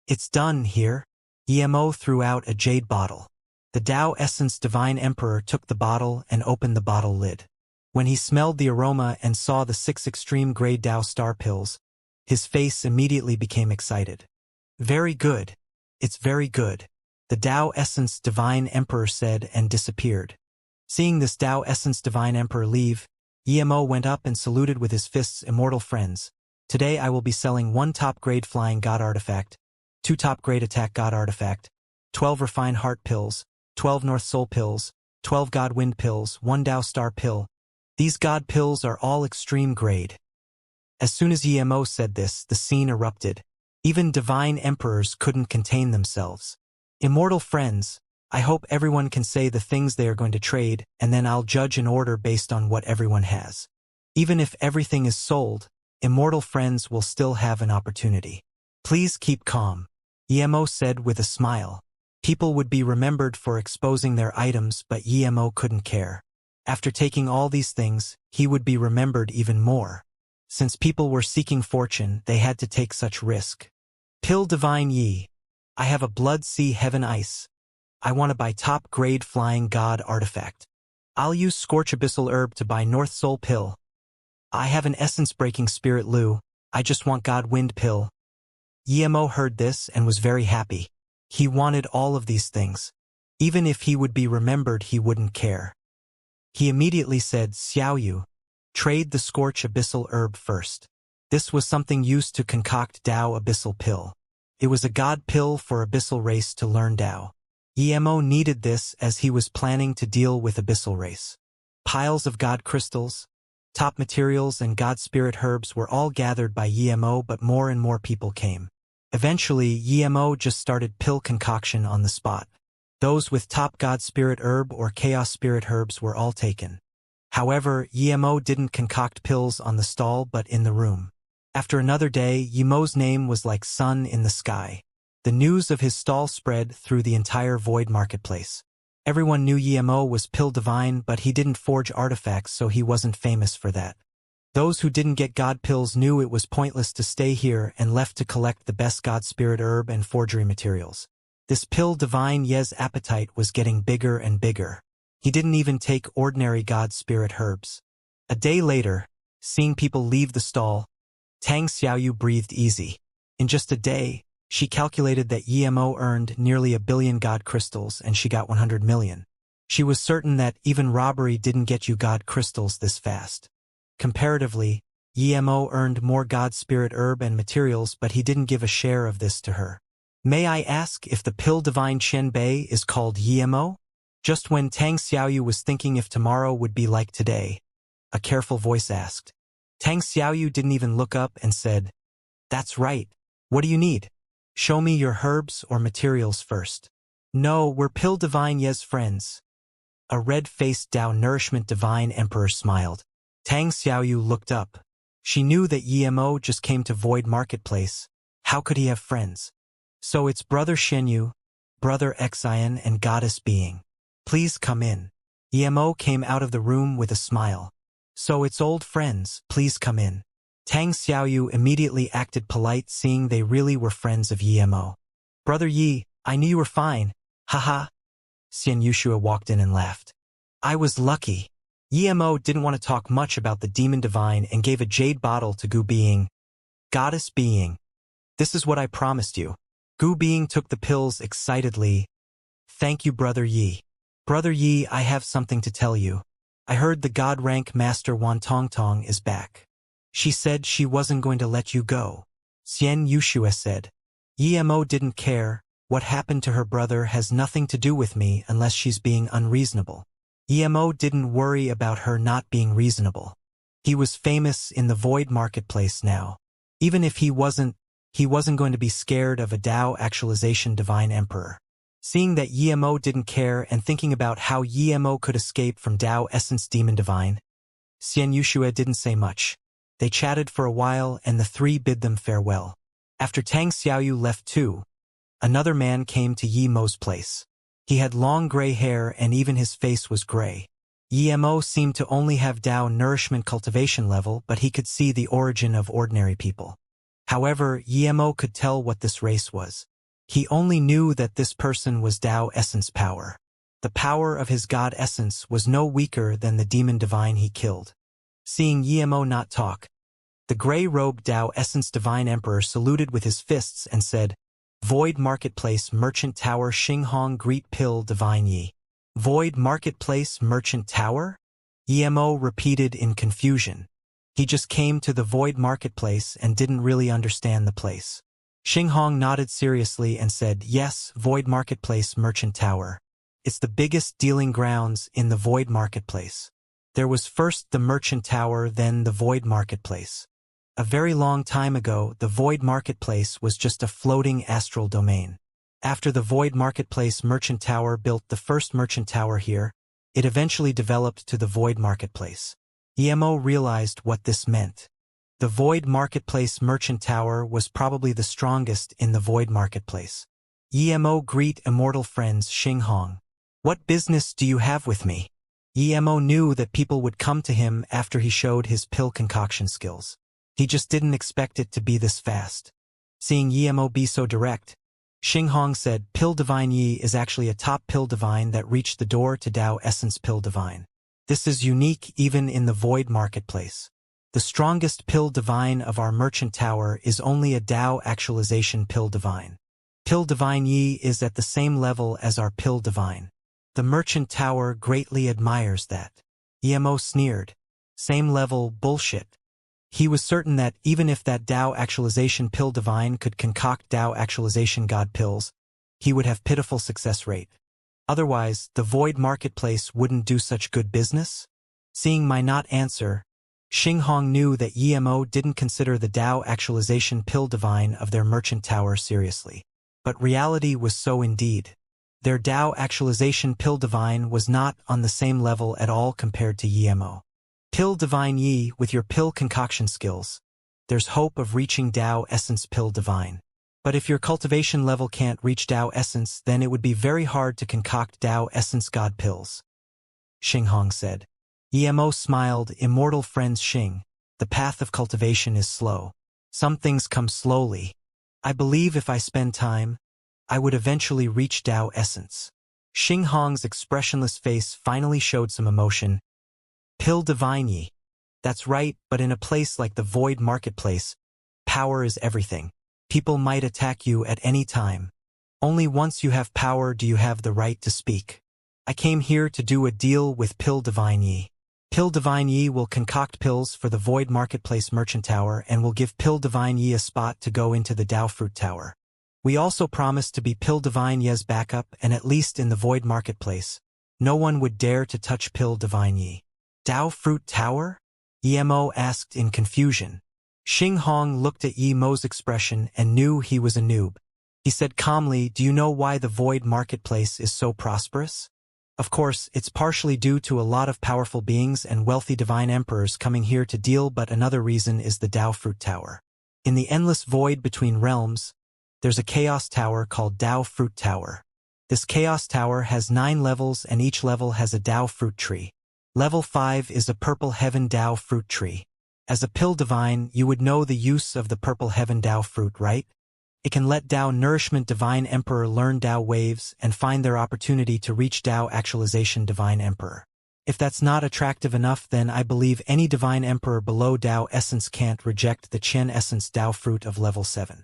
"It's done here." Emo threw out a jade bottle. The Dao Essence Divine Emperor took the bottle and opened the bottle lid. When he smelled the aroma and saw the 6 extreme grade Dao Star Pills, his face immediately became excited. "Very good. It's very good," the Dao Essence Divine Emperor said and disappeared. Seeing this Dao Essence Divine Emperor leave, Emo went up and saluted with his fists. "Immortal friends, today I will be selling 1 top-grade Flying God Artifact, 2 top-grade Attack God Artifact, 12 Refined Heart Pills, 12 North Soul Pills, 12 God Wind Pills, 1 Dao Star Pill. These God Pills are all extreme grade." As soon as Emo said this, the scene erupted. Even Divine Emperors couldn't contain themselves. "Immortal friends, I hope everyone can say the things they are going to trade, and then I'll judge an order based on what everyone has. Even if everything is sold, Immortal friends will still have an opportunity. Please keep calm. Emo said with a smile. People would be remembered for exposing their items, but Emo couldn't care. After taking all these things, he would be remembered even more. Since people were seeking fortune, they had to take such risk. Pill Divine Yi. I have a Blood Sea Heaven Ice. I want to buy top-grade Flying God artifact. I'll use Scorch Abyssal Herb to buy North Soul Pill. I have an Essence-breaking Spirit Lu. I just want God Wind Pill. Emo heard this and was very happy. He wanted all of these things. Even if he would be remembered, he wouldn't care. He immediately said, Xiaoyu, trade the Scorch Abyssal Herb first. This was something used to concoct Dao Abyssal Pill. It was a god pill for Abyssal Race to learn Dao. Emo needed this as he was planning to deal with Abyssal Race. Piles of god crystals, top materials and god spirit herbs were all gathered by Emo, but more and more people came. Eventually, Emo just started pill concoction on the spot. Those with top god spirit herb or chaos spirit herbs were all taken. However, Emo didn't concoct pills on the stall but in the room. After another day, Emo's name was like sun in the sky. The news of his stall spread through the entire Void Marketplace. Everyone knew Emo was Pill Divine, but he didn't forge artifacts, so he wasn't famous for that. Those who didn't get god pills knew it was pointless to stay here and left to collect the best god spirit herb and forgery materials. This Pill Divine Ye's appetite was getting bigger and bigger. He didn't even take ordinary god spirit herbs. A day later, seeing people leave the stall, Tang Xiaoyu breathed easy. In just a day, she calculated that Emo earned nearly 1 billion god crystals and she got 100 million. She was certain that even robbery didn't get you god crystals this fast. Comparatively, Emo earned more god spirit herb and materials, but he didn't give a share of this to her. May I ask if the Pill Divine Chen Bei is called Emo? Just when Tang Xiaoyu was thinking if tomorrow would be like today, a careful voice asked. Tang Xiaoyu didn't even look up and said, That's right. What do you need? Show me your herbs or materials first. No, we're Pill Divine Ye's friends. A red-faced Dao Nourishment Divine Emperor smiled. Tang Xiaoyu looked up. She knew that Emo just came to Void Marketplace. How could he have friends? So it's Brother Shenyu, Brother Xian and Goddess Being. Please come in. Emo came out of the room with a smile. So it's old friends, please come in. Tang Xiaoyu immediately acted polite, seeing they really were friends of Emo. Brother Yi, I knew you were fine. Haha. Xianxia walked in and laughed. I was lucky. Emo didn't want to talk much about the Demon Divine and gave a jade bottle to Gu Being. Goddess Being. This is what I promised you. Gu Being took the pills excitedly. Thank you, Brother Yi. Brother Yi, I have something to tell you. I heard the God rank Master Wan Tongtong is back. She said she wasn't going to let you go. Xianxia said. Emo didn't care. What happened to her brother has nothing to do with me unless she's being unreasonable. Emo didn't worry about her not being reasonable. He was famous in the Void Marketplace now. Even if he wasn't going to be scared of a Dao actualization Divine Emperor. Seeing that Emo didn't care and thinking about how Emo could escape from Dao Essence Demon Divine, Xianxia didn't say much. They chatted for a while and the three bid them farewell. After Tang Xiaoyu left too, another man came to Yemo's place. He had long gray hair and even his face was gray. Emo seemed to only have Dao nourishment cultivation level, but he could see the origin of ordinary people. However, Emo could tell what this race was. He only knew that this person was Dao essence power. The power of his god essence was no weaker than the demon divine he killed. Seeing Emo not talk, the gray-robed Dao essence divine emperor saluted with his fists and said, Void Marketplace Merchant Tower Xinghong Greet Pill Divine Yi. Void Marketplace Merchant Tower? Emo repeated in confusion. He just came to the Void Marketplace and didn't really understand the place. Xinghong nodded seriously and said, Yes, Void Marketplace Merchant Tower. It's the biggest dealing grounds in the Void Marketplace. There was first the Merchant Tower, then the Void Marketplace. A very long time ago, the Void Marketplace was just a floating astral domain. After the Void Marketplace Merchant Tower built the first Merchant Tower here, it eventually developed to the Void Marketplace. Emo realized what this meant. The Void Marketplace Merchant Tower was probably the strongest in the Void Marketplace. Emo greet immortal friends Xinghong. What business do you have with me? Emo knew that people would come to him after he showed his pill concoction skills. He just didn't expect it to be this fast. Seeing Emo be so direct, Xinghong said Pill Divine Yi is actually a top pill divine that reached the door to Tao Essence Pill Divine. This is unique even in the Void Marketplace. The strongest pill divine of our merchant tower is only a Tao actualization pill divine. Pill Divine Yi is at the same level as our pill divine. The merchant tower greatly admires that. Emo sneered. Same level bullshit. He was certain that even if that Tao actualization pill divine could concoct Tao actualization god pills, he would have pitiful success rate. Otherwise, the Void Marketplace wouldn't do such good business? Seeing my not answer, Xinghong knew that Emo didn't consider the Tao actualization pill divine of their merchant tower seriously. But reality was so indeed. Their Tao actualization pill divine was not on the same level at all compared to Emo. Pill Divine Yi, with your pill concoction skills, there's hope of reaching Tao Essence Pill Divine. But if your cultivation level can't reach Tao Essence, then it would be very hard to concoct Tao Essence God pills. Xinghong said. Emo smiled. Immortal friends Xing, the path of cultivation is slow. Some things come slowly. I believe if I spend time, I would eventually reach Tao Essence. Xinghong's expressionless face finally showed some emotion. Pill Divine Yi. That's right, but in a place like the Void Marketplace, power is everything. People might attack you at any time. Only once you have power do you have the right to speak. I came here to do a deal with Pill Divine Yi. Pill Divine Yi will concoct pills for the Void Marketplace Merchant Tower and will give Pill Divine Yi a spot to go into the Tao Fruit Tower. We also promise to be Pill Divine Yi's backup, and at least in the Void Marketplace, no one would dare to touch Pill Divine Yi. Tao Fruit Tower? Emo asked in confusion. Xinghong looked at Emo's expression and knew he was a noob. He said calmly, do you know why the Void Marketplace is so prosperous? Of course, it's partially due to a lot of powerful beings and wealthy divine emperors coming here to deal, but another reason is the Tao Fruit Tower. In the endless void between realms, there's a Chaos Tower called Tao Fruit Tower. This Chaos Tower has 9 levels and each level has a Tao Fruit Tree. Level 5 is a Purple Heaven Tao Fruit Tree. As a pill divine, you would know the use of the Purple Heaven Tao Fruit, right? It can let Tao Nourishment Divine Emperor learn Tao waves and find their opportunity to reach Tao Actualization Divine Emperor. If that's not attractive enough, then I believe any Divine Emperor below Tao Essence can't reject the Qian Essence Tao Fruit of Level 7.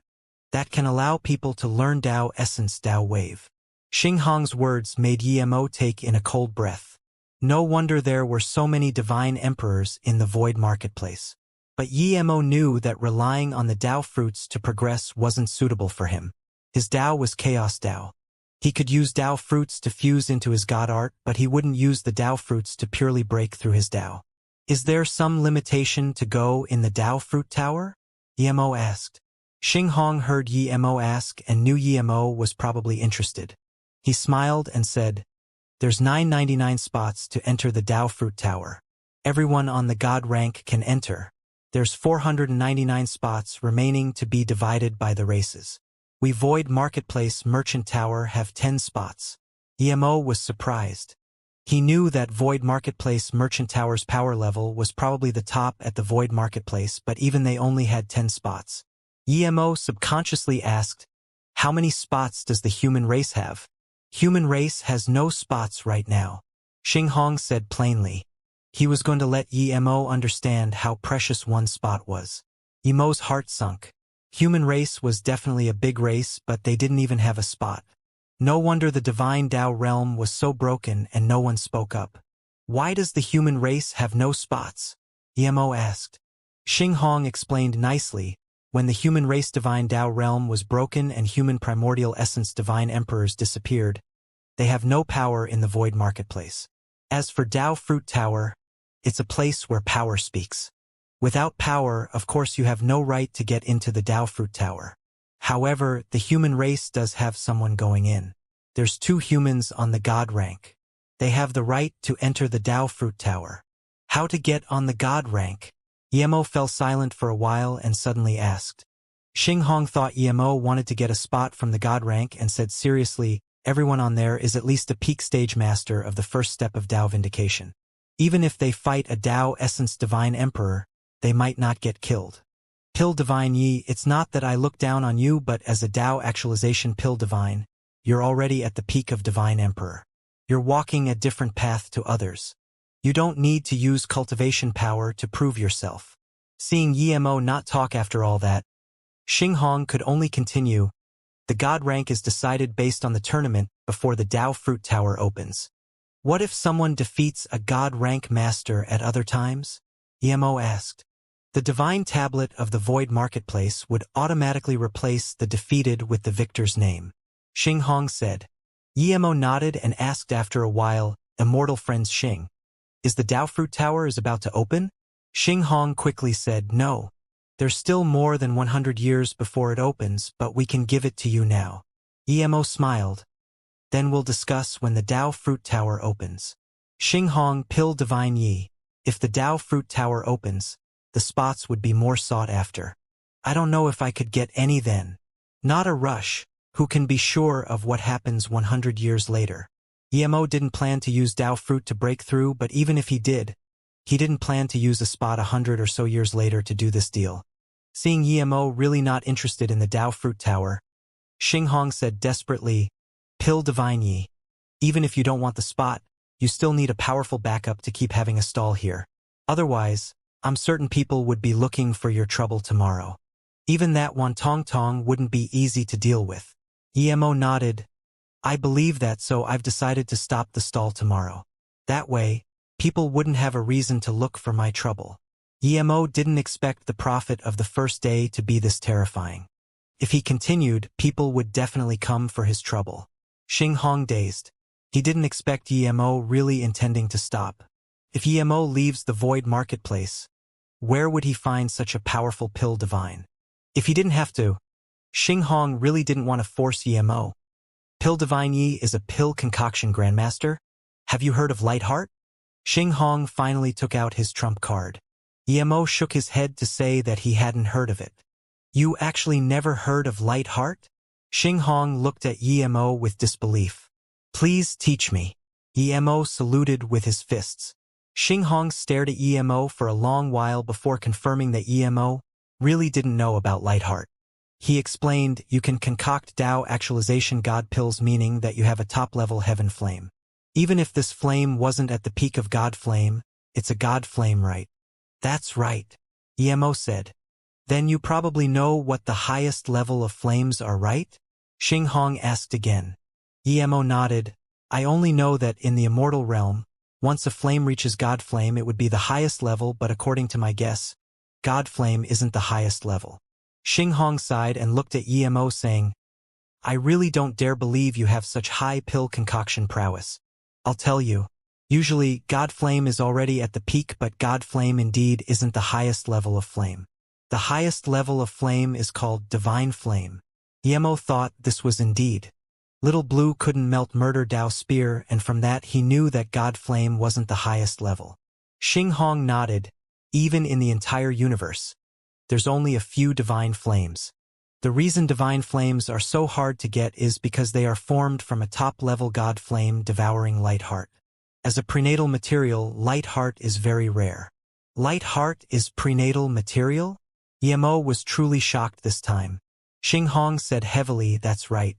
That can allow people to learn Tao Essence Tao Wave. Xinghong's words made Emo take in a cold breath. No wonder there were so many divine emperors in the Void Marketplace. But Emo knew that relying on the Tao fruits to progress wasn't suitable for him. His Tao was Chaos Tao. He could use Tao fruits to fuse into his God art, but he wouldn't use the Tao fruits to purely break through his Tao. Is there some limitation to go in the Tao Fruit Tower? Emo asked. Xinghong heard Emo ask and knew Emo was probably interested. He smiled and said, there's 999 spots to enter the Tao Fruit Tower. Everyone on the God rank can enter. There's 499 spots remaining to be divided by the races. We Void Marketplace Merchant Tower have 10 spots. Emo was surprised. He knew that Void Marketplace Merchant Tower's power level was probably the top at the Void Marketplace, but even they only had 10 spots. Emo subconsciously asked, how many spots does the human race have? Human race has no spots right now. Xinghong said plainly. He was going to let Emo understand how precious one spot was. Emo's heart sunk. Human race was definitely a big race, but they didn't even have a spot. No wonder the divine Tao realm was so broken and no one spoke up. Why does the human race have no spots? Emo asked. Xinghong explained nicely. When the human race divine Tao realm was broken and human primordial essence divine emperors disappeared, they have no power in the Void Marketplace. As for Tao Fruit Tower, it's a place where power speaks. Without power, of course you have no right to get into the Tao Fruit Tower. However, the human race does have someone going in. There's 2 humans on the God rank. They have the right to enter the Tao Fruit Tower. How to get on the God rank? Emo fell silent for a while and suddenly asked. Xinghong thought Emo wanted to get a spot from the god rank and said seriously, everyone on there is at least a peak stage master of the first step of Dao vindication. Even if they fight a Dao essence divine emperor, they might not get killed. Pill divine Yi, it's not that I look down on you, but as a Dao actualization pill divine, you're already at the peak of divine emperor. You're walking a different path to others. You don't need to use cultivation power to prove yourself. Seeing Emo not talk after all that, Xinghong could only continue. The god rank is decided based on the tournament before the Dao Fruit Tower opens. What if someone defeats a god rank master at other times? Emo asked. The divine tablet of the Void Marketplace would automatically replace the defeated with the victor's name. Xinghong said. Emo nodded and asked after a while, Immortal friends Xing. Is the Dao Fruit Tower about to open? Xinghong quickly said no. There's still more than 100 years before it opens, but we can give it to you now. Emo smiled. Then we'll discuss when the Dao Fruit Tower opens. Xinghong Pill Divine Yi. If the Dao Fruit Tower opens, the spots would be more sought after. I don't know if I could get any then. Not a rush. Who can be sure of what happens 100 years later? Emo didn't plan to use Dao Fruit to break through, but even if he didn't plan to use a spot 100 or so years later to do this deal. Seeing Emo really not interested in the Dao Fruit Tower, Xinghong said desperately, Pill Divine Yi. Even if you don't want the spot, you still need a powerful backup to keep having a stall here. Otherwise, I'm certain people would be looking for your trouble tomorrow. Even that Wantong Tong wouldn't be easy to deal with. Emo nodded. I believe that, so I've decided to stop the stall tomorrow. That way, people wouldn't have a reason to look for my trouble. Emo didn't expect the profit of the first day to be this terrifying. If he continued, people would definitely come for his trouble. Xinghong dazed. He didn't expect Emo really intending to stop. If Emo leaves the Void Marketplace, where would he find such a powerful pill divine? If he didn't have to, Xinghong really didn't want to force Emo. Pill Divine Yi is a pill concoction grandmaster? Have you heard of Lightheart? Xinghong finally took out his trump card. Emo shook his head to say that he hadn't heard of it. You actually never heard of Lightheart? Xinghong looked at Emo with disbelief. Please teach me. Emo saluted with his fists. Xinghong stared at Emo for a long while before confirming that Emo really didn't know about Lightheart. He explained, you can concoct Dao actualization god pills, meaning that you have a top-level heaven flame. Even if this flame wasn't at the peak of god flame, it's a god flame, right? That's right, Emo said. Then you probably know what the highest level of flames are, right? Xinghong asked again. Emo nodded. I only know that in the immortal realm, once a flame reaches god flame it would be the highest level, but according to my guess, god flame isn't the highest level. Xinghong sighed and looked at Emo saying, I really don't dare believe you have such high pill concoction prowess. I'll tell you, usually god flame is already at the peak, but god flame indeed isn't the highest level of flame. The highest level of flame is called divine flame. Emo thought this was indeed. Little Blue couldn't melt Murder Dao Spear, and from that he knew that god flame wasn't the highest level. Xinghong nodded. Even in the entire universe, there's only a few divine flames. The reason divine flames are so hard to get is because they are formed from a top-level god flame devouring Lightheart. As a prenatal material, Lightheart is very rare. Lightheart is prenatal material? Emo was truly shocked this time. Xinghong said heavily, that's right.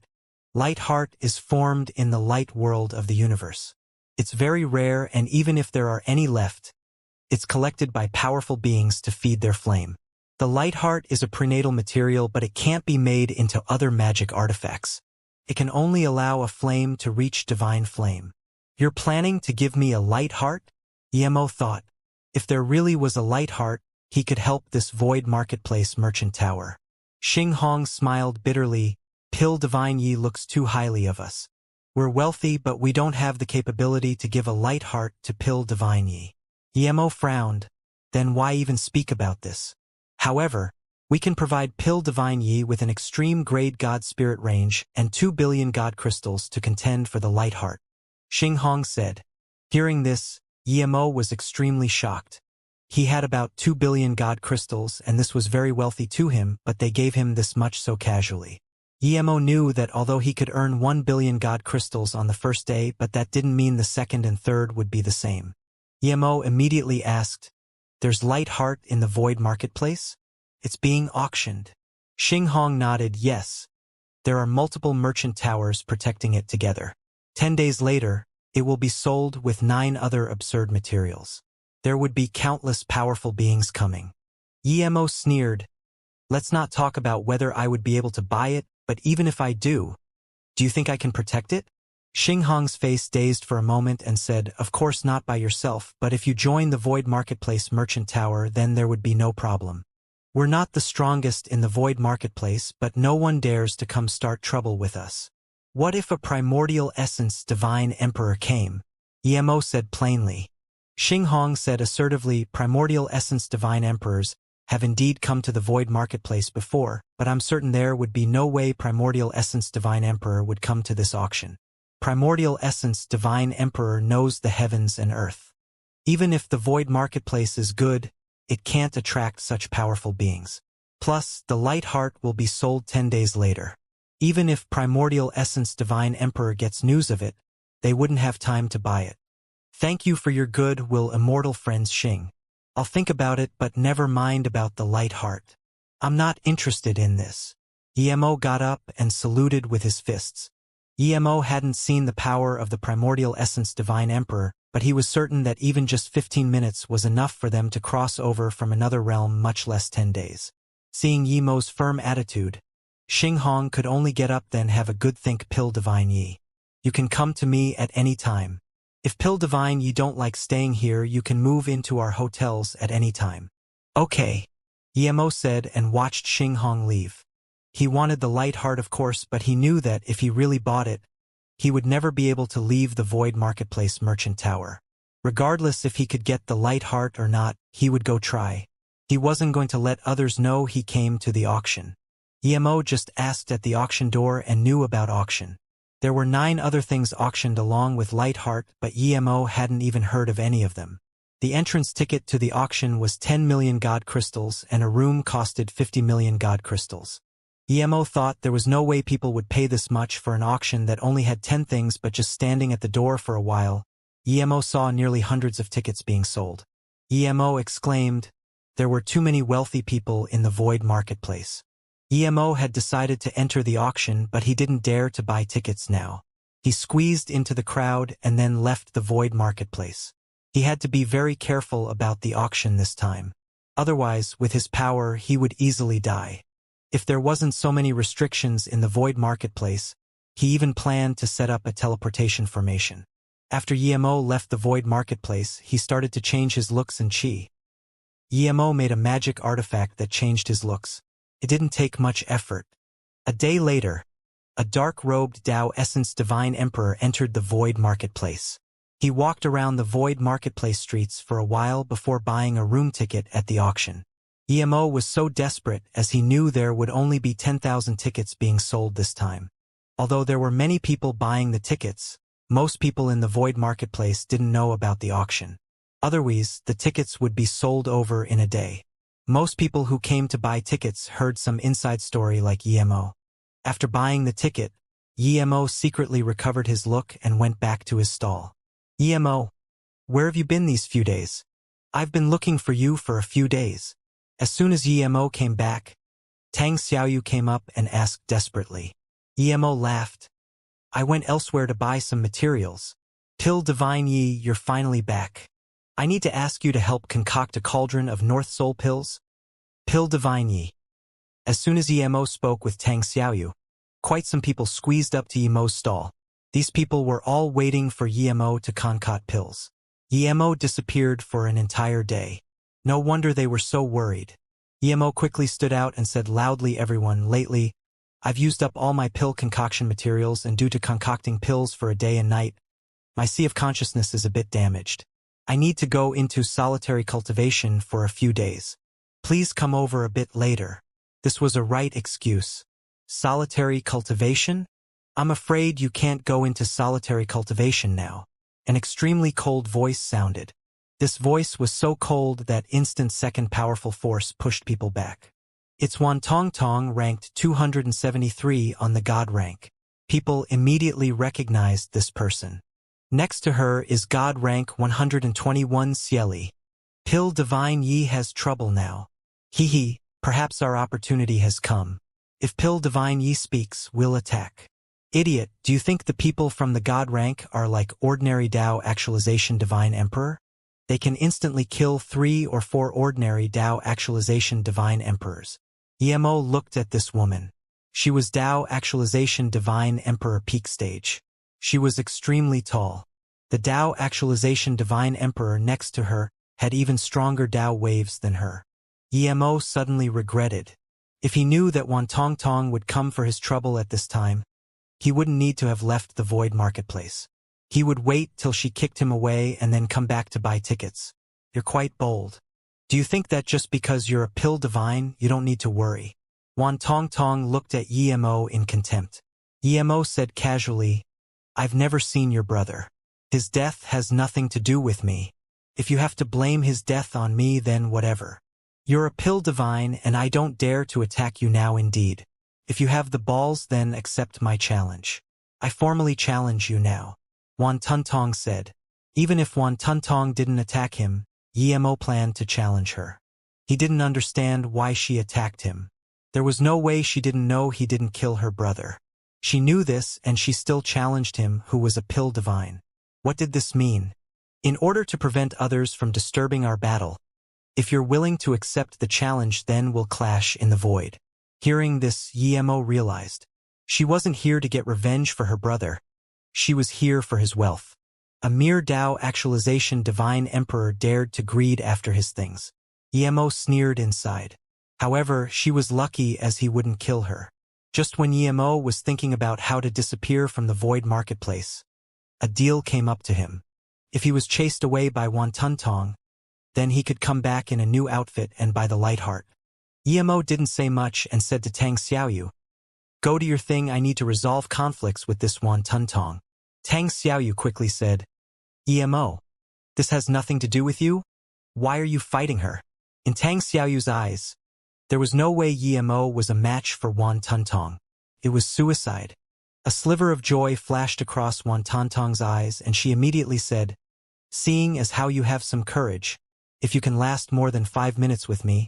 Lightheart is formed in the light world of the universe. It's very rare, and even if there are any left, it's collected by powerful beings to feed their flame. The Lightheart is a prenatal material, but it can't be made into other magic artifacts. It can only allow a flame to reach divine flame. You're planning to give me a Lightheart? Emo thought. If there really was a Lightheart, he could help this Void Marketplace merchant tower. Xinghong smiled bitterly. Pill Divine Yi looks too highly of us. We're wealthy, but we don't have the capability to give a Lightheart to Pill Divine Yi. Emo frowned. Then why even speak about this? However, we can provide Pill Divine Yi with an extreme grade God Spirit range and 2 billion God crystals to contend for the Lightheart. Xinghong said. Hearing this, Emo was extremely shocked. He had about 2 billion god crystals, and this was very wealthy to him, but they gave him this much so casually. Emo knew that although he could earn 1 billion god crystals on the first day, but that didn't mean the second and third would be the same. Emo immediately asked, "There's light heart in the void marketplace? It's being auctioned." Xinghong nodded yes. There are multiple merchant towers protecting it together. 10 days later, it will be sold with 9 other absurd materials. There would be countless powerful beings coming. Emo sneered, "Let's not talk about whether I would be able to buy it, but even if I do you think I can protect it?" Xinghong's face dazed for a moment and said, "Of course not by yourself, but if you join the Void Marketplace Merchant Tower, then there would be no problem. We're not the strongest in the Void Marketplace, but no one dares to come start trouble with us. What if a primordial essence divine emperor came?" Emo said plainly. Xinghong said assertively, "Primordial essence divine emperors have indeed come to the Void Marketplace before, but I'm certain there would be no way Primordial Essence Divine Emperor would come to this auction. Primordial Essence Divine Emperor knows the heavens and earth. Even if the Void Marketplace is good, it can't attract such powerful beings. Plus, the Light Heart will be sold 10 days later. Even if Primordial Essence Divine Emperor gets news of it, they wouldn't have time to buy it. Thank you for your good will, immortal friends Xing. I'll think about it, but never mind about the light heart. I'm not interested in this." Emo got up and saluted with his fists. Emo hadn't seen the power of the Primordial Essence Divine Emperor, but he was certain that even just 15 minutes was enough for them to cross over from another realm, much less 10 days. Seeing Yemo's firm attitude, Xinghong could only get up then have a good think. "Pill Divine Yi. You can come to me at any time. If Pill Divine Yi don't like staying here, you can move into our hotels at any time." "Okay," Emo said and watched Xinghong leave. He wanted the light heart, of course, but he knew that if he really bought it, he would never be able to leave the Void Marketplace Merchant Tower. Regardless if he could get the light heart or not, he would go try. He wasn't going to let others know he came to the auction. Emo just asked at the auction door and knew about auction. There were 9 other things auctioned along with Light Heart, but Emo hadn't even heard of any of them. The entrance ticket to the auction was 10 million god crystals, and a room costed 50 million god crystals. Emo thought there was no way people would pay this much for an auction that only had 10 things, but just standing at the door for a while, Emo saw nearly hundreds of tickets being sold. Emo exclaimed, "There were too many wealthy people in the Void Marketplace." Emo had decided to enter the auction, but he didn't dare to buy tickets now. He squeezed into the crowd and then left the Void Marketplace. He had to be very careful about the auction this time. Otherwise, with his power, he would easily die. If there wasn't so many restrictions in the Void Marketplace, he even planned to set up a teleportation formation. After Emo left the Void Marketplace, he started to change his looks and chi. Emo made a magic artifact that changed his looks. It didn't take much effort. A day later, a dark-robed Tao Essence Divine Emperor entered the Void Marketplace. He walked around the Void Marketplace streets for a while before buying a room ticket at the auction. Emo was so desperate as he knew there would only be 10,000 tickets being sold this time. Although there were many people buying the tickets, most people in the Void Marketplace didn't know about the auction. Otherwise, the tickets would be sold over in a day. Most people who came to buy tickets heard some inside story like Emo. After buying the ticket, Emo secretly recovered his look and went back to his stall. "Emo, where have you been these few days? I've been looking for you for a few days." As soon as Emo came back, Tang Xiaoyu came up and asked desperately. Emo laughed. "I went elsewhere to buy some materials. Pill Divine Yi, you're finally back. I need to ask you to help concoct a cauldron of North Soul pills." Pill Divine Yi. As soon as Emo spoke with Tang Xiaoyu, quite some people squeezed up to Emo's stall. These people were all waiting for Emo to concoct pills. Emo disappeared for an entire day. No wonder they were so worried. Emo quickly stood out and said loudly, "Everyone, lately, I've used up all my pill concoction materials, and due to concocting pills for a day and night, my sea of consciousness is a bit damaged. I need to go into solitary cultivation for a few days. Please come over a bit later." This was a right excuse. Solitary cultivation? "I'm afraid you can't go into solitary cultivation now." An extremely cold voice sounded. This voice was so cold that instant second powerful force pushed people back. It's Tong ranked 273 on the God rank. People immediately recognized this person. Next to her is God rank 121 Xieli. Pill Divine Yi has trouble now. Hee, perhaps our opportunity has come. If Pill Divine Yi speaks, we'll attack. Idiot, do you think the people from the God rank are like ordinary Dao Actualization Divine Emperor? They can instantly kill 3 or 4 ordinary Dao Actualization Divine Emperors. Emo looked at this woman. She was Dao Actualization Divine Emperor peak stage. She was extremely tall. The Dao Actualization Divine Emperor next to her had even stronger Dao waves than her. Emo suddenly regretted. If he knew that Tong would come for his trouble at this time, he wouldn't need to have left the Void Marketplace. He would wait till she kicked him away and then come back to buy tickets. You're quite bold. Do you think that just because you're a pill divine, you don't need to worry? Tong looked at Emo in contempt. Emo said casually, I've never seen your brother. His death has nothing to do with me. If you have to blame his death on me, then whatever. You're a pill divine and I don't dare to attack you now indeed. If you have the balls, then accept my challenge. I formally challenge you now. Tong said. Even if Tong didn't attack him, Emo planned to challenge her. He didn't understand why she attacked him. There was no way she didn't know he didn't kill her brother. She knew this and she still challenged him, who was a pill divine. What did this mean? In order to prevent others from disturbing our battle, if you're willing to accept the challenge, then we'll clash in the void. Hearing this, Emo realized. She wasn't here to get revenge for her brother. She was here for his wealth. A mere Dao Actualization Divine Emperor dared to greed after his things. Emo sneered inside. However, she was lucky as he wouldn't kill her. Just when Emo was thinking about how to disappear from the Void Marketplace, a deal came up to him. If he was chased away by Tong, then he could come back in a new outfit and buy the Light Heart. Emo didn't say much and said to Tang Xiaoyu, Go to your thing, I need to resolve conflicts with this Tong. Tang Xiaoyu quickly said, Emo, this has nothing to do with you? Why are you fighting her? In Tang Xiaoyu's eyes, there was no way Emo was a match for Tong. It was suicide. A sliver of joy flashed across Tong's eyes and she immediately said, Seeing as how you have some courage, if you can last more than 5 minutes with me,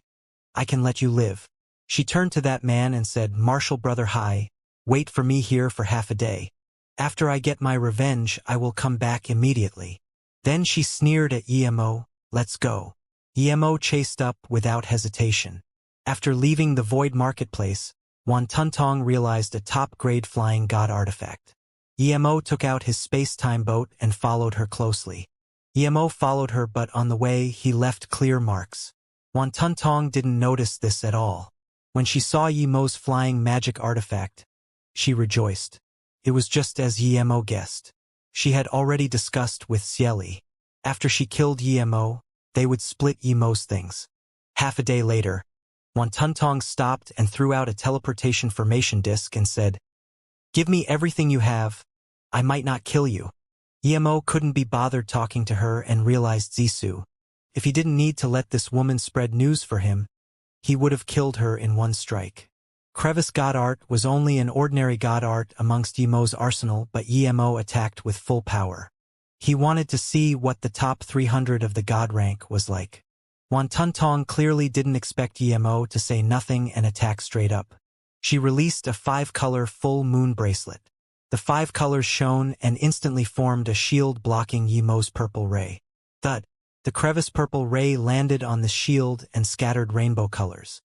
I can let you live. She turned to that man and said, Marshal Brother Hai, wait for me here for half a day. After I get my revenge, I will come back immediately. Then she sneered at Emo, Let's go. Emo chased up without hesitation. After leaving the Void Marketplace, Tong realized a top-grade flying god artifact. Emo took out his space-time boat and followed her closely. Emo followed her, but on the way he left clear marks. Tong didn't notice this at all. When she saw Emo's flying magic artifact, she rejoiced. It was just as Emo guessed. She had already discussed with Xieli. After she killed Emo, they would split Emo's things. Half a day later, Tong stopped and threw out a teleportation formation disc and said, Give me everything you have. I might not kill you. Emo couldn't be bothered talking to her and realized Zissou. If he didn't need to let this woman spread news for him, he would have killed her in one strike. Crevice God Art was only an ordinary God Art amongst Emo's arsenal, but Emo attacked with full power. He wanted to see what the top 300 of the God rank was like. Tong clearly didn't expect Emo to say nothing and attack straight up. She released a 5-color full moon bracelet. The 5 colors shone and instantly formed a shield blocking Emo's purple ray. Thud. The crevice purple ray landed on the shield and scattered rainbow colors.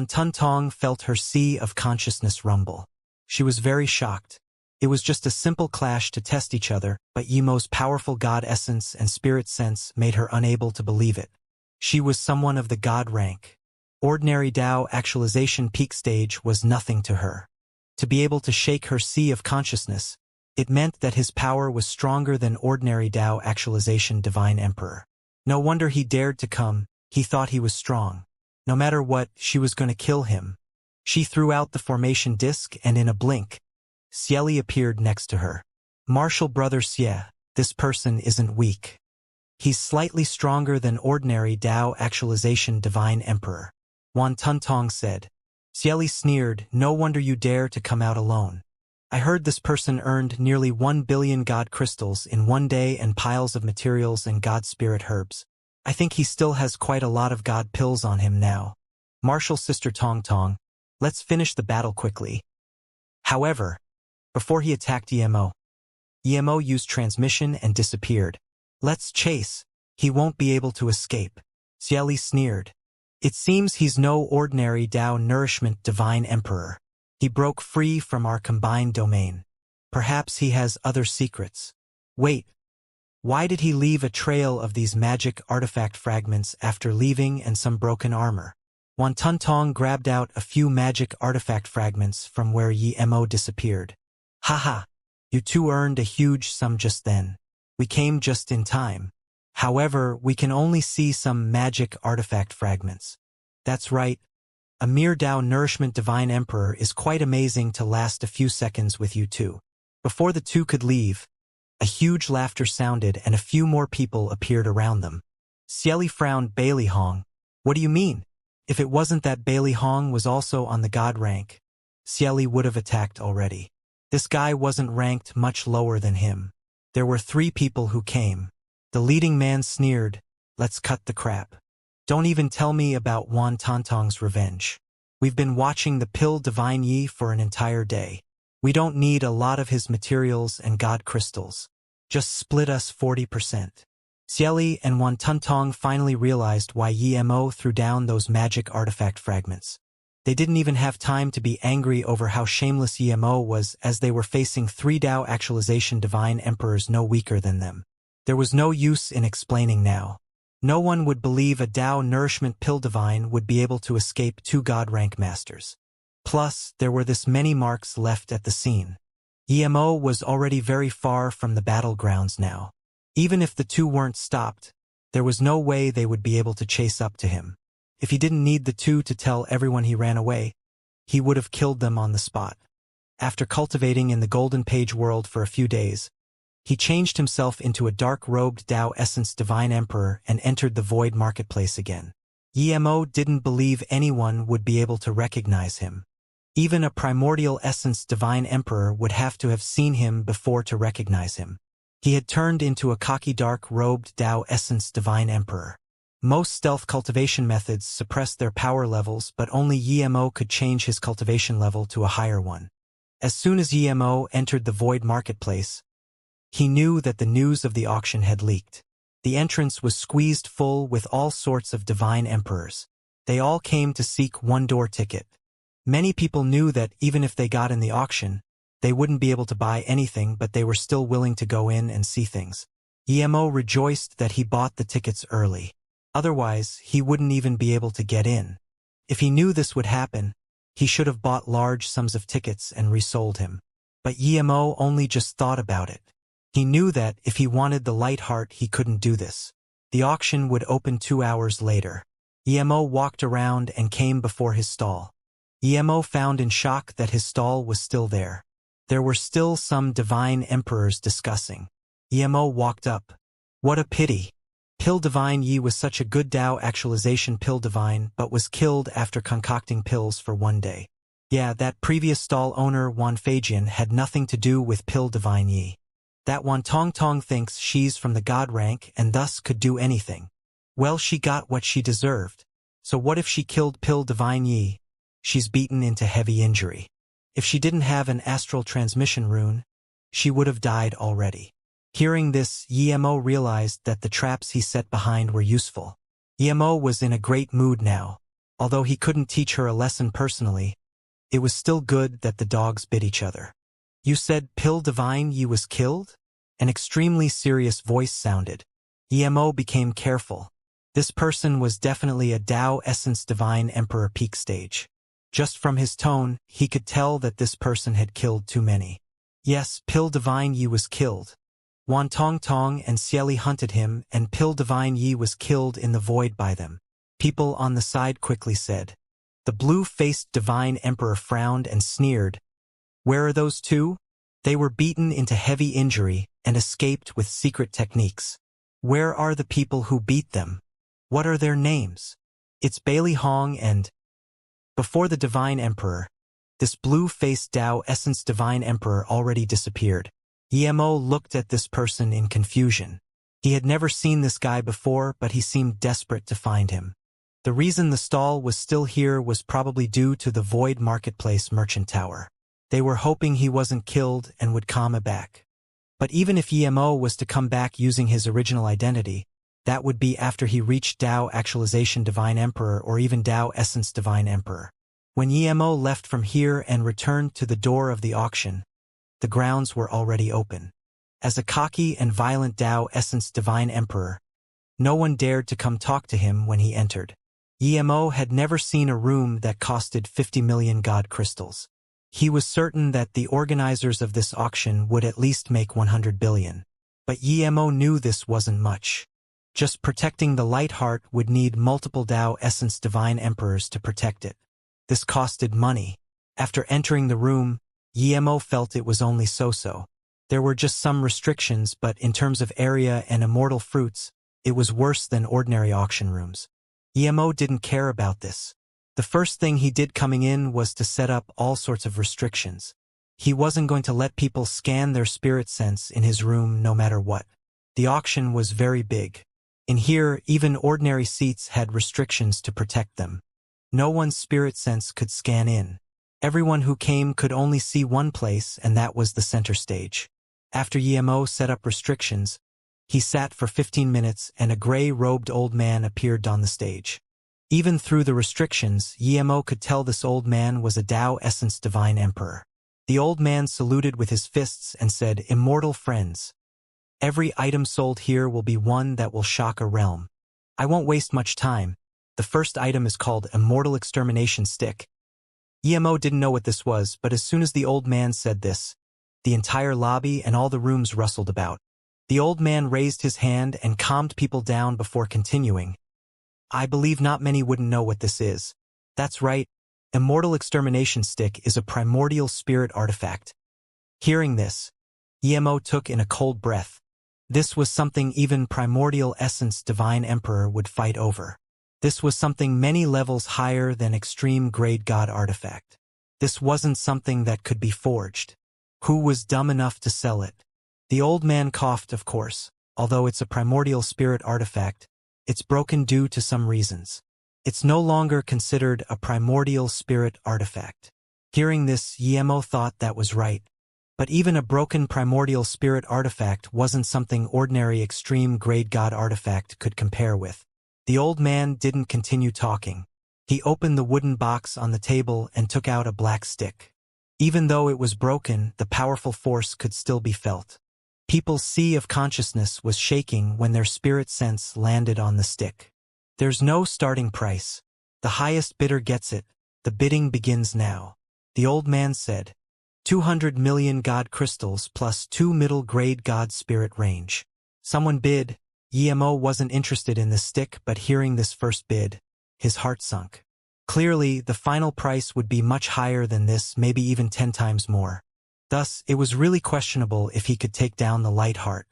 Tong felt her sea of consciousness rumble. She was very shocked. It was just a simple clash to test each other, but Emo's powerful god essence and spirit sense made her unable to believe it. She was someone of the god rank. Ordinary Dao Actualization peak stage was nothing to her. To be able to shake her sea of consciousness, it meant that his power was stronger than ordinary Dao Actualization Divine Emperor. No wonder he dared to come. He thought he was strong. No matter what, she was going to kill him. She threw out the formation disc and in a blink, Xieli appeared next to her. Marshal Brother Xie, this person isn't weak. He's slightly stronger than ordinary Dao actualization Divine Emperor. Wan Tuntong said. Xieli sneered, no wonder you dare to come out alone. I heard this person earned nearly 1 billion God crystals in one day and piles of materials and God spirit herbs. I think he still has quite a lot of God pills on him now. Martial Sister Tong Tong, let's finish the battle quickly. However, before he attacked Emo used transmission and disappeared. Let's chase. He won't be able to escape. Xieli sneered. It seems he's no ordinary Dao Nourishment Divine Emperor. He broke free from our combined domain. Perhaps he has other secrets. Wait. Why did he leave a trail of these magic artifact fragments after leaving and some broken armor? Wan Tuntong grabbed out a few magic artifact fragments from where Emo disappeared. Haha. You two earned a huge sum just then. We came just in time. However, we can only see some magic artifact fragments. That's right. A mere Dao Nourishment Divine Emperor is quite amazing to last a few seconds with you two. Before the two could leave, a huge laughter sounded and a few more people appeared around them. Xieli frowned. Bailey Hong. What do you mean? If it wasn't that Bailey Hong was also on the God rank, Xieli would have attacked already. This guy wasn't ranked much lower than him. There were 3 people who came. The leading man sneered, let's cut the crap. Don't even tell me about Wan Tontong's revenge. We've been watching the Pill Divine Yi for an entire day. We don't need a lot of his materials and God crystals. Just split us 40%. Xieli and Wan Tuntong finally realized why Emo threw down those magic artifact fragments. They didn't even have time to be angry over how shameless Emo was, as they were facing 3 Dao actualization Divine Emperors no weaker than them. There was no use in explaining now. No one would believe a Dao Nourishment Pill Divine would be able to escape 2 God rank masters. Plus, there were this many marks left at the scene. Emo was already very far from the battlegrounds now. Even if the 2 weren't stopped, there was no way they would be able to chase up to him. If he didn't need the 2 to tell everyone he ran away, he would have killed them on the spot. After cultivating in the Golden Page world for a few days, he changed himself into a dark-robed Dao Essence Divine Emperor and entered the Void Marketplace again. Emo didn't believe anyone would be able to recognize him. Even a Primordial Essence Divine Emperor would have to have seen him before to recognize him. He had turned into a cocky dark-robed Dao Essence Divine Emperor. Most stealth cultivation methods suppressed their power levels, but only Emo could change his cultivation level to a higher one. As soon as Emo entered the Void Marketplace, he knew that the news of the auction had leaked. The entrance was squeezed full with all sorts of Divine Emperors. They all came to seek one-door ticket. Many people knew that even if they got in the auction, they wouldn't be able to buy anything, but they were still willing to go in and see things. Emo rejoiced that he bought the tickets early. Otherwise, he wouldn't even be able to get in. If he knew this would happen, he should have bought large sums of tickets and resold him. But Emo only just thought about it. He knew that if he wanted the light heart, he couldn't do this. The auction would open 2 hours later. Emo walked around and came before his stall. Emo found in shock that his stall was still there. There were still some Divine Emperors discussing. Emo walked up. What a pity. Pill Divine Yi was such a good Dao actualization Pill Divine, but was killed after concocting pills for one day. Yeah, that previous stall owner Wan Feijian had nothing to do with Pill Divine Yi. That Wan Tong Tong thinks she's from the God rank and thus could do anything. Well, she got what she deserved. So what if she killed Pill Divine Yi? She's beaten into heavy injury. If she didn't have an astral transmission rune, she would have died already. Hearing this, Emo realized that the traps he set behind were useful. Emo was in a great mood now. Although he couldn't teach her a lesson personally, it was still good that the dogs bit each other. You said Pill Divine Yi was killed? An extremely serious voice sounded. Emo became careful. This person was definitely a Dao Essence Divine Emperor peak stage. Just from his tone, he could tell that this person had killed too many. Yes, Pill Divine Yi was killed. Wan Tong Tong and Xieli hunted him, and Pill Divine Yi was killed in the void by them. People on the side quickly said. The blue-faced Divine Emperor frowned and sneered. Where are those 2? They were beaten into heavy injury and escaped with secret techniques. Where are the people who beat them? What are their names? It's Bailey Hong and... Before the Divine Emperor, this blue-faced Tao Essence Divine Emperor already disappeared. Emo looked at this person in confusion. He had never seen this guy before, but he seemed desperate to find him. The reason the stall was still here was probably due to the Void Marketplace Merchant Tower. They were hoping he wasn't killed and would come back. But even if Emo was to come back using his original identity, that would be after he reached Tao Actualization Divine Emperor or even Tao Essence Divine Emperor. When Emo left from here and returned to the door of the auction, the grounds were already open. As a cocky and violent Tao Essence Divine Emperor, no one dared to come talk to him when he entered. Emo had never seen a room that costed 50 million God crystals. He was certain that the organizers of this auction would at least make 100 billion. But Emo knew this wasn't much. Just protecting the Light Heart would need multiple Tao Essence Divine Emperors to protect it. This costed money. After entering the room, Emo felt it was only so-so. There were just some restrictions, but in terms of area and immortal fruits, it was worse than ordinary auction rooms. Emo didn't care about this. The first thing he did coming in was to set up all sorts of restrictions. He wasn't going to let people scan their spirit sense in his room no matter what. The auction was very big. In here, even ordinary seats had restrictions to protect them. No one's spirit sense could scan in. Everyone who came could only see one place, and that was the center stage. After Emo set up restrictions, he sat for 15 minutes and a gray-robed old man appeared on the stage. Even through the restrictions, Emo could tell this old man was a Tao Essence Divine Emperor. The old man saluted with his fists and said, "Immortal friends. Every item sold here will be one that will shock a realm. I won't waste much time. The first item is called Immortal Extermination Stick." Emo didn't know what this was, but as soon as the old man said this, the entire lobby and all the rooms rustled about. The old man raised his hand and calmed people down before continuing. "I believe not many wouldn't know what this is. That's right. Immortal Extermination Stick is a primordial spirit artifact." Hearing this, Emo took in a cold breath. This was something even Primordial Essence Divine Emperor would fight over. This was something many levels higher than Extreme Grade God artifact. This wasn't something that could be forged. Who was dumb enough to sell it? The old man coughed, of course. Although it's a primordial spirit artifact, it's broken due to some reasons. It's no longer considered a primordial spirit artifact. Hearing this, Emo thought that was right. But even a broken primordial spirit artifact wasn't something ordinary extreme grade god artifact could compare with. The old man didn't continue talking. He opened the wooden box on the table and took out a black stick. Even though it was broken, the powerful force could still be felt. People's sea of consciousness was shaking when their spirit sense landed on the stick. There's no starting price. The highest bidder gets it. The bidding begins now. The old man said, 200 million god crystals plus 2 middle-grade god spirit range. Someone bid. Emo wasn't interested in the stick, but hearing this first bid, his heart sunk. Clearly, the final price would be much higher than this, maybe even 10 times more. Thus, it was really questionable if he could take down the Light Heart.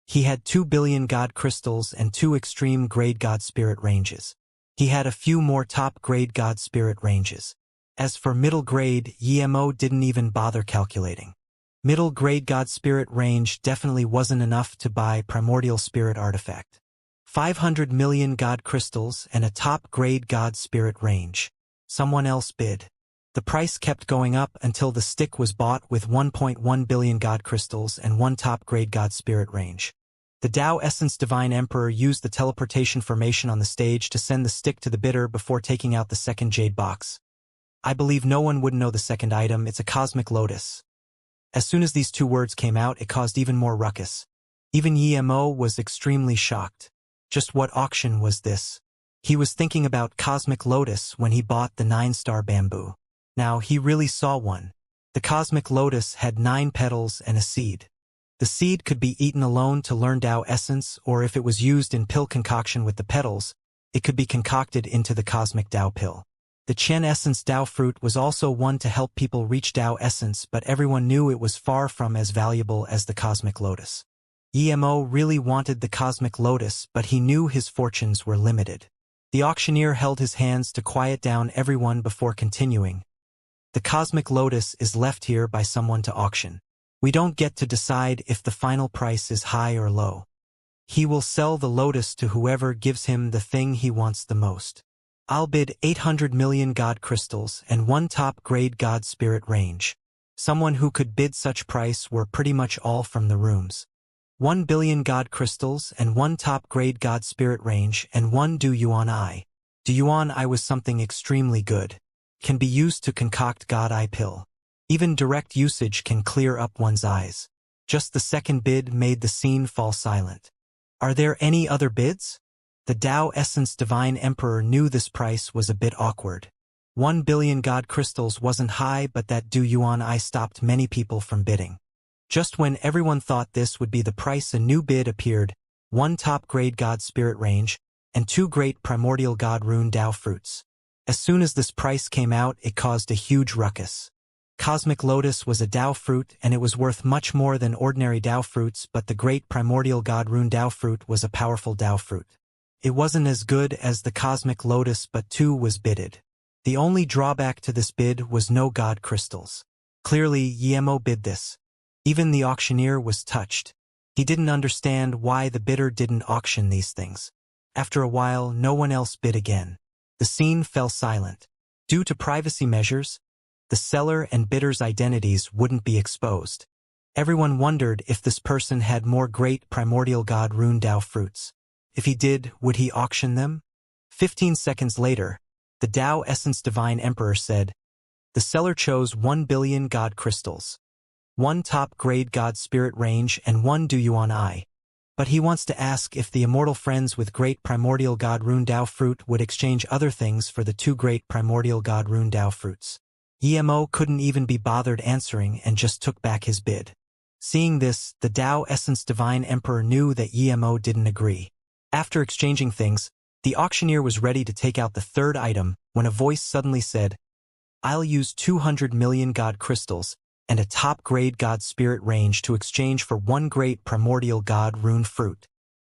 He had 2 billion god crystals and 2 extreme-grade god spirit ranges. He had a few more top-grade god spirit ranges. As for middle grade, Emo didn't even bother calculating. Middle grade god spirit range definitely wasn't enough to buy primordial spirit artifact. 500 million god crystals and a top grade god spirit range. Someone else bid. The price kept going up until the stick was bought with 1.1 billion god crystals and 1 top grade god spirit range. The Tao Essence Divine Emperor used the teleportation formation on the stage to send the stick to the bidder before taking out the second jade box. I believe no one would know the second item. It's a cosmic lotus. As soon as these 2 words came out, it caused even more ruckus. Even Emo was extremely shocked. Just what auction was this? He was thinking about cosmic lotus when he bought the 9-star bamboo. Now he really saw one. The cosmic lotus had 9 petals and a seed. The seed could be eaten alone to learn Tao essence, or if it was used in pill concoction with the petals, it could be concocted into the cosmic Tao pill. The Chen Essence Tao fruit was also one to help people reach Tao essence, but everyone knew it was far from as valuable as the cosmic lotus. Emo really wanted the cosmic lotus, but he knew his fortunes were limited. The auctioneer held his hands to quiet down everyone before continuing. The cosmic lotus is left here by someone to auction. We don't get to decide if the final price is high or low. He will sell the lotus to whoever gives him the thing he wants the most. I'll bid 800 million god crystals and 1 top-grade god spirit range. Someone who could bid such price were pretty much all from the rooms. 1 billion god crystals and 1 top-grade god spirit range and 1 Du Yuan Eye. Du Yuan Eye was something extremely good. Can be used to concoct god eye pill. Even direct usage can clear up one's eyes. Just the second bid made the scene fall silent. Are there any other bids? The Tao Essence Divine Emperor knew this price was a bit awkward. 1 billion god crystals wasn't high, but that Du Yuan Eye stopped many people from bidding. Just when everyone thought this would be the price, a new bid appeared: 1 top-grade god spirit range, and 2 great primordial god rune Tao fruits. As soon as this price came out, it caused a huge ruckus. Cosmic Lotus was a Tao fruit, and it was worth much more than ordinary Tao fruits, but the great primordial god rune Tao fruit was a powerful Tao fruit. It wasn't as good as the Cosmic Lotus, but too was bidded. The only drawback to this bid was no god crystals. Clearly, Emo bid this. Even the auctioneer was touched. He didn't understand why the bidder didn't auction these things. After a while, no one else bid again. The scene fell silent. Due to privacy measures, the seller and bidder's identities wouldn't be exposed. Everyone wondered if this person had more great primordial god rune Tao fruits. If he did, would he auction them? 15 seconds later, the Tao Essence Divine Emperor said, the seller chose 1 billion god crystals, 1 top-grade god spirit range, and 1 Du Yuan Eye. But he wants to ask if the immortal friends with great primordial god rune Tao fruit would exchange other things for the 2 great primordial god rune Tao fruits. Emo couldn't even be bothered answering and just took back his bid. Seeing this, the Tao Essence Divine Emperor knew that Emo didn't agree. After exchanging things, the auctioneer was ready to take out the third item when a voice suddenly said, I'll use 200 million god crystals and a top-grade god spirit range to exchange for 1 great primordial god rune fruit.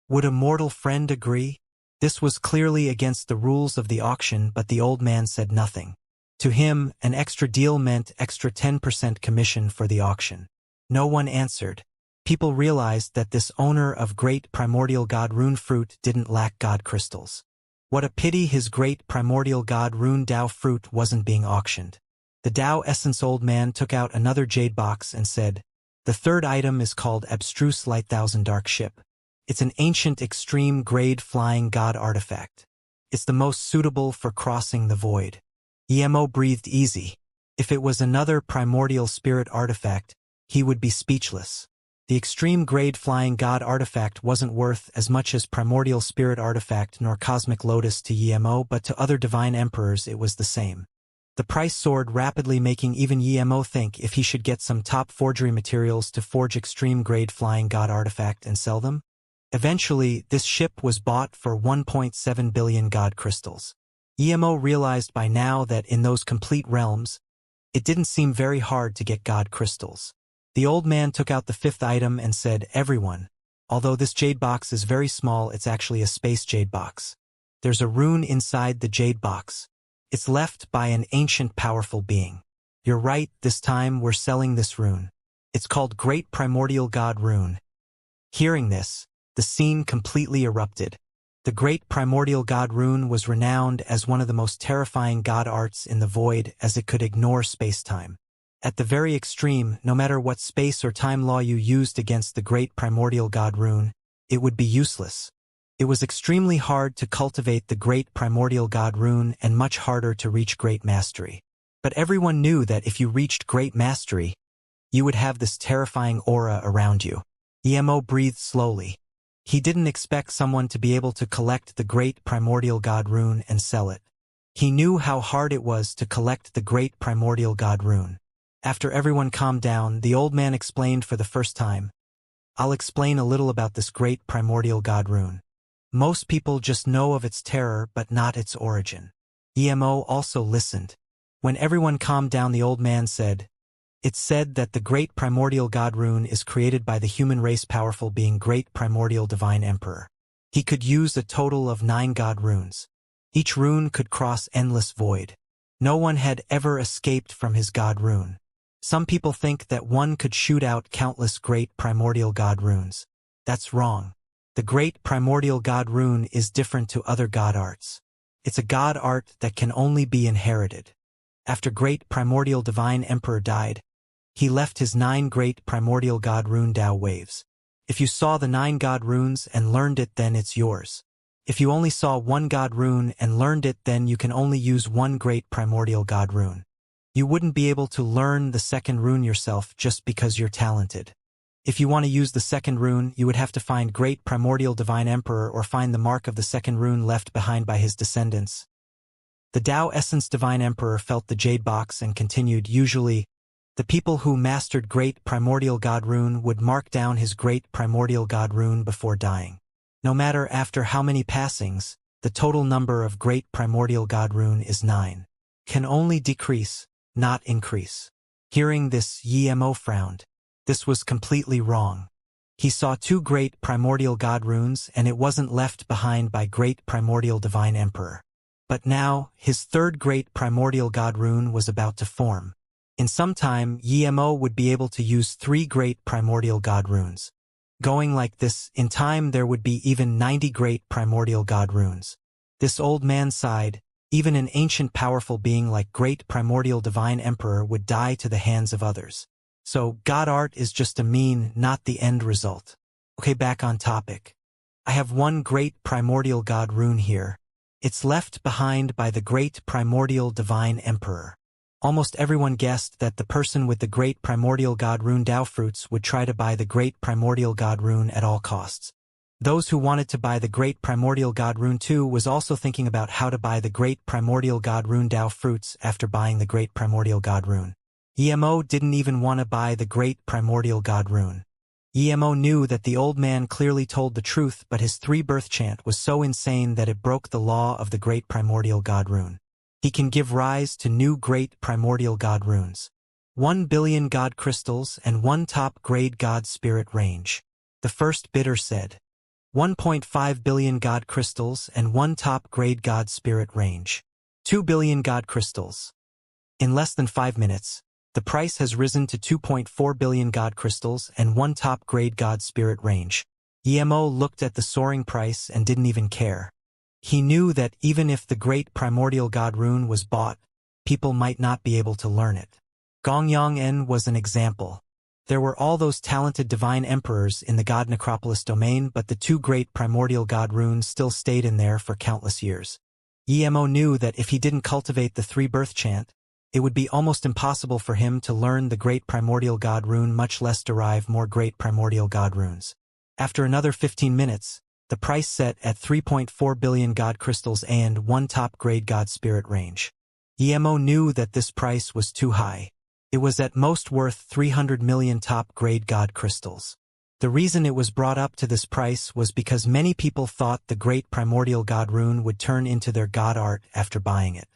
Would a mortal friend agree? This was clearly against the rules of the auction, but the old man said nothing. To him, an extra deal meant extra 10% commission for the auction. No one answered. People realized that this owner of great primordial god rune fruit didn't lack god crystals. What a pity his great primordial god rune Tao fruit wasn't being auctioned. The Tao Essence old man took out another jade box and said, the third item is called Abstruse Light Thousand Dark Ship. It's an ancient extreme grade flying god artifact. It's the most suitable for crossing the void. Emo breathed easy. If it was another primordial spirit artifact, he would be speechless. The extreme grade flying god artifact wasn't worth as much as primordial spirit artifact nor cosmic lotus to Emo, but to other divine emperors it was the same. The price soared rapidly, making even Emo think if he should get some top forgery materials to forge extreme grade flying god artifact and sell them. Eventually, this ship was bought for 1.7 billion god crystals. Emo realized by now that in those complete realms, it didn't seem very hard to get god crystals. The old man took out the fifth item and said, everyone, although this jade box is very small, it's actually a space jade box. There's a rune inside the jade box. It's left by an ancient powerful being. You're right, this time we're selling this rune. It's called Great Primordial God Rune. Hearing this, the scene completely erupted. The Great Primordial God Rune was renowned as one of the most terrifying god arts in the void, as it could ignore space-time. At the very extreme, no matter what space or time law you used against the Great Primordial God Rune, it would be useless. It was extremely hard to cultivate the Great Primordial God Rune and much harder to reach Great Mastery. But everyone knew that if you reached Great Mastery, you would have this terrifying aura around you. Emo breathed slowly. He didn't expect someone to be able to collect the Great Primordial God Rune and sell it. He knew how hard it was to collect the Great Primordial God Rune. After everyone calmed down, the old man explained for the first time. I'll explain a little about this Great Primordial God Rune. Most people just know of its terror but not its origin. Emo also listened. When everyone calmed down, the old man said, It's said that the Great Primordial God Rune is created by the human race powerful being Great Primordial Divine Emperor. He could use a total of 9 God Runes. Each rune could cross endless void. No one had ever escaped from his God Rune. Some people think that one could shoot out countless Great Primordial God Runes. That's wrong. The Great Primordial God Rune is different to other God arts. It's a God art that can only be inherited. After Great Primordial Divine Emperor died, he left his 9 Great Primordial God Rune Dao waves. If you saw the 9 God Runes and learned it, then it's yours. If you only saw 1 God Rune and learned it, then you can only use 1 Great Primordial God Rune. You wouldn't be able to learn the second rune yourself just because you're talented. If you want to use the second rune, you would have to find Great Primordial Divine Emperor or find the mark of the second rune left behind by his descendants. The Tao Essence Divine Emperor felt the jade box and continued, usually, the people who mastered Great Primordial God Rune would mark down his Great Primordial God Rune before dying. No matter after how many passings, the total number of Great Primordial God Rune is 9. Can only decrease, not increase. Hearing this, Yemo frowned. This was completely wrong. He saw 2 Great Primordial God Runes and it wasn't left behind by Great Primordial Divine Emperor. But now, his 3rd Great Primordial God Rune was about to form. In some time, Yemo would be able to use 3 Great Primordial God Runes. Going like this, in time there would be even 90 Great Primordial God Runes. This old man sighed. Even an ancient powerful being like Great Primordial Divine Emperor would die to the hands of others. So, God art is just a mean, not the end result. Okay, back on topic. I have 1 Great Primordial God Rune here. It's left behind by the Great Primordial Divine Emperor. Almost everyone guessed that the person with the Great Primordial God Rune Dao fruits would try to buy the Great Primordial God Rune at all costs. Those who wanted to buy the Great Primordial God Rune too was also thinking about how to buy the Great Primordial God Rune Dao fruits after buying the Great Primordial God Rune. Yemo didn't even want to buy the Great Primordial God Rune. Yemo knew that the old man clearly told the truth, but his 3-birth chant was so insane that it broke the law of the Great Primordial God Rune. He can give rise to new Great Primordial God Runes. 1 billion God Crystals and 1 top-grade God Spirit range. The first bidder said, 1.5 billion God Crystals and 1 top-grade God Spirit range. 2 billion God Crystals. In less than 5 minutes, the price has risen to 2.4 billion God Crystals and 1 top-grade God Spirit range. Yemo looked at the soaring price and didn't even care. He knew that even if the Great Primordial God Rune was bought, people might not be able to learn it. Gongyang-en was an example. There were all those talented divine emperors in the God Necropolis domain, but the 2 Great Primordial God Runes still stayed in there for countless years. Yemo knew that if he didn't cultivate the 3-birth chant, it would be almost impossible for him to learn the Great Primordial God Rune, much less derive more Great Primordial God Runes. After another 15 minutes, the price set at 3.4 billion God Crystals and 1 top-grade God Spirit range. Yemo knew that this price was too high. It was at most worth 300 million top-grade God Crystals. The reason it was brought up to this price was because many people thought the Great Primordial God Rune would turn into their God art after buying it.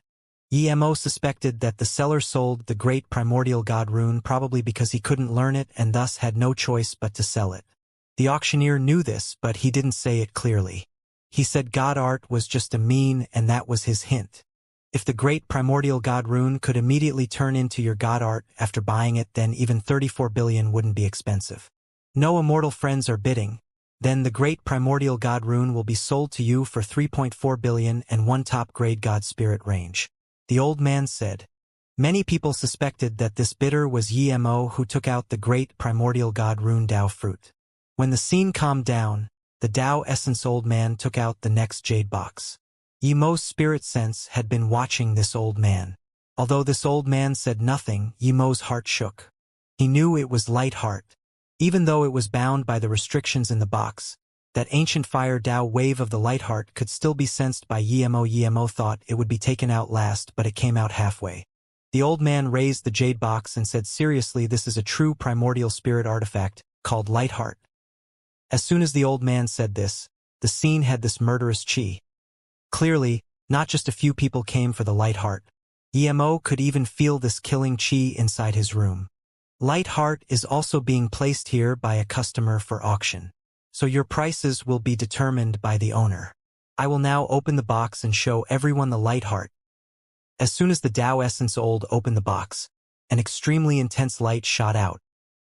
Yemo suspected that the seller sold the Great Primordial God Rune probably because he couldn't learn it and thus had no choice but to sell it. The auctioneer knew this, but he didn't say it clearly. He said God art was just a mean, and that was his hint. If the Great Primordial God Rune could immediately turn into your God art after buying it, then even 34 billion wouldn't be expensive. No immortal friends are bidding. Then the Great Primordial God Rune will be sold to you for 3.4 billion and 1 top-grade God Spirit range. The old man said. Many people suspected that this bidder was Yemo, who took out the Great Primordial God Rune Dao fruit. When the scene calmed down, the Tao Essence old man took out the next jade box. Yemo's spirit sense had been watching this old man. Although this old man said nothing, Yemo's heart shook. He knew it was light heart. Even though it was bound by the restrictions in the box, that ancient fire Tao wave of the light heart could still be sensed by Yemo. Yemo thought it would be taken out last, but it came out halfway. The old man raised the jade box and said seriously, this is a true primordial spirit artifact, called light heart. As soon as the old man said this, the scene had this murderous chi. Clearly, not just a few people came for the light heart. Yemo could even feel this killing chi inside his room. Light heart is also being placed here by a customer for auction. So your prices will be determined by the owner. I will now open the box and show everyone the light heart. As soon as the Tao Essence Old opened the box, an extremely intense light shot out.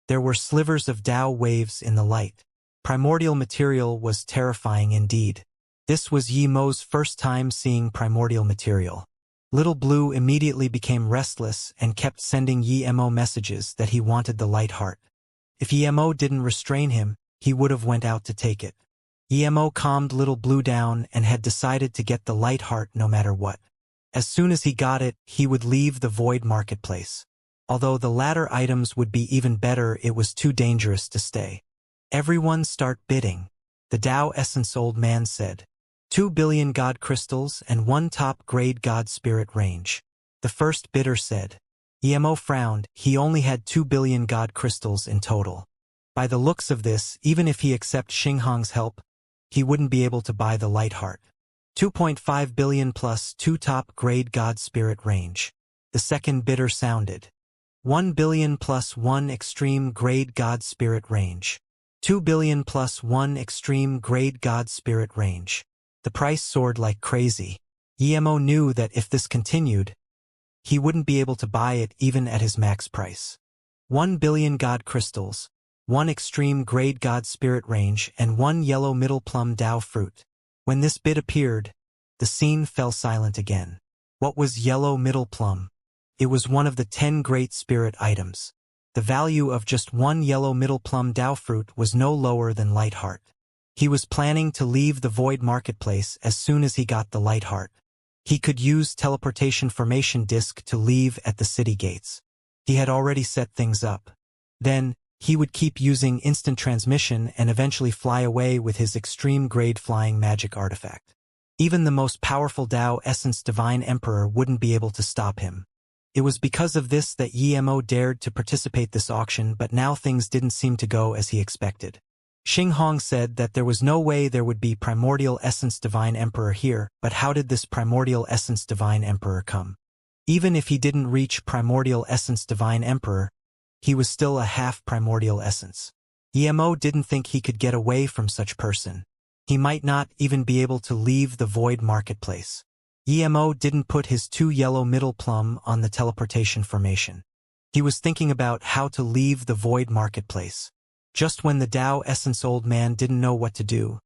There were slivers of Tao waves in the light. Primordial material was terrifying indeed. This was Yi Mo's first time seeing primordial material. Little Blue immediately became restless and kept sending Yi Mo messages that he wanted the light heart. If Yi Mo didn't restrain him, he would have went out to take it. Yi Mo calmed Little Blue down and had decided to get the light heart no matter what. As soon as he got it, he would leave the void marketplace. Although the latter items would be even better, it was too dangerous to stay. Everyone start bidding. The Tao Essence Old Man said. 2 billion God crystals and 1 top-grade God spirit range. The first bidder said. Emo frowned, he only had 2 billion God crystals in total. By the looks of this, even if he accepts Xinghong's help, he wouldn't be able to buy the light heart. 2.5 billion plus 2 top-grade God spirit range. The second bidder sounded. 1 billion plus 1 extreme grade God spirit range. 2 billion plus 1 extreme grade God spirit range. The price soared like crazy. Emo knew that if this continued, he wouldn't be able to buy it even at his max price. 1 billion God crystals, 1 extreme grade God spirit range, and 1 yellow middle plum Tao fruit. When this bid appeared, the scene fell silent again. What was yellow middle plum? It was one of the 10 great spirit items. The value of just 1 yellow middle plum Tao fruit was no lower than light heart. He was planning to leave the void marketplace as soon as he got the light heart. He could use teleportation formation disk to leave at the city gates. He had already set things up. Then, he would keep using instant transmission and eventually fly away with his extreme grade flying magic artifact. Even the most powerful Tao Essence Divine Emperor wouldn't be able to stop him. It was because of this that Emo dared to participate this auction, but now things didn't seem to go as he expected. Xinghong said that there was no way there would be Primordial Essence Divine Emperor here, but how did this Primordial Essence Divine Emperor come? Even if he didn't reach Primordial Essence Divine Emperor, he was still a half Primordial Essence. Emo didn't think he could get away from such person. He might not even be able to leave the void marketplace. Emo didn't put his 2 yellow middle plum on the teleportation formation. He was thinking about how to leave the void marketplace. Just when the Tao Essence Old Man didn't know what to do,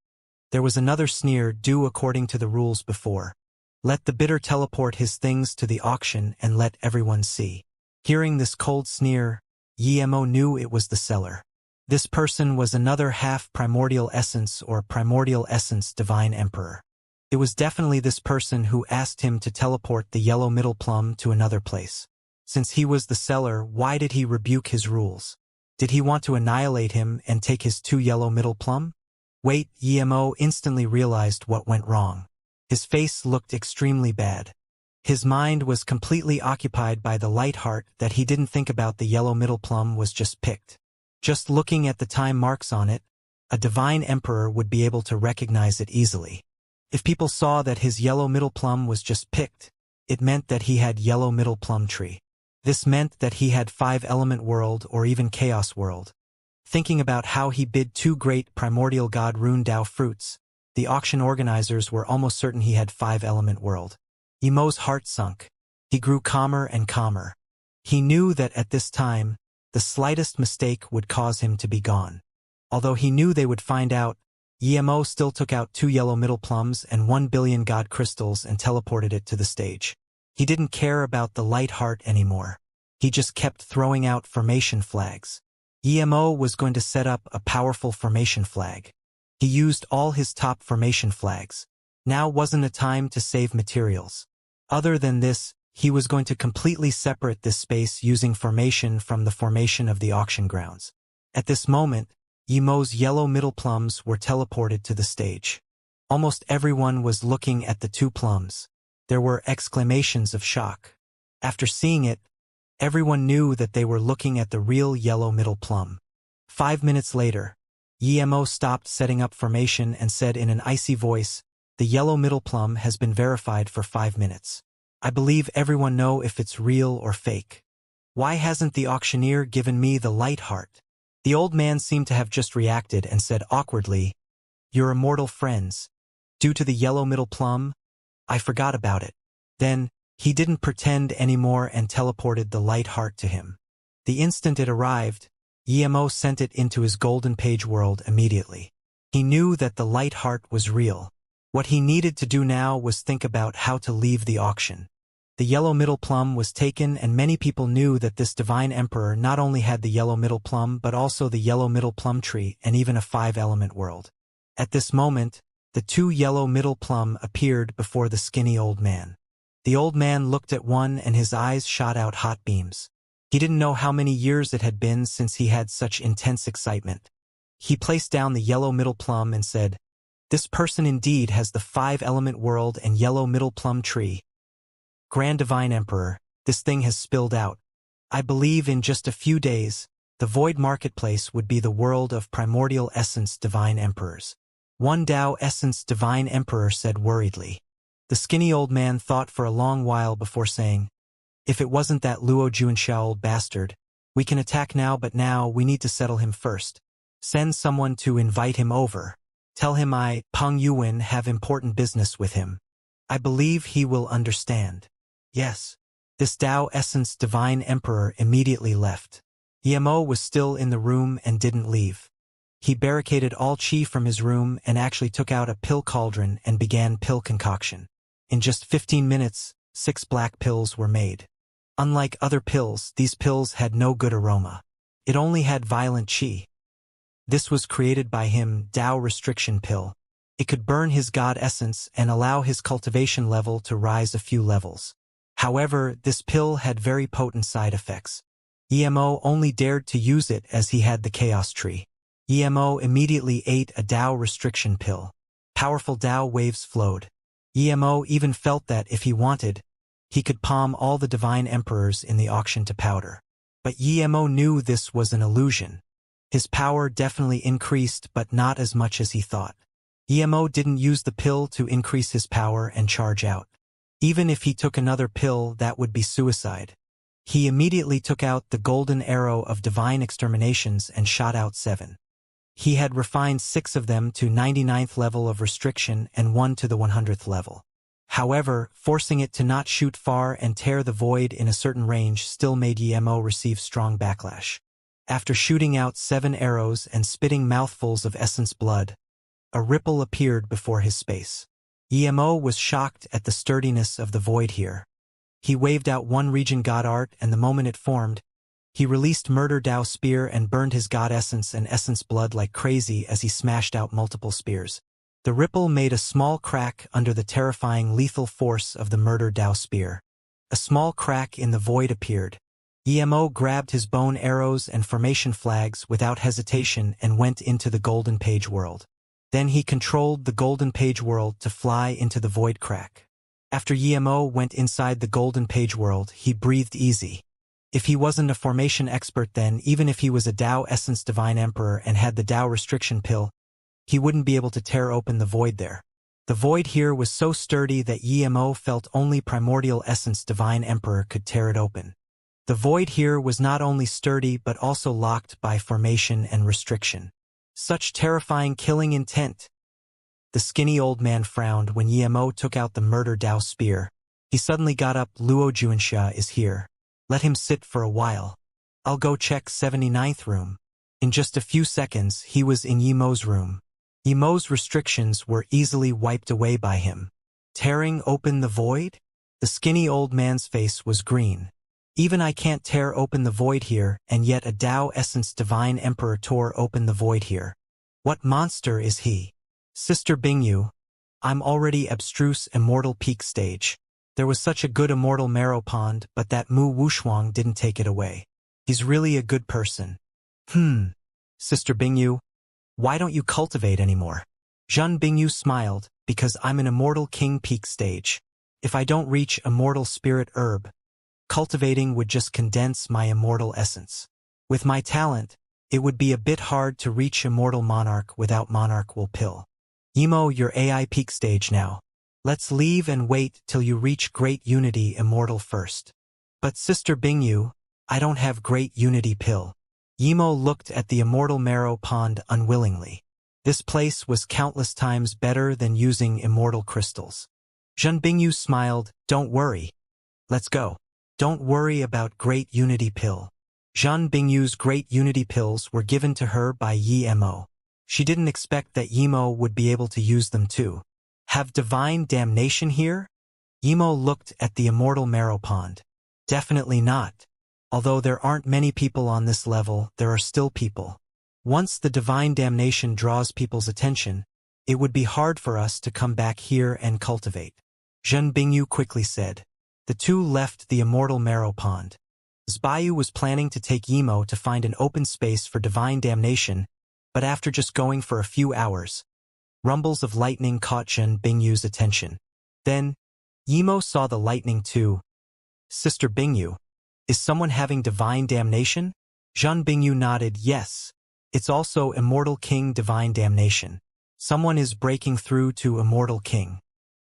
there was another sneer due according to the rules before. Let the bidder teleport his things to the auction and let everyone see. Hearing this cold sneer, Emo knew it was the seller. This person was another half Primordial Essence or Primordial Essence Divine Emperor. It was definitely this person who asked him to teleport the yellow middle plum to another place. Since he was the seller, why did he rebuke his rules? Did he want to annihilate him and take his 2 yellow middle plum? Wait, Emo instantly realized what went wrong. His face looked extremely bad. His mind was completely occupied by the light heart that he didn't think about. The yellow middle plum was just picked. Just looking at the time marks on it, a divine emperor would be able to recognize it easily. If people saw that his yellow middle plum was just picked, it meant that he had yellow middle plum tree. This meant that he had 5-element world or even chaos world. Thinking about how he bid 2 great primordial god rune Tao fruits, the auction organizers were almost certain he had 5-element world. Emo's heart sunk. He grew calmer and calmer. He knew that at this time, the slightest mistake would cause him to be gone. Although he knew they would find out, Emo still took out 2 yellow middle plums and 1 billion god crystals and teleported it to the stage. He didn't care about the light heart anymore. He just kept throwing out formation flags. Emo was going to set up a powerful formation flag. He used all his top formation flags. Now wasn't a time to save materials. Other than this, he was going to completely separate this space using formation from the formation of the auction grounds. At this moment, Emo's yellow middle plums were teleported to the stage. Almost everyone was looking at the 2 plums. There were exclamations of shock. After seeing it, everyone knew that they were looking at the real yellow middle plum. 5 minutes later, Emo stopped setting up formation and said in an icy voice, "The yellow middle plum has been verified for 5 minutes. I believe everyone know if it's real or fake." Why hasn't the auctioneer given me the light heart? The old man seemed to have just reacted and said awkwardly, Your immortal friends. Due to the yellow middle plum? I forgot about it. Then, he didn't pretend anymore and teleported the light heart to him. The instant it arrived, Emo sent it into his golden page world immediately. He knew that the light heart was real. What he needed to do now was think about how to leave the auction. The yellow middle plum was taken, and many people knew that this divine emperor not only had the yellow middle plum but also the yellow middle plum tree and even a 5-element world. At this moment, the 2 yellow middle plum appeared before the skinny old man. The old man looked at one and his eyes shot out hot beams. He didn't know how many years it had been since he had such intense excitement. He placed down the yellow middle plum and said, This person indeed has the 5-element world and yellow middle plum tree. Grand Divine Emperor, this thing has spilled out. I believe in just a few days, the Void Marketplace would be the world of primordial essence divine emperors. One Tao essence divine emperor said worriedly. The skinny old man thought for a long while before saying, If it wasn't that Luo Juanxia old bastard, we can attack now, but now we need to settle him first. Send someone to invite him over. Tell him I, Peng Yuwen, have important business with him. I believe he will understand. Yes. This Tao Essence Divine Emperor immediately left. Emo was still in the room and didn't leave. He barricaded all chi from his room and actually took out a pill cauldron and began pill concoction. In just 15 minutes, 6 black pills were made. Unlike other pills, these pills had no good aroma. It only had violent chi. This was created by him, Tao Restriction Pill. It could burn his god essence and allow his cultivation level to rise a few levels. However, this pill had very potent side effects. Emo only dared to use it as he had the chaos tree. Emo immediately ate a Tao restriction pill. Powerful Tao waves flowed. Emo even felt that if he wanted, he could palm all the divine emperors in the auction to powder. But Emo knew this was an illusion. His power definitely increased, but not as much as he thought. Emo didn't use the pill to increase his power and charge out. Even if he took another pill, that would be suicide. He immediately took out the golden arrow of divine exterminations and shot out 7. He had refined 6 of them to 99th level of restriction and 1 to the 100th level. However, forcing it to not shoot far and tear the void in a certain range still made Emo receive strong backlash. After shooting out 7 arrows and spitting mouthfuls of essence blood, a ripple appeared before his space. Emo was shocked at the sturdiness of the void here. He waved out 1 region god art, and the moment it formed, he released Murder Tao Spear and burned his god essence and essence blood like crazy as he smashed out multiple spears. The ripple made a small crack under the terrifying lethal force of the Murder Tao Spear. A small crack in the void appeared. Emo grabbed his bone arrows and formation flags without hesitation and went into the golden page world. Then he controlled the golden page world to fly into the void crack. After Emo went inside the golden page world, he breathed easy. If he wasn't a formation expert, then even if he was a Tao Essence Divine Emperor and had the Tao Restriction Pill, he wouldn't be able to tear open the void there. The void here was so sturdy that Emo felt only Primordial Essence Divine Emperor could tear it open. The void here was not only sturdy but also locked by formation and restriction. Such terrifying killing intent. The skinny old man frowned when Emo took out the Murder Tao Spear. He suddenly got up. Luo Juanxia is here. Let him sit for a while. I'll go check 79th room. In just a few seconds, he was in Emo's room. Emo's restrictions were easily wiped away by him. Tearing open the void? The skinny old man's face was green. Even I can't tear open the void here, and yet a Tao Essence Divine Emperor tore open the void here. What monster is he? Sister Bingyu, I'm already abstruse immortal peak stage. There was such a good immortal marrow pond, but that Mu Wushuang didn't take it away. He's really a good person. Sister Bingyu, why don't you cultivate anymore? Zhen Bingyu smiled, because I'm an immortal king peak stage. If I don't reach immortal spirit herb, cultivating would just condense my immortal essence. With my talent, it would be a bit hard to reach immortal monarch without monarch will pill. Emo, you're AI peak stage now. Let's leave and wait till you reach great unity immortal first. But Sister Bingyu, I don't have great unity pill. Yimo looked at the immortal marrow pond unwillingly. This place was countless times better than using immortal crystals. Zhen Bingyu smiled, don't worry. Let's go. Don't worry about great unity pill. Zhen Bingyu's great unity pills were given to her by Yimo. She didn't expect that Yimo would be able to use them too. Have divine damnation here? Yimo looked at the immortal marrow pond. Definitely not. Although there aren't many people on this level, there are still people. Once the divine damnation draws people's attention, it would be hard for us to come back here and cultivate. Zhen Bingyu quickly said. The two left the immortal marrow pond. Zbayu was planning to take Yimo to find an open space for divine damnation, but after just going for a few hours, rumbles of lightning caught Zhen Bingyu's attention. Then, Yimo saw the lightning too. Sister Bingyu, is someone having divine damnation? Zhen Bingyu nodded, yes. It's also Immortal King divine damnation. Someone is breaking through to Immortal King.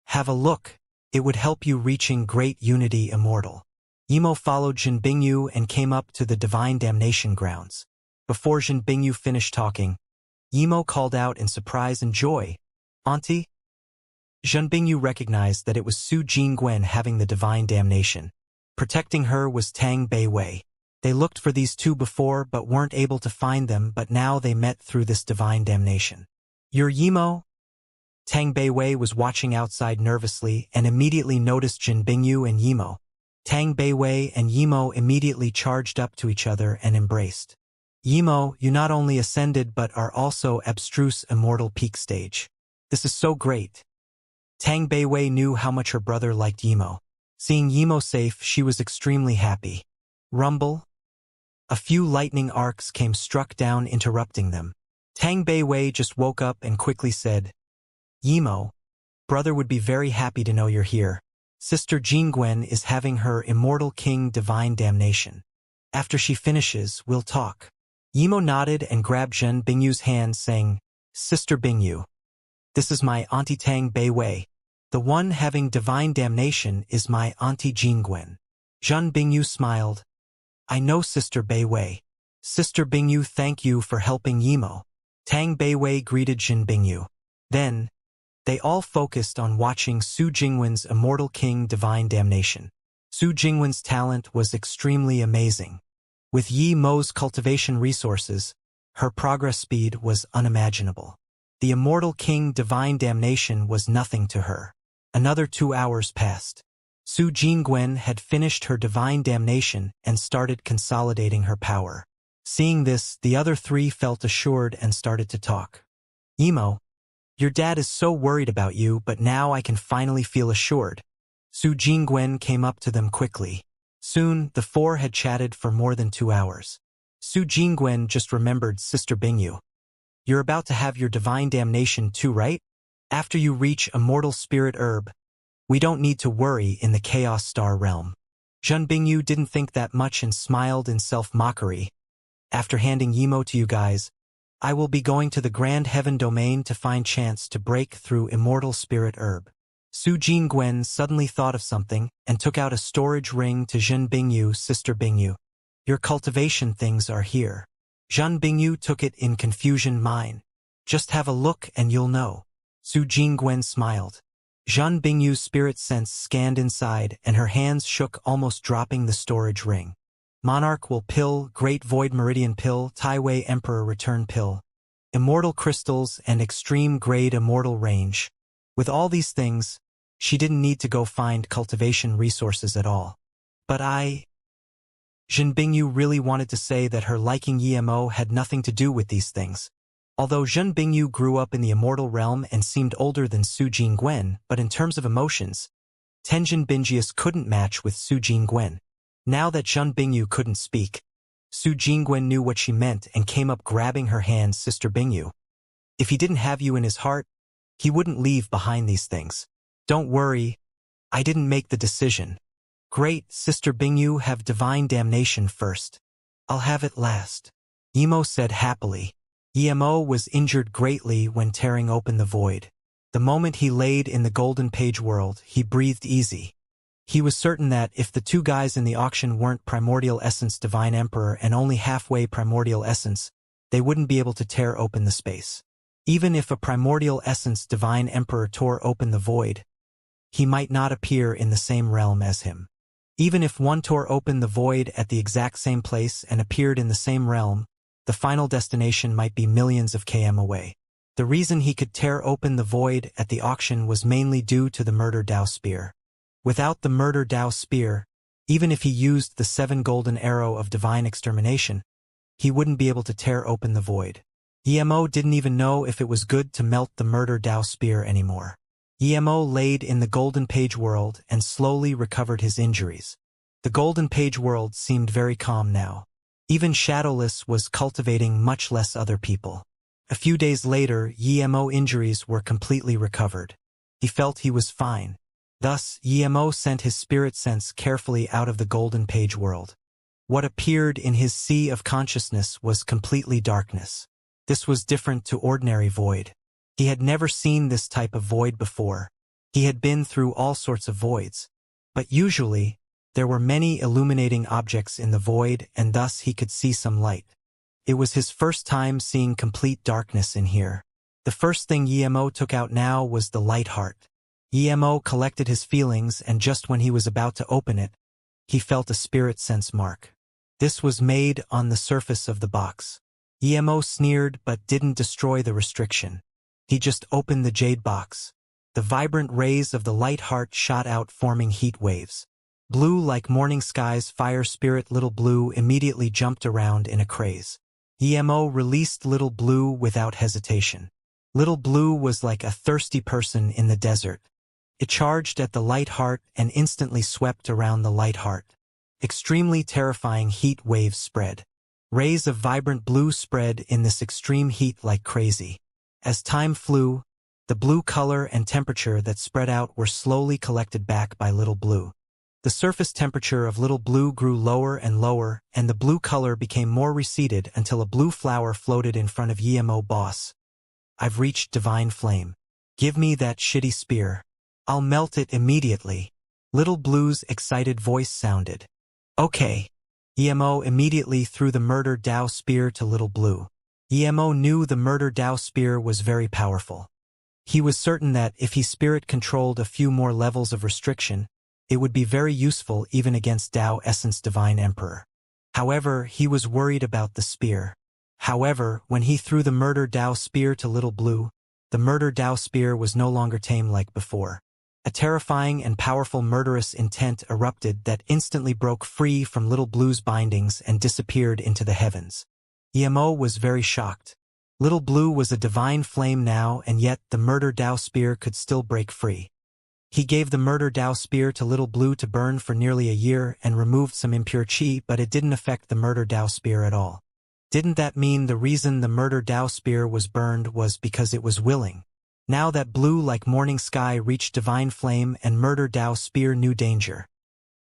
Have a look. It would help you reaching great unity immortal. Yimo followed Zhen Bingyu and came up to the divine damnation grounds. Before Zhen Bingyu finished talking, Yimo called out in surprise and joy, Auntie? Zhen Bingyu recognized that it was Su Jingwen having the divine damnation. Protecting her was Tang Beiwei. They looked for these two before but weren't able to find them, but now they met through this divine damnation. You're Yimo? Tang Beiwei was watching outside nervously and immediately noticed Zhen Bingyu and Yimo. Tang Beiwei and Yimo immediately charged up to each other and embraced. Yimo, you not only ascended but are also abstruse immortal peak stage. This is so great. Tang Beiwei knew how much her brother liked Yimo. Seeing Yimo safe, she was extremely happy. Rumble. A few lightning arcs came struck down, interrupting them. Tang Beiwei just woke up and quickly said, Yimo, brother would be very happy to know you're here. Sister Jingwen is having her Immortal King divine damnation. After she finishes, we'll talk. Yimo nodded and grabbed Zhen Bingyu's hand, saying, Sister Bingyu, this is my Auntie Tang Beiwei. The one having divine damnation is my Auntie Jingwen. Zhen Bingyu smiled. I know Sister Beiwei. Sister Bingyu, thank you for helping Yimo. Tang Beiwei greeted Zhen Bingyu. Then, they all focused on watching Su Jingwen's Immortal King divine damnation. Su Jingwen's talent was extremely amazing. With Yi Mo's cultivation resources, her progress speed was unimaginable. The Immortal King divine damnation was nothing to her. Another 2 hours passed. Su Jingwen had finished her divine damnation and started consolidating her power. Seeing this, the other three felt assured and started to talk. Yimo, your dad is so worried about you, but now I can finally feel assured. Su Jingwen came up to them quickly. Soon, the four had chatted for more than 2 hours. Su Jingwen just remembered Sister Bingyu. You're about to have your divine damnation too, right? After you reach Immortal Spirit Herb, we don't need to worry in the Chaos Star realm. Zhen Bingyu didn't think that much and smiled in self-mockery. After handing Yimo to you guys, I will be going to the Grand Heaven Domain to find chance to break through Immortal Spirit Herb. Su Jingwen suddenly thought of something and took out a storage ring to Zhen Bingyu. Sister Bingyu, your cultivation things are here. Zhen Bingyu took it in confusion. Mine. Just have a look and you'll know. Su Jingwen smiled. Zhen Bingyu's spirit sense scanned inside and her hands shook, almost dropping the storage ring. Monarch Will Pill, Great Void Meridian Pill, Taiwei Emperor Return Pill, Immortal Crystals and Extreme Grade Immortal Range. With all these things, she didn't need to go find cultivation resources at all. But Zhen Bingyu really wanted to say that her liking Yimo had nothing to do with these things. Although Zhen Bingyu grew up in the immortal realm and seemed older than Su Jingwen, but in terms of emotions, Tenjin Bingius couldn't match with Su Jingwen. Now that Zhen Bingyu couldn't speak, Su Jingwen knew what she meant and came up grabbing her hand. Sister Bingyu, if he didn't have you in his heart, he wouldn't leave behind these things. Don't worry, I didn't make the decision. Great, Sister Bingyu, have divine damnation first. I'll have it last. Yimo said happily. Yimo was injured greatly when tearing open the void. The moment he laid in the golden page world, he breathed easy. He was certain that if the two guys in the auction weren't Primordial Essence Divine Emperor and only halfway Primordial Essence, they wouldn't be able to tear open the space. Even if a Primordial Essence Divine Emperor tore open the void, he might not appear in the same realm as him. Even if one tore open the void at the exact same place and appeared in the same realm, the final destination might be millions of km away. The reason he could tear open the void at the auction was mainly due to the Murder Dao Spear. Without the Murder Dao Spear, even if he used the 7 golden arrow of divine extermination, he wouldn't be able to tear open the void. Emo didn't even know if it was good to melt the Murder Dao Spear anymore. Emo laid in the Golden Page world and slowly recovered his injuries. The Golden Page world seemed very calm now. Even Shadowless was cultivating much less other people. A few days later, Emo injuries were completely recovered. He felt he was fine. Thus, Emo sent his spirit sense carefully out of the Golden Page world. What appeared in his sea of consciousness was completely darkness. This was different to ordinary void. He had never seen this type of void before. He had been through all sorts of voids. But usually, there were many illuminating objects in the void and thus he could see some light. It was his first time seeing complete darkness in here. The first thing Emo took out now was the light heart. Emo collected his feelings and just when he was about to open it, he felt a spirit sense mark. This was made on the surface of the box. Emo sneered but didn't destroy the restriction. He just opened the jade box. The vibrant rays of the light heart shot out forming heat waves. Blue like morning sky's fire spirit Little Blue immediately jumped around in a craze. Emo released Little Blue without hesitation. Little Blue was like a thirsty person in the desert. It charged at the light heart and instantly swept around the light heart. Extremely terrifying heat waves spread. Rays of vibrant blue spread in this extreme heat like crazy. As time flew, the blue color and temperature that spread out were slowly collected back by Little Blue. The surface temperature of Little Blue grew lower and lower, and the blue color became more receded until a blue flower floated in front of Emo. Boss, I've reached divine flame. Give me that shitty spear. I'll melt it immediately. Little Blue's excited voice sounded. Okay. Emo immediately threw the Murder Dao Spear to Little Blue. Emo knew the Murder Dao Spear was very powerful. He was certain that if he spirit-controlled a few more levels of restriction, it would be very useful even against Dao Essence Divine Emperor. However, he was worried about the spear. However, when he threw the Murder Dao Spear to Little Blue, the Murder Dao Spear was no longer tame like before. A terrifying and powerful murderous intent erupted that instantly broke free from Little Blue's bindings and disappeared into the heavens. Emo was very shocked. Little Blue was a divine flame now, and yet the Murder Dao Spear could still break free. He gave the Murder Dao Spear to Little Blue to burn for nearly a year and removed some impure chi, but it didn't affect the Murder Dao Spear at all. Didn't that mean the reason the Murder Dao Spear was burned was because it was willing? Now that blue like morning sky reached divine flame and Murder Dao Spear knew danger.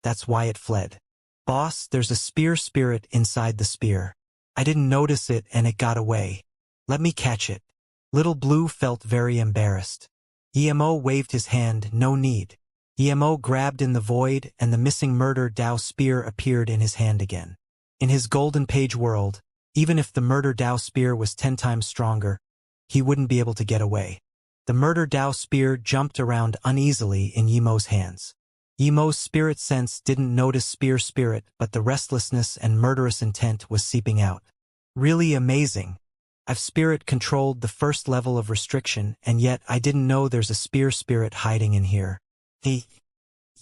That's why it fled. Boss, there's a spear spirit inside the spear. I didn't notice it and it got away. Let me catch it. Little Blue felt very embarrassed. Emo waved his hand, no need. Emo grabbed in the void and the missing Murder Dao Spear appeared in his hand again. In his Golden Page world, even if the Murder Dao Spear was 10 times stronger, he wouldn't be able to get away. The Murder Dao Spear jumped around uneasily in Emo's hands. Emo's spirit sense didn't notice spear spirit, but the restlessness and murderous intent was seeping out. Really amazing. I've spirit-controlled the first level of restriction, and yet I didn't know there's a spear spirit hiding in here.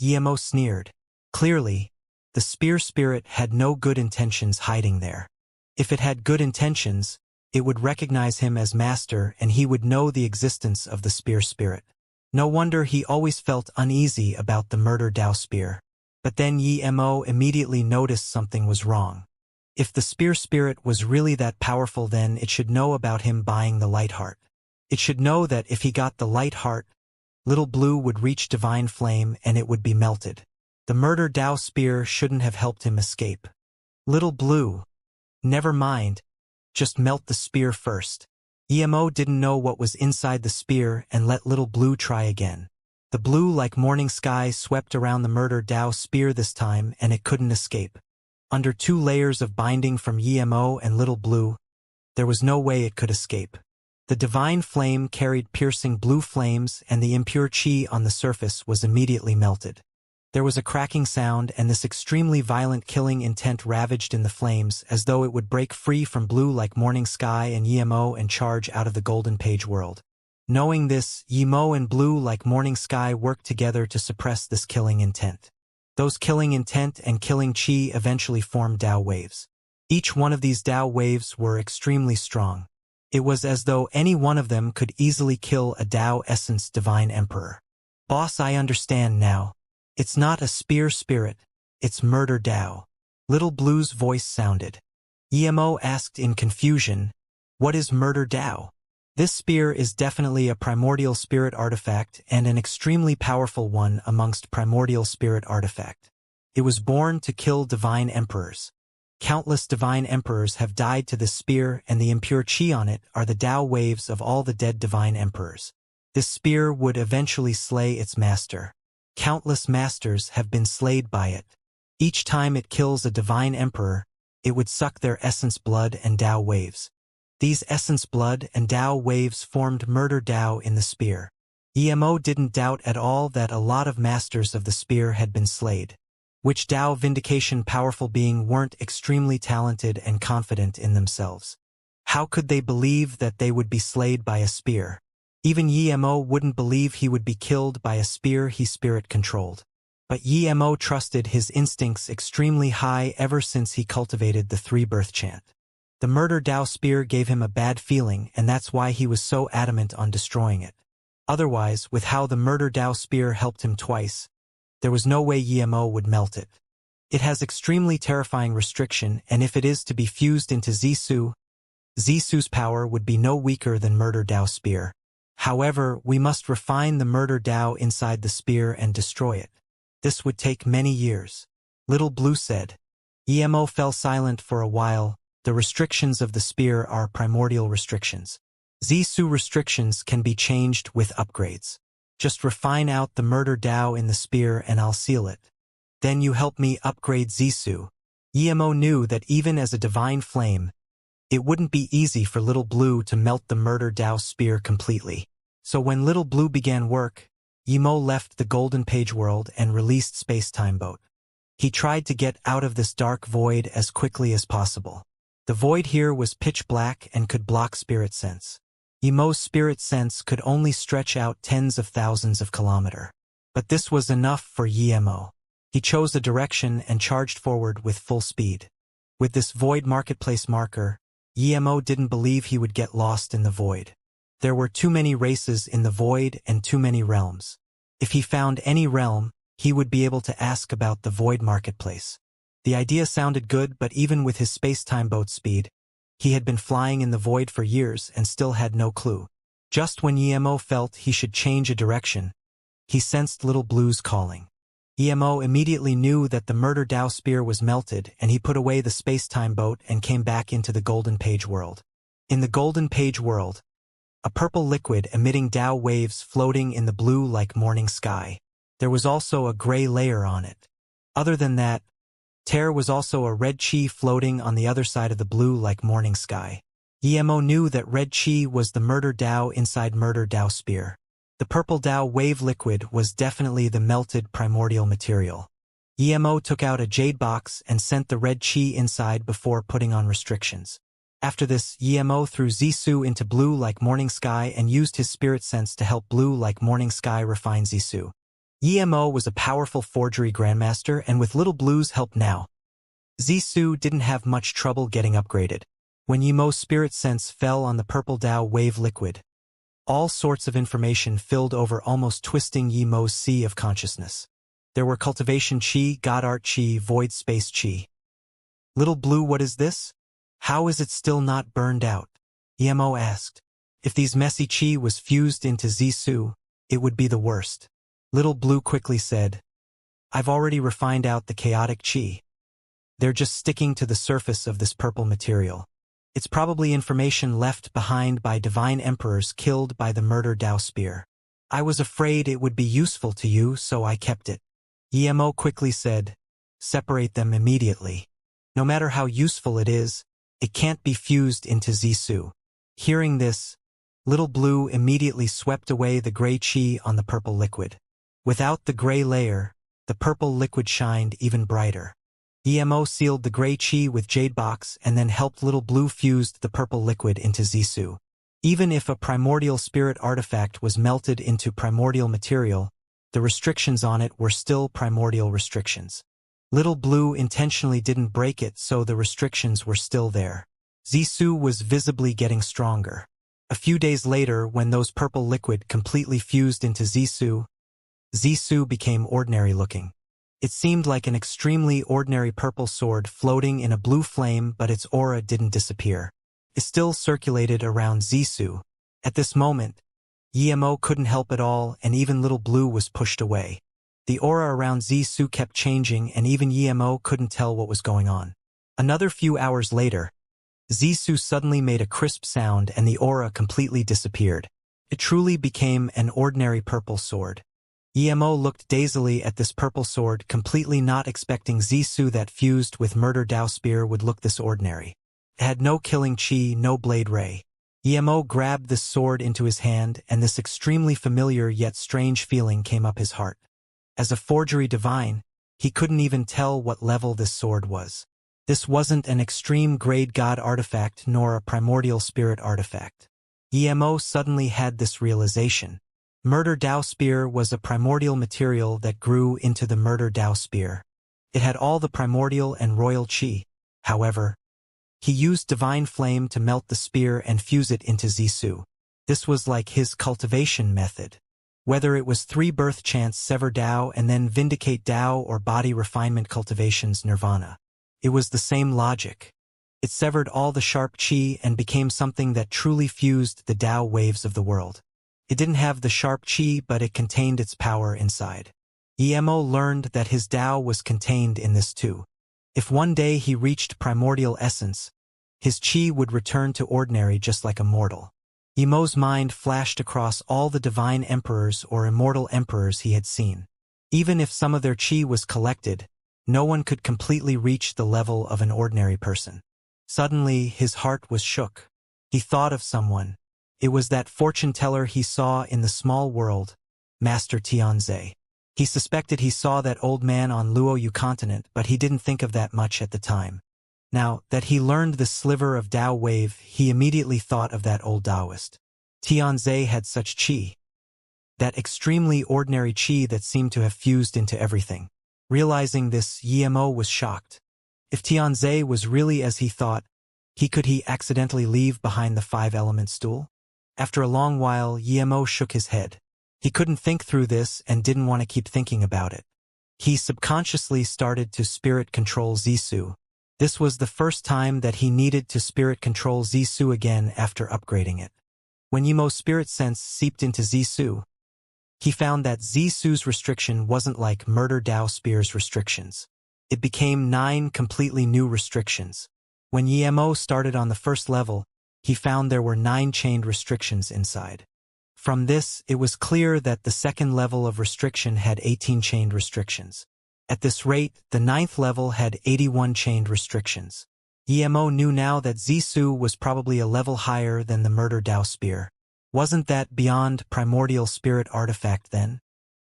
Emo sneered. Clearly, the spear spirit had no good intentions hiding there. If it had good intentions, it would recognize him as master and he would know the existence of the spear spirit. No wonder he always felt uneasy about the Murder Dao Spear. But then Emo immediately noticed something was wrong. If the spear spirit was really that powerful, then it should know about him buying the light heart. It should know that if he got the light heart, Little Blue would reach divine flame and it would be melted. The Murder Dao Spear shouldn't have helped him escape. Little Blue. Never mind. Just melt the spear first. Emo didn't know what was inside the spear and let Little Blue try again. The blue like morning sky swept around the murder Dao spear this time, and it couldn't escape. Under 2 layers of binding from Emo and Little Blue, there was no way it could escape. The divine flame carried piercing blue flames, and the impure chi on the surface was immediately melted. There was a cracking sound, and this extremely violent killing intent ravaged in the flames, as though it would break free from blue like morning sky and Emo and charge out of the golden page world. Knowing this, Emo and blue like morning sky worked together to suppress this killing intent. Those killing intent and killing chi eventually formed Dao waves. Each one of these Dao waves were extremely strong. It was as though any one of them could easily kill a Dao essence divine emperor. Boss, I understand now. It's not a spear spirit, it's murder Dao. Little Blue's voice sounded. Emo asked in confusion, what is murder Dao? This spear is definitely a primordial spirit artifact and an extremely powerful one amongst primordial spirit artifact. It was born to kill divine emperors. Countless divine emperors have died to this spear, and the impure chi on it are the Dao waves of all the dead divine emperors. This spear would eventually slay its master. Countless masters have been slayed by it. Each time it kills a divine emperor, it would suck their essence blood and Dao waves. These essence blood and Dao waves formed murder Dao in the spear. Emo didn't doubt at all that a lot of masters of the spear had been slayed. Which Dao vindication powerful being weren't extremely talented and confident in themselves. How could they believe that they would be slayed by a spear? Even Emo wouldn't believe he would be killed by a spear he spirit controlled. But Emo trusted his instincts extremely high ever since he cultivated the 3-birth chant. The murder Dao spear gave him a bad feeling, and that's why he was so adamant on destroying it. Otherwise, with how the murder Dao spear helped him twice, there was no way Emo would melt it. It has extremely terrifying restriction, and if it is to be fused into Zisu's power would be no weaker than murder Dao spear. However, we must refine the murder Dao inside the spear and destroy it. This would take many years. Little Blue said. Emo fell silent for a while. The restrictions of the spear are primordial restrictions. Zisu restrictions can be changed with upgrades. Just refine out the murder Dao in the spear and I'll seal it. Then you help me upgrade Zisu. Emo knew that even as a divine flame, it wouldn't be easy for Little Blue to melt the murder Dao spear completely. So when Little Blue began work, Emo left the Golden Page world and released Space-Time Boat. He tried to get out of this dark void as quickly as possible. The void here was pitch black and could block spirit sense. Emo's spirit sense could only stretch out tens of thousands of kilometers. But this was enough for Emo. He chose a direction and charged forward with full speed. With this void marketplace marker, Emo didn't believe he would get lost in the void. There were too many races in the void and too many realms. If he found any realm, he would be able to ask about the void marketplace. The idea sounded good, but even with his space-time boat speed, he had been flying in the void for years and still had no clue. Just when Emo felt he should change a direction, he sensed Little Blue's calling. Emo immediately knew that the murder Dao spear was melted, and he put away the space-time boat and came back into the Golden Page world. In the Golden Page world, a purple liquid emitting Dao waves floating in the blue like morning sky. There was also a gray layer on it. Other than that, there was also a red chi floating on the other side of the blue like morning sky. Emo knew that red chi was the murder Dao inside murder Dao spear. The purple Dao wave liquid was definitely the melted primordial material. Emo took out a jade box and sent the red chi inside before putting on restrictions. After this, Emo threw Zisu into blue like morning sky and used his spirit sense to help blue like morning sky refine Zisu. Emo was a powerful forgery grandmaster, and with Little Blue's help now, Zisu didn't have much trouble getting upgraded. When Emo's spirit sense fell on the purple Dao wave liquid, all sorts of information filled over, almost twisting Emo's sea of consciousness. There were cultivation chi, god art chi, void space chi. Little Blue, what is this? How is it still not burned out? Emo asked. If these messy chi was fused into Zisu, it would be the worst. Little Blue quickly said, I've already refined out the chaotic chi. They're just sticking to the surface of this purple material. It's probably information left behind by divine emperors killed by the murder Dao spear. I was afraid it would be useful to you, so I kept it. Emo quickly said, separate them immediately. No matter how useful it is, it can't be fused into Zissou. Hearing this, Little Blue immediately swept away the gray chi on the purple liquid. Without the gray layer, the purple liquid shined even brighter. Emo sealed the gray chi with Jade Box and then helped Little Blue fused the purple liquid into Zissou. Even if a primordial spirit artifact was melted into primordial material, the restrictions on it were still primordial restrictions. Little Blue intentionally didn't break it, so the restrictions were still there. Zissou was visibly getting stronger. A few days later, when those purple liquid completely fused into Zissou, Zissou became ordinary looking. It seemed like an extremely ordinary purple sword floating in a blue flame, but its aura didn't disappear. It still circulated around Zissou. At this moment, Emo couldn't help at all, and even Little Blue was pushed away. The aura around Zissou kept changing, and even Emo couldn't tell what was going on. Another few hours later, Zissou suddenly made a crisp sound and the aura completely disappeared. It truly became an ordinary purple sword. Emo looked dazedly at this purple sword, completely not expecting Zissou that fused with Murder Dao Spear would look this ordinary. It had no killing chi, no blade ray. Emo grabbed this sword into his hand, and this extremely familiar yet strange feeling came up his heart. As a forgery divine, he couldn't even tell what level this sword was. This wasn't an extreme grade god artifact nor a primordial spirit artifact. Emo suddenly had this realization. Murder Dao Spear was a primordial material that grew into the Murder Dao Spear. It had all the primordial and royal chi. However, he used divine flame to melt the spear and fuse it into Zissou. This was like his cultivation method. Whether it was 3 birth chants sever Dao and then vindicate Dao or body refinement cultivation's nirvana. It was the same logic. It severed all the sharp chi and became something that truly fused the Dao waves of the world. It didn't have the sharp chi, but it contained its power inside. Emo learned that his Dao was contained in this too. If one day he reached primordial essence, his chi would return to ordinary just like a mortal. Emo's mind flashed across all the divine emperors or immortal emperors he had seen. Even if some of their chi was collected, no one could completely reach the level of an ordinary person. Suddenly, his heart was shook. He thought of someone. It was that fortune teller he saw in the small world, Master Tianze. He suspected he saw that old man on Luoyu continent, but he didn't think of that much at the time. Now that he learned the sliver of Dao wave, he immediately thought of that old Taoist. Tianze had such chi. That extremely ordinary chi that seemed to have fused into everything. Realizing this, Emo was shocked. If Tianze was really as he thought, could he accidentally leave behind the 5-element stool? After a long while, Emo shook his head. He couldn't think through this and didn't want to keep thinking about it. He subconsciously started to spirit control Zissou. This was the first time that he needed to spirit control Zissou again after upgrading it. When Emo's spirit sense seeped into Zissou, he found that Zissou's restriction wasn't like Murder Dao Spear's restrictions. It became 9 completely new restrictions. When Emo started on the first level, he found there were 9 chained restrictions inside. From this, it was clear that the second level of restriction had 18 chained restrictions. At this rate, the 9th level had 81 chained restrictions. Emo knew now that Zissou was probably a level higher than the Murder Dao Spear. Wasn't that beyond primordial spirit artifact then?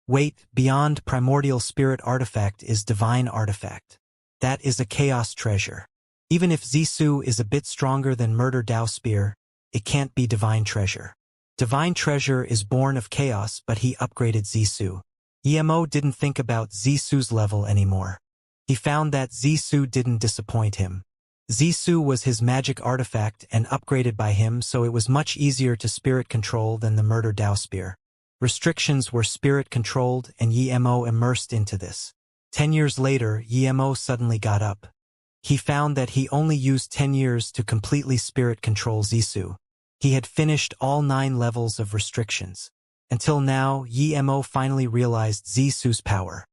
Wait, beyond primordial spirit artifact is divine artifact. That is a chaos treasure. Even if Zissou is a bit stronger than Murder Dao Spear, it can't be divine treasure. Divine treasure is born of chaos, but he upgraded Zissou. Emo didn't think about Zissou's level anymore. He found that Zissou didn't disappoint him. Zissou was his magic artifact and upgraded by him, so it was much easier to spirit control than the Murder Dao Spear. Restrictions were spirit controlled and Emo immersed into this. 10 years later, Emo suddenly got up. He found that he only used 10 years to completely spirit control Zissou. He had finished all 9 levels of restrictions. Until now, Emo finally realized Zissou's power.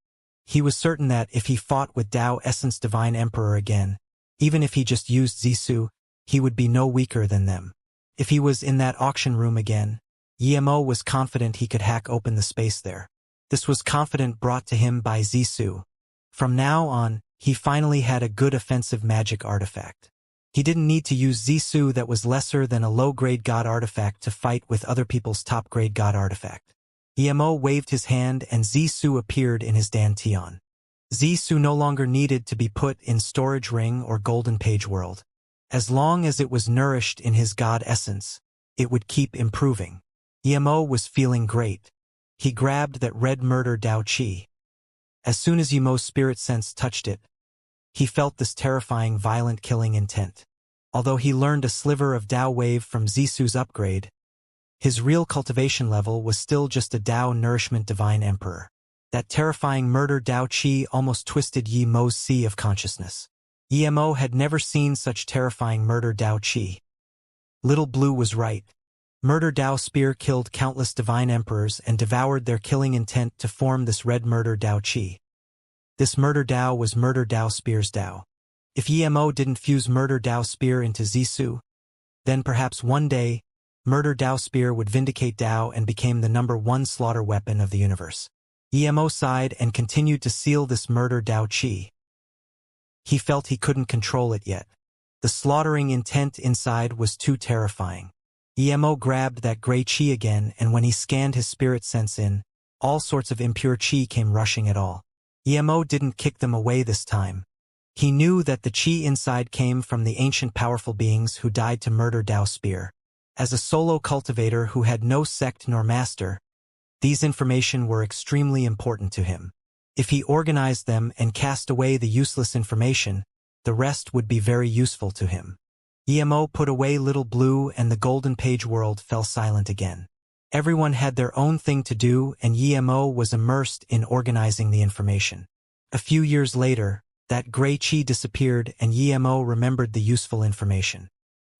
He was certain that if he fought with Dao Essence Divine Emperor again, even if he just used Zissou, he would be no weaker than them. If he was in that auction room again, Emo was confident he could hack open the space there. This was confidence brought to him by Zisu. From now on, he finally had a good offensive magic artifact. He didn't need to use Zisu that was lesser than a low-grade god artifact to fight with other people's top-grade god artifact. Emo waved his hand and Zisu appeared in his Dantian. Zisu no longer needed to be put in storage ring or golden page world. As long as it was nourished in his god essence, it would keep improving. Emo was feeling great. He grabbed that red murder Dao Qi. As soon as Emo's spirit sense touched it, he felt this terrifying violent killing intent. Although he learned a sliver of Dao wave from Zisu's upgrade, his real cultivation level was still just a Dao nourishment divine emperor. That terrifying murder Dao Qi almost twisted Emo's sea of consciousness. Emo had never seen such terrifying murder Dao Qi. Little Blue was right. Murder Dao Spear killed countless divine emperors and devoured their killing intent to form this red murder Dao Qi. This murder Dao was murder Dao Spear's Dao. If Emo didn't fuse murder Dao Spear into Zisu, then perhaps one day, murder Dao Spear would vindicate Dao and became the #1 slaughter weapon of the universe. Emo sighed and continued to seal this murder Dao Qi. He felt he couldn't control it yet. The slaughtering intent inside was too terrifying. Emo grabbed that gray Qi again, and when he scanned his spirit sense in, all sorts of impure Qi came rushing at all. Emo didn't kick them away this time. He knew that the Qi inside came from the ancient powerful beings who died to murder Dao Spear. As a solo cultivator who had no sect nor master, these information were extremely important to him. If he organized them and cast away the useless information, the rest would be very useful to him. Emo put away Little Blue and the golden page world fell silent again. Everyone had their own thing to do and Emo was immersed in organizing the information. A few years later, that gray Qi disappeared and Emo remembered the useful information.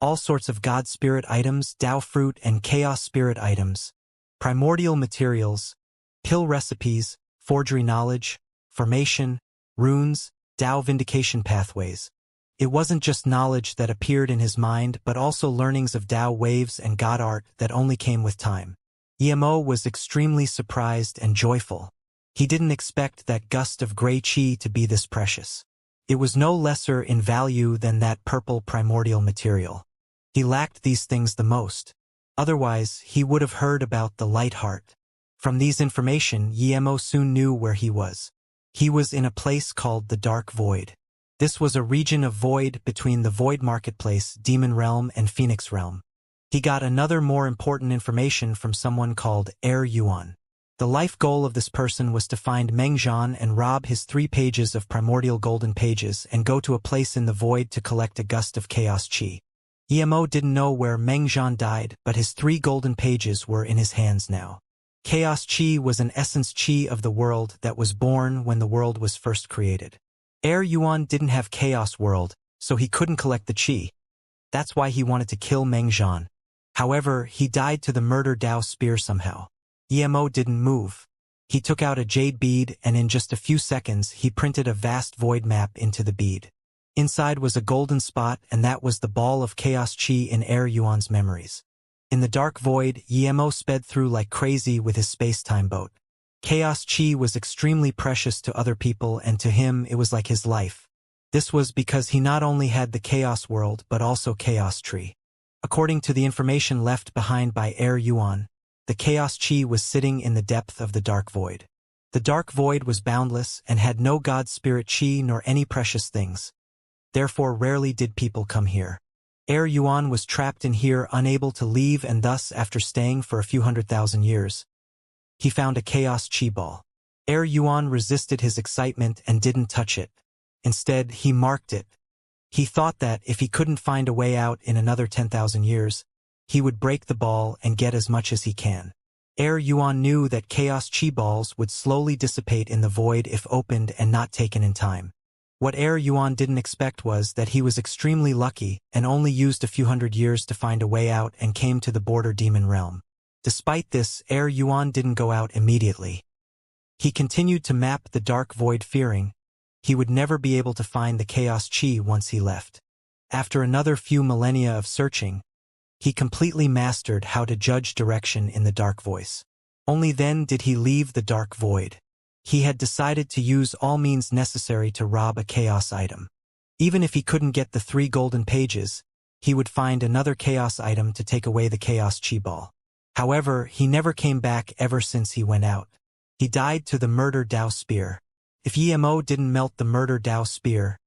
All sorts of God Spirit items, Dao Fruit and Chaos Spirit items, primordial materials, pill recipes, forgery knowledge, formation, runes, Dao vindication pathways. It wasn't just knowledge that appeared in his mind but also learnings of Dao waves and God art that only came with time. Emo was extremely surprised and joyful. He didn't expect that gust of gray Qi to be this precious. It was no lesser in value than that purple primordial material. He lacked these things the most. Otherwise, he would have heard about the light heart. From these information, Emo soon knew where he was. He was in a place called the Dark Void. This was a region of void between the Void Marketplace, Demon Realm, and Phoenix Realm. He got another more important information from someone called Air Yuan. The life goal of this person was to find Mengzhan and rob his 3 pages of primordial golden pages and go to a place in the void to collect a gust of chaos Qi. Emo didn't know where Mengzhan died, but his 3 golden pages were in his hands now. Chaos Qi was an essence Qi of the world that was born when the world was first created. Air Yuan didn't have Chaos World, so he couldn't collect the Qi. That's why he wanted to kill Mengzhan. However, he died to the murder Dao Spear somehow. Emo didn't move. He took out a jade bead and in just a few seconds he printed a vast void map into the bead. Inside was a golden spot and that was the ball of Chaos Qi in Air Yuan's memories. In the dark void, Emo sped through like crazy with his space-time boat. Chaos Qi was extremely precious to other people and to him it was like his life. This was because he not only had the Chaos World but also Chaos Tree. According to the information left behind by Air Yuan, the Chaos Qi was sitting in the depth of the Dark Void. The Dark Void was boundless and had no God Spirit Qi nor any precious things. Therefore rarely did people come here. Air Yuan was trapped in here unable to leave and thus after staying for a few 100,000 years, he found a Chaos Qi ball. Air Yuan resisted his excitement and didn't touch it. Instead, he marked it. He thought that if he couldn't find a way out in another 10,000 years, he would break the ball and get as much as he can. Air Yuan knew that Chaos Qi balls would slowly dissipate in the void if opened and not taken in time. What Air Yuan didn't expect was that he was extremely lucky and only used a few 100 years to find a way out and came to the border Demon Realm. Despite this, Air Yuan didn't go out immediately. He continued to map the dark void fearing he would never be able to find the Chaos Qi once he left. After another few millennia of searching, He completely mastered how to judge direction in the dark voice. Only then did he leave the dark void. He had decided to use all means necessary to rob a chaos item. Even if he couldn't get the 3 golden pages, he would find another chaos item to take away the chaos chi ball. However, he never came back ever since he went out. He died to the murder Dao spear. If Yemo didn't melt the murder Dao spear,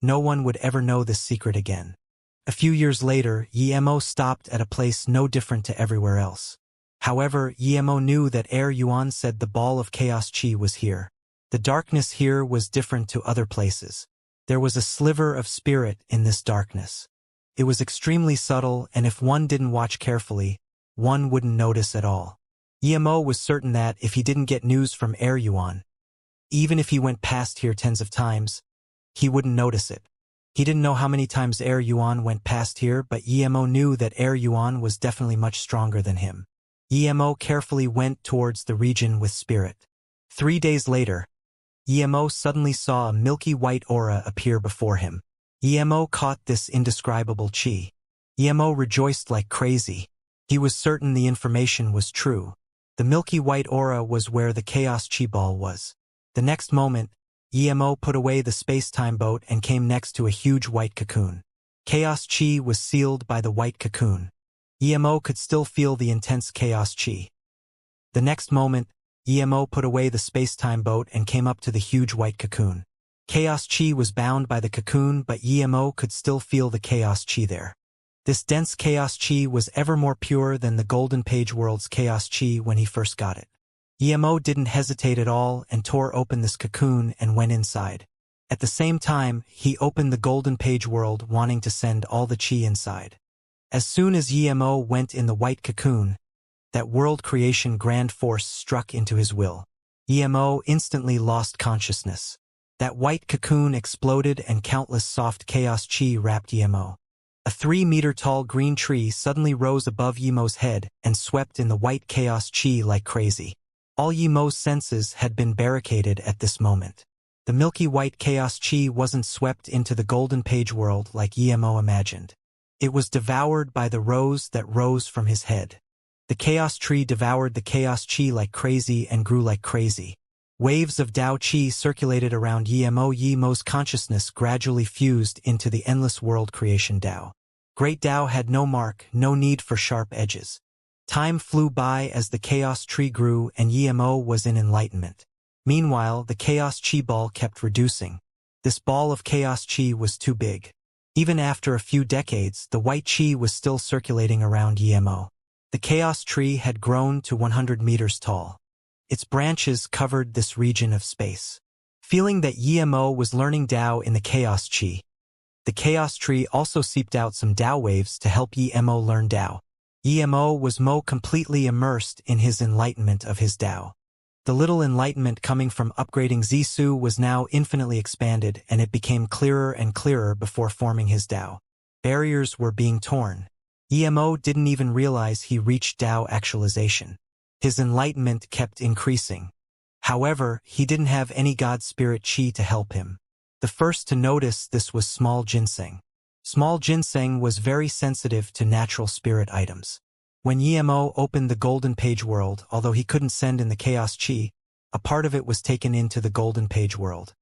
no one would ever know this secret again. A few years later, Yemo stopped at a place no different to everywhere else. However, Yemo knew that Air Yuan said the ball of chaos chi was here. The darkness here was different to other places. There was a sliver of spirit in this darkness. It was extremely subtle, and if one didn't watch carefully, one wouldn't notice at all. Yemo was certain that if he didn't get news from Air Yuan, even if he went past here tens of times, he wouldn't notice it. He didn't know how many times Air Yuan went past here, but Yemo knew that Air Yuan was definitely much stronger than him. Yemo carefully went towards the region with spirit. 3 days later, Yemo suddenly saw a milky white aura appear before him. Yemo caught this indescribable chi. Yemo rejoiced like crazy. He was certain the information was true. The milky white aura was where the chaos chi ball was. The next moment, Yemo put away the space-time boat and came next to a huge white cocoon. Chaos chi was sealed by the white cocoon. Yemo could still feel the intense chaos chi. The next moment, Yemo put away the space-time boat and came up to the huge white cocoon. Chaos chi was bound by the cocoon, but Yemo could still feel the chaos chi there. This dense chaos chi was ever more pure than the Golden Page World's chaos chi when he first got it. Yemo didn't hesitate at all and tore open this cocoon and went inside. At the same time, he opened the Golden Page World, wanting to send all the chi inside. As soon as Yemo went in the white cocoon, that world creation grand force struck into his will. Yemo instantly lost consciousness. That white cocoon exploded and countless soft chaos chi wrapped Yemo. A 3-meter-tall green tree suddenly rose above Yemo's head and swept in the white chaos chi like crazy. All Yemo's senses had been barricaded at this moment. The milky white chaos chi wasn't swept into the Golden Page World like Yemo imagined. It was devoured by the rose that rose from his head. The chaos tree devoured the chaos chi like crazy and grew like crazy. Waves of Dao Chi circulated around Yemo. Yemo's consciousness gradually fused into the endless world creation Dao. Great Dao had no mark, no need for sharp edges. Time flew by as the chaos tree grew and Yemo was in enlightenment. Meanwhile, the chaos chi ball kept reducing. This ball of chaos chi was too big. Even after a few decades, the white chi was still circulating around Yemo. The chaos tree had grown to 100 meters tall. Its branches covered this region of space. Feeling that Yemo was learning Dao in the chaos chi, the chaos tree also seeped out some Dao waves to help Yemo learn Dao. Yemo was completely immersed in his enlightenment of his Dao. The little enlightenment coming from upgrading Zisu was now infinitely expanded, and it became clearer and clearer before forming his Dao. Barriers were being torn. Yemo didn't even realize he reached Dao actualization. His enlightenment kept increasing. However, he didn't have any God Spirit Chi to help him. The first to notice this was Small Ginseng. Small Ginseng was very sensitive to natural spirit items. When Yemo opened the Golden Page World, although he couldn't send in the Chaos Chi, a part of it was taken into the Golden Page World.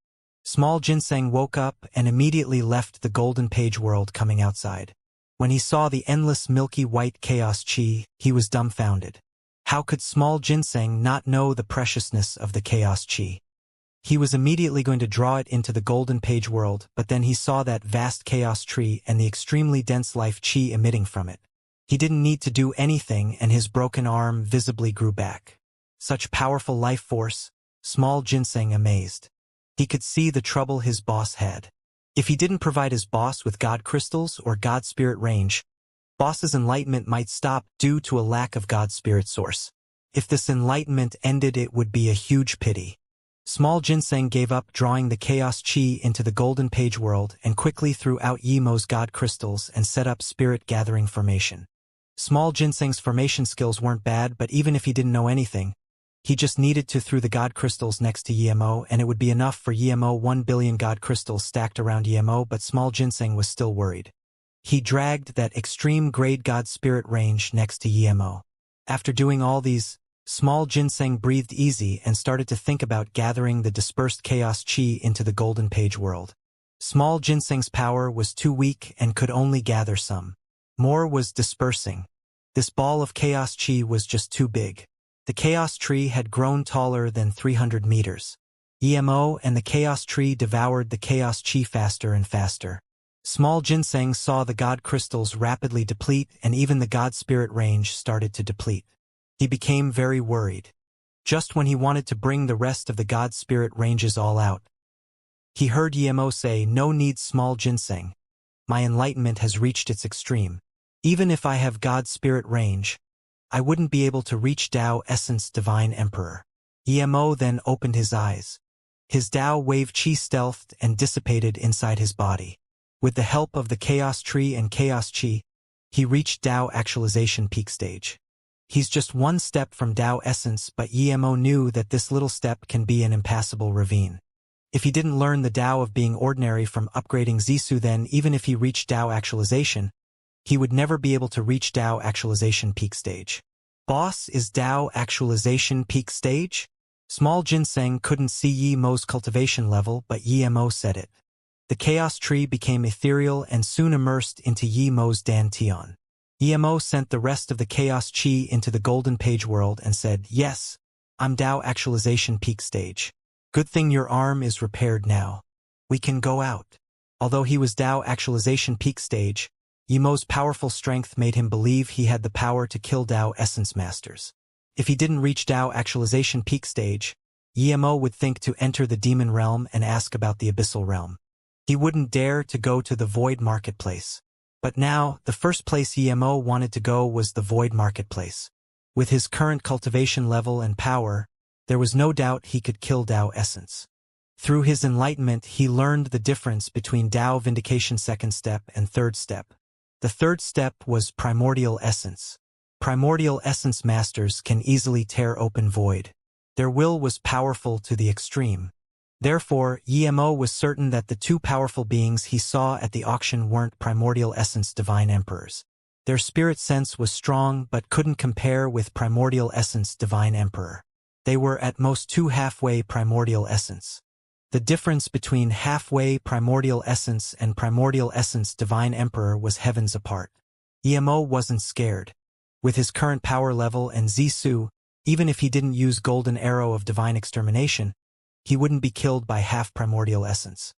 Small Ginseng woke up and immediately left the Golden Page World, coming outside. When he saw the endless milky white Chaos Chi, he was dumbfounded. How could Small Ginseng not know the preciousness of the Chaos Chi? He was immediately going to draw it into the Golden Page World, but then he saw that vast Chaos Tree and the extremely dense life Chi emitting from it. He didn't need to do anything, and his broken arm visibly grew back. Such powerful life force, Small Ginseng amazed. He could see the trouble his boss had. If he didn't provide his boss with God Crystals or God Spirit range, boss's enlightenment might stop due to a lack of God Spirit source. If this enlightenment ended, it would be a huge pity. Small Ginseng gave up drawing the Chaos Chi into the Golden Page World and quickly threw out Yemo's God Crystals and set up Spirit Gathering Formation. Small Ginseng's formation skills weren't bad, but even if he didn't know anything, he just needed to throw the God Crystals next to Yemo, and it would be enough for Yemo. 1 billion God Crystals stacked around Yemo, but Small Ginseng was still worried. He dragged that extreme grade God spirit range next to Yemo. After doing all these, small ginseng breathed easy and started to think about gathering the dispersed chaos chi into the golden page world. Small ginseng's power was too weak and could only gather some. More was dispersing. This ball of chaos chi was just too big. The chaos tree had grown taller than 300 meters. Emo and the chaos tree devoured the chaos chi faster and faster. Small ginseng saw the god crystals rapidly deplete, and even the god spirit range started to deplete. He became very worried. Just when he wanted to bring the rest of the god spirit ranges all out, he heard Emo say, "No need, small ginseng. My enlightenment has reached its extreme. Even if I have god spirit range, I wouldn't be able to reach Tao Essence Divine Emperor." Emo then opened his eyes. His Tao wave chi stealthed and dissipated inside his body. With the help of the chaos tree and chaos chi, he reached Tao actualization peak stage. He's just one step from Tao essence, but Emo knew that this little step can be an impassable ravine. If he didn't learn the Tao of being ordinary from upgrading Zisu, then even if he reached Tao actualization, he would never be able to reach Tao actualization peak stage. Boss, is Tao actualization peak stage? Small ginseng couldn't see Yemo's cultivation level, but Emo said it. The chaos tree became ethereal and soon immersed into Yemo's dantian. Emo sent the rest of the chaos chi into the golden page world and said, "Yes, I'm Tao actualization peak stage. Good thing your arm is repaired now. We can go out." Although he was Tao actualization peak stage, Yemo's powerful strength made him believe he had the power to kill Tao essence masters. If he didn't reach Tao actualization peak stage, Emo would think to enter the demon realm and ask about the abyssal realm. He wouldn't dare to go to the void marketplace. But now, the first place Emo wanted to go was the void marketplace. With his current cultivation level and power, there was no doubt he could kill Tao essence. Through his enlightenment, he learned the difference between Tao vindication second step and third step. The third step was primordial essence. Primordial essence masters can easily tear open void. Their will was powerful to the extreme. Therefore, Emo was certain that the two powerful beings he saw at the auction weren't primordial essence divine emperors. Their spirit sense was strong but couldn't compare with primordial essence divine emperor. They were at most two halfway primordial essence. The difference between halfway primordial essence and primordial essence divine emperor was heavens apart. Emo wasn't scared. With his current power level and Zisu, even if he didn't use golden arrow of divine extermination, he wouldn't be killed by half primordial essence.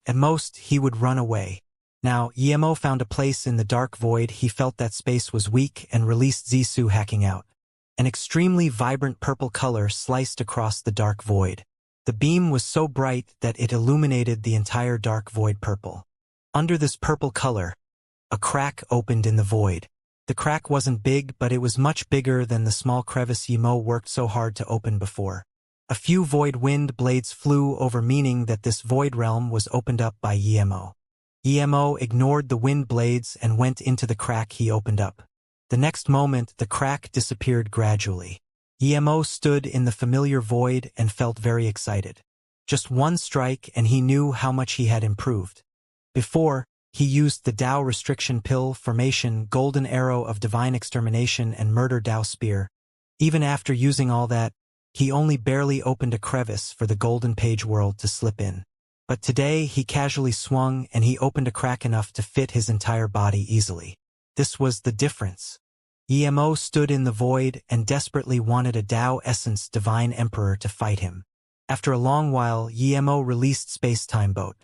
At most, he would run away. Now, Emo found a place in the dark void. He felt that space was weak and released Zisu, hacking out. An extremely vibrant purple color sliced across the dark void. The beam was so bright that it illuminated the entire dark void purple. Under this purple color, a crack opened in the void. The crack wasn't big, but it was much bigger than the small crevice Emo worked so hard to open before. A few void wind blades flew over, meaning that this void realm was opened up by Emo. Emo ignored the wind blades and went into the crack he opened up. The next moment, the crack disappeared gradually. Emo stood in the familiar void and felt very excited. Just one strike and he knew how much he had improved. Before, he used the Tao restriction pill, formation, golden arrow of divine extermination, and murder Tao spear. Even after using all that, he only barely opened a crevice for the golden page world to slip in. But today he casually swung and he opened a crack enough to fit his entire body easily. This was the difference. Emo stood in the void and desperately wanted a Tao essence divine emperor to fight him. After a long while, Emo released space-time boat.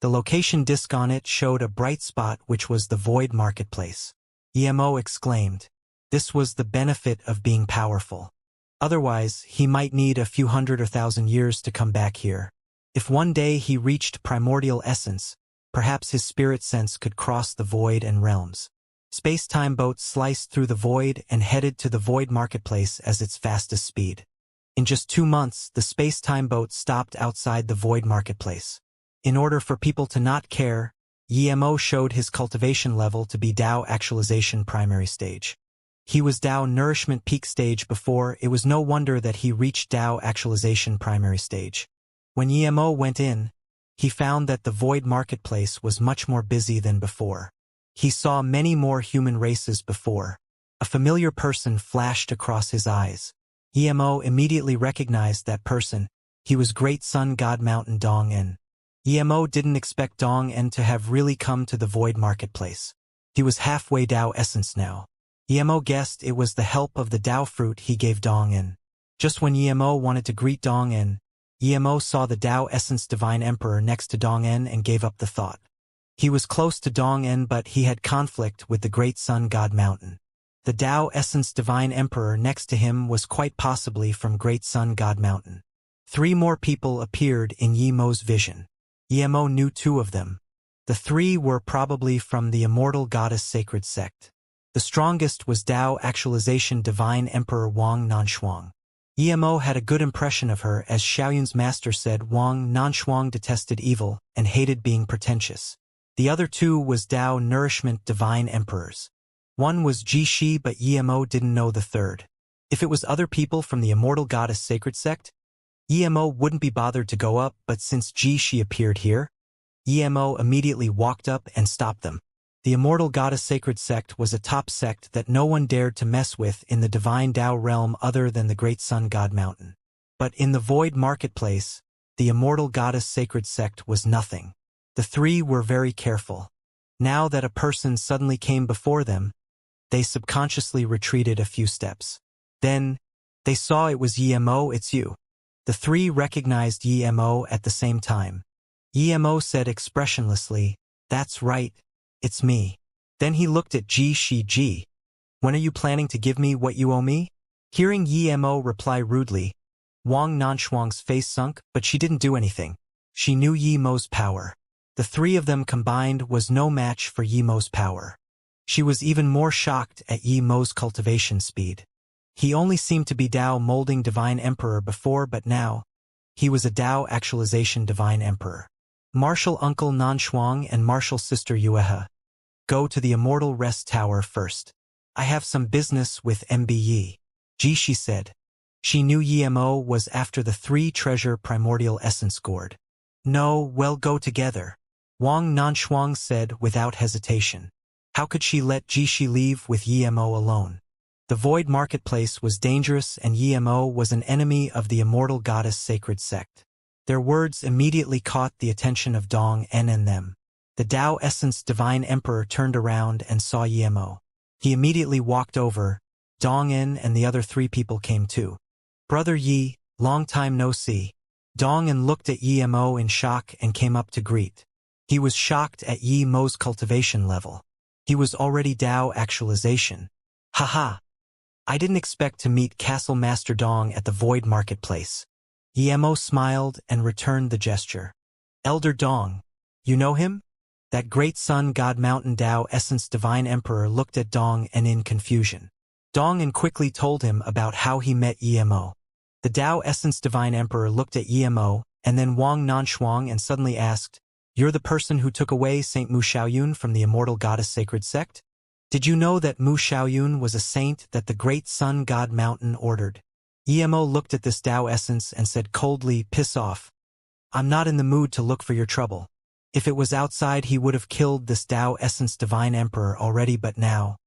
The location disk on it showed a bright spot, which was the void marketplace. Emo exclaimed. This was the benefit of being powerful. Otherwise, he might need a few hundred or thousand years to come back here. If one day he reached primordial essence, perhaps his spirit sense could cross the void and realms. Space-time boat sliced through the void and headed to the void marketplace at its fastest speed. In just 2 months, the space-time boat stopped outside the void marketplace. In order for people to not care, Emo showed his cultivation level to be Tao actualization primary stage. He was Tao nourishment peak stage before. It was no wonder that he reached Tao actualization primary stage. When Emo went in, he found that the void marketplace was much more busy than before. He saw many more human races before. A familiar person flashed across his eyes. Emo immediately recognized that person. He was Great Sun God Mountain Dong-en. Emo didn't expect Dong-en to have really come to the Void Marketplace. He was halfway Dao Essence now. Emo guessed it was the help of the Dao fruit he gave Dong-en. Just when Emo wanted to greet Dong-en, Emo saw the Dao Essence Divine Emperor next to Dong-en and gave up the thought. He was close to Dong-en, but he had conflict with the Great Sun God Mountain. The Dao Essence Divine Emperor next to him was quite possibly from Great Sun God Mountain. 3 more people appeared in Yemo's vision. Emo knew 2 of them. The 3 were probably from the Immortal Goddess Sacred Sect. The strongest was Dao Actualization Divine Emperor Wang Nanshuang. Emo had a good impression of her, as Xiaoyun's master said Wang Nanshuang detested evil and hated being pretentious. The other 2 was Dao Nourishment Divine Emperors. One was Jishi, but Emo didn't know the third. If it was other people from the Immortal Goddess Sacred Sect, Emo wouldn't be bothered to go up, but since Jishi appeared here, Emo immediately walked up and stopped them. The Immortal Goddess Sacred Sect was a top sect that no one dared to mess with in the Divine Dao realm other than the Great Sun God Mountain. But in the Void Marketplace, the Immortal Goddess Sacred Sect was nothing. The 3 were very careful. Now that a person suddenly came before them, they subconsciously retreated a few steps. Then, they saw it was Emo. It's you. The 3 recognized Emo at the same time. Emo said expressionlessly, "That's right, it's me." Then he looked at Ji. "When are you planning to give me what you owe me?" Hearing Emo reply rudely, Wang Nanshuang's face sunk, but she didn't do anything. She knew Yemo's power. The 3 of them combined was no match for Yemo's power. She was even more shocked at Yemo's cultivation speed. He only seemed to be Dao Molding Divine Emperor before, but now, he was a Dao Actualization Divine Emperor. Martial Uncle Nanshuang and Martial Sister Yuehe, go to the Immortal Rest Tower first. I have some business with MBE. Jishi said. She knew Emo was after the 3 treasure primordial essence gourd. No, well, go together. Wang Nanshuang said without hesitation. How could she let Jishi leave with Emo alone? The Void Marketplace was dangerous, and Emo was an enemy of the Immortal Goddess Sacred Sect. Their words immediately caught the attention of Dong-en and them. The Dao Essence Divine Emperor turned around and saw Emo. He immediately walked over. Dong-en and the other 3 people came too. Brother Yi, long time no see. Dong-en looked at Emo in shock and came up to greet. He was shocked at Yemo's cultivation level. He was already Dao Actualization. Haha. I didn't expect to meet Castle Master Dong at the Void Marketplace. Emo smiled and returned the gesture. Elder Dong. You know him? That Great Sun God Mountain Dao Essence Divine Emperor looked at Dong-en in confusion. Dong-en quickly told him about how he met Emo. The Dao Essence Divine Emperor looked at Emo and then Wang Nanshuang and suddenly asked, "You're the person who took away Saint Mu Xiaoyun from the Immortal Goddess Sacred Sect? Did you know that Mu Xiaoyun was a saint that the Great Sun God Mountain ordered?" Emo looked at this Dao essence and said coldly, "Piss off. I'm not in the mood to look for your trouble." If it was outside, he would have killed this Dao Essence Divine Emperor already, but now,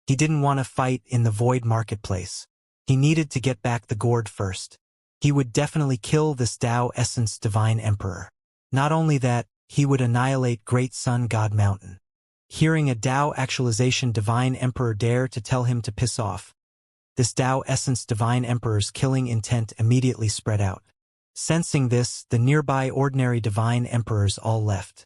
he didn't want to fight in the Void Marketplace. He needed to get back the gourd first. He would definitely kill this Dao Essence Divine Emperor. Not only that, he would annihilate Great Sun God Mountain. Hearing a Dao Actualization Divine Emperor dare to tell him to piss off, this Dao Essence Divine Emperor's killing intent immediately spread out. Sensing this, the nearby ordinary Divine Emperors all left.